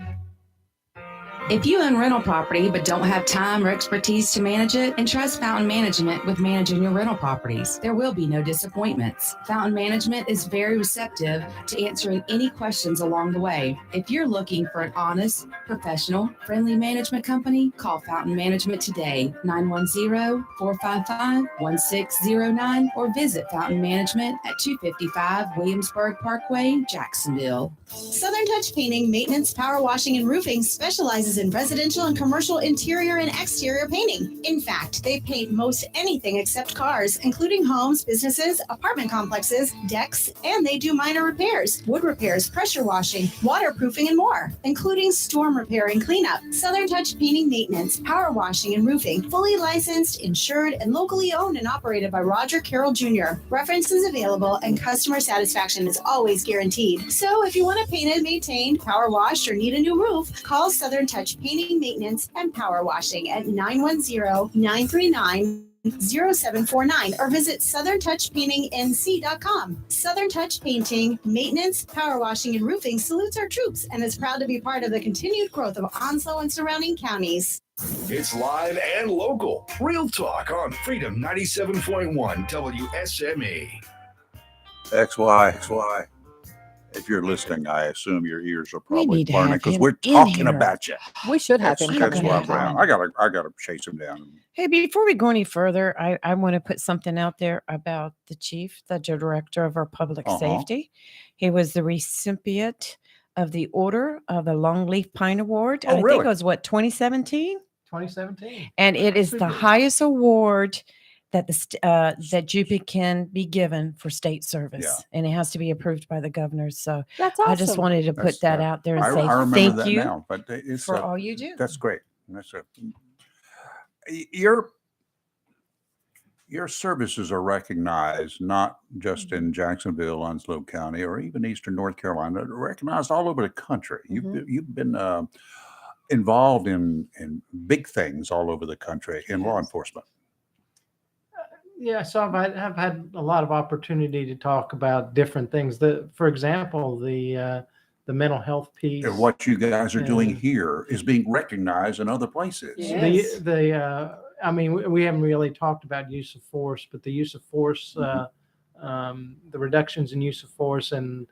If you own rental property but don't have time or expertise to manage it, entrust Fountain Management with managing your rental properties. There will be no disappointments. Fountain Management is very receptive to answering any questions along the way. If you're looking for an honest, professional, friendly management company, call Fountain Management today, 910-455-1609, or visit Fountain Management at 255 Williamsburg Parkway, Jacksonville. Southern Touch Painting, Maintenance, Power Washing, and Roofing specializes in residential and commercial interior and exterior painting. In fact, they paint most anything except cars, including homes, businesses, apartment complexes, decks, and they do minor repairs, wood repairs, pressure washing, waterproofing, and more, including storm repair and cleanup. Southern Touch Painting, Maintenance, Power Washing, and Roofing, fully licensed, insured, and locally owned and operated by Roger Carroll Jr. References available and customer satisfaction is always guaranteed. So if you want to paint it, maintained, power washed, or need a new roof, call Southern Touch Painting, Maintenance, and Power Washing at 910-939-0749 or visit southerntouchpaintingnc.com. Southern Touch Painting, Maintenance, Power Washing, and Roofing salutes our troops and is proud to be part of the continued growth of Onslow and surrounding counties. It's live and local. Real talk on Freedom 97.1 WSME. XY. If you're listening, I assume your ears are probably need to burning have because him we're in talking here. about you. We should have him. That's why Brown. I gotta chase him down. Hey, before we go any further, I want to put something out there about the chief, the director of our public safety. He was the recipient of the Order of the Longleaf Pine Award. Oh, I really? think it was 2017? 2017. And it is the highest award that that JUPI can be given for state service. Yeah. And it has to be approved by the governor. So That's awesome. I just wanted to put that out there and say I remember thank that you now, but it's for all you do. That's great. Your services are recognized not just in Jacksonville, Onslow County, or even Eastern North Carolina. They're recognized all over the country. You've been involved in big things all over the country in law enforcement. Yeah, so I've had a lot of opportunity to talk about different things. For example, the mental health piece. And what you guys are doing here is being recognized in other places. Yes. I mean, we haven't really talked about use of force, but the use of force, the reductions in use of force, and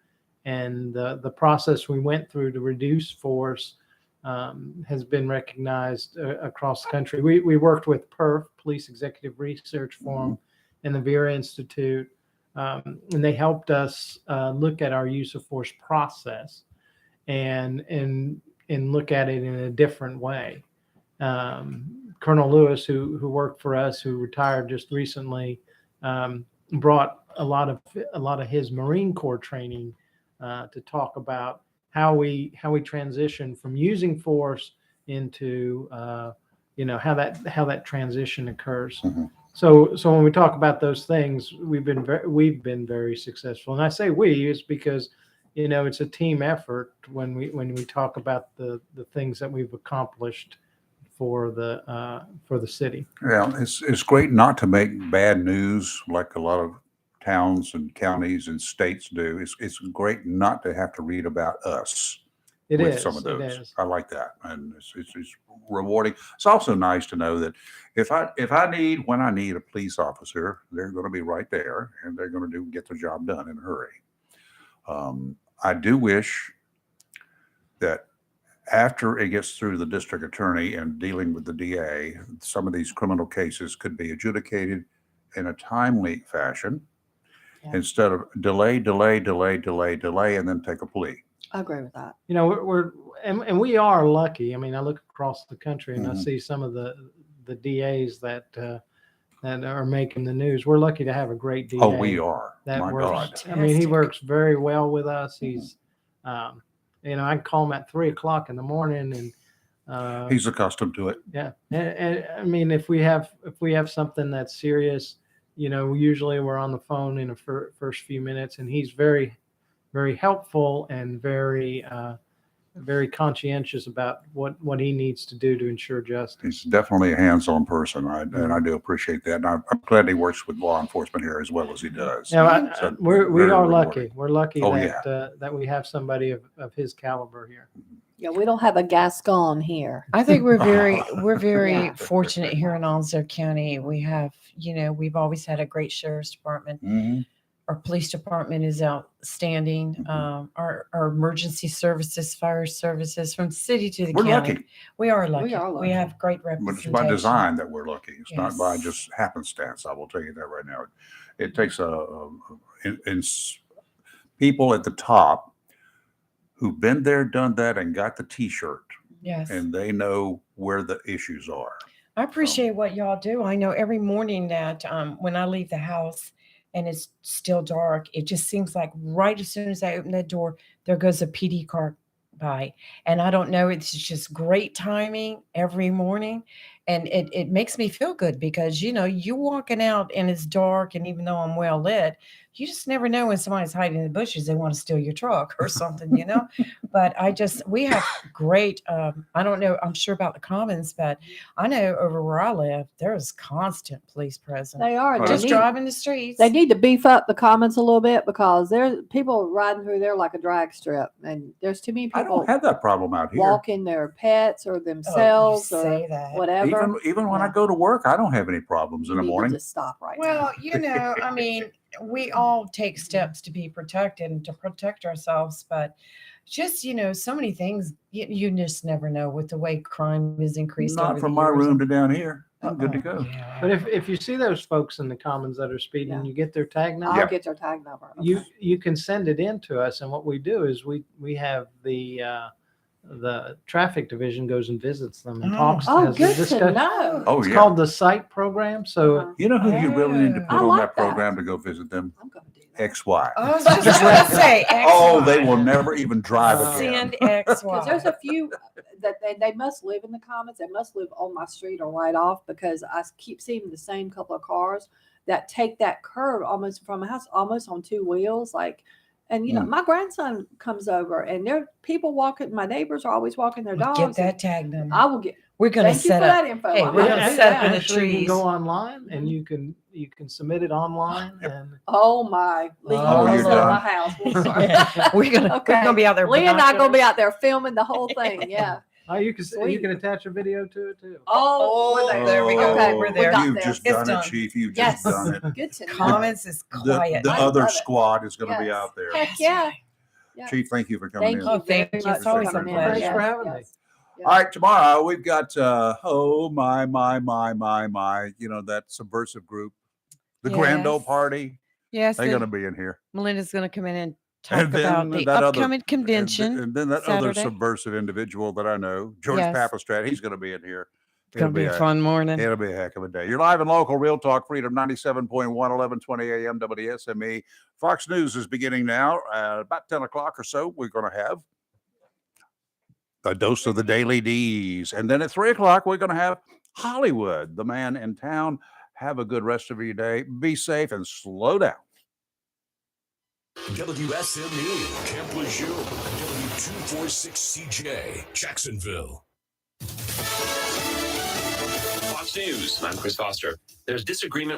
the process we went through to reduce force has been recognized across the country. We worked with PERF, Police Executive Research Forum, and the Vera Institute, and they helped us look at our use of force process and look at it in a different way. Colonel Lewis, who worked for us, who retired just recently, brought a lot of his Marine Corps training to talk about how we transition from using force into how that transition occurs. So when we talk about those things, we've been very successful. And I say we is because it's a team effort when we talk about the things that we've accomplished for the city. Yeah, it's great not to make bad news like a lot of towns and counties and states do. It's great not to have to read about us. It with is. some of It those. is. I like that, and it's rewarding. It's also nice to know that if I need when I need a police officer, they're going to be right there, and they're going to get the job done in a hurry. I do wish that after it gets through the district attorney and dealing with the DA, some of these criminal cases could be adjudicated in a timely fashion instead of delay, and then take a plea. I agree with that. You know, and we are lucky. I mean, I look across the country and I Mhm. see some of the DAs that are making the news. We're lucky to have a great DA. Oh, we are. That My works. God. I mean, he works very well with us. He's, you know, I can call him at 3:00 in the morning, and He's accustomed to it. yeah. And I mean, if we have something that's serious, you know, usually we're on the phone in the first few minutes, and he's very, very helpful and very, very conscientious about what he needs to do to ensure justice. He's definitely a hands-on person, and I do appreciate that. And I'm glad he works with law enforcement here as well as he does. Yeah, So we very are rewarding. lucky. We're lucky Oh, that we have somebody of his caliber here. Yeah, we don't have a Gascon here. I think we're very Yeah. fortunate here in Onslow County. We have, you know, we've always had a great sheriff's department. Mhm. Our police department is outstanding. Our emergency services, fire services, from city to the We're county. lucky. We are lucky. We are We lucky. have great But it's representation. by design that we're lucky. It's not by Yes. just happenstance. I will tell you that right now. It takes people at the top who've been there, done that, and got the T-shirt, Yes. and they know where the issues are. I appreciate what y'all do. I know every morning that when I leave the house and it's still dark, it just seems like right as soon as I open that door, there goes a PD car by. And I don't know, it's just great timing every morning. And it makes me feel good because, you know, you walking out and it's dark, and even though I'm well lit, you just never know when somebody's hiding in the bushes, they want to steal your truck or something, you know. But we have great, I don't know, I'm sure about the Commons, but I know over where I live, there's constant police presence. They are. Oh, They Just need- driving the streets. They need to beef up the Commons a little bit because there's people riding through there like a drag strip, and there's too many I people don't have that problem out here. walking their pets or themselves or say that. whatever. Even when I go to work, I don't have any problems in the You need to morning. just stop right now. Well, you know, I mean, we all take steps to be protected and to protect ourselves, but just, you know, so many things you just never know with the way crime is increased. Not over from the my years. room to down here. I'm good to go. But if you see those folks in the Commons that are speeding, you get their tag number. I'll get their tag number. You can send it in to us, and what we do is we have the traffic division goes and visits them and talks. Oh, has a good to discussion. know. Oh, It's yeah. called the SITE program. So You know who you really need to put I on like that that. program to go visit them? XY. I was just going to say, Oh, XY. they will never even drive again. Send XY. Because there's a few that they must live in the Commons. They must live on my street or right off, because I keep seeing the same couple of cars that take that curve almost from a house, almost on two wheels. Like, and you know, my grandson comes over and there are people walking. My neighbors are always walking their dogs. Get that and tag number. I will get. We're going to Thank you set for up. that info. Hey, I'm we're gonna going to do set that. up in the actually, you can trees. go online and you can submit it online. And Oh my! Lee Oh, almost you're at done. my house. We're gonna be out there. Lee and I binoculars. gonna be out there filming the whole thing. Yeah. oh, you can Sweet. attach a video to it too. Oh, we're there we go. Okay, We're we there. got You've there. just It's done done. it, Chief. You've Yes. just done it. Good to know. Comments is quiet. The I other love it. squad is going to be Yes. out there. Heck yeah. Yeah. Chief, thank you for coming Thank in. you. Oh, thank very you. much It's always for a coming in. pleasure. Thanks for having me. All right, tomorrow we've got oh my, you know, that subversive group, the Grand Ole Yes. Party. Yes, They're going to be in here. Melinda's going to come in and talk And then about the that other- upcoming convention. And then that other Saturday. subversive individual that I know, George Yes. Papistrat, he's going to be in here. It's going to be a fun morning. It'll be a heck of a day. You're live and local, Real Talk Freedom 97.1, 1120 a.m. WSME. Fox News is beginning now. About 10 o'clock or so, we're going to have a dose of the Daily D's. And then at 3 o'clock, we're going to have Hollywood, the man in town. Have a good rest of your day. Be safe and slow down. WSME, Camp Lejeune, W246CJ, Jacksonville. Fox News. I'm Chris Foster. There's disagreement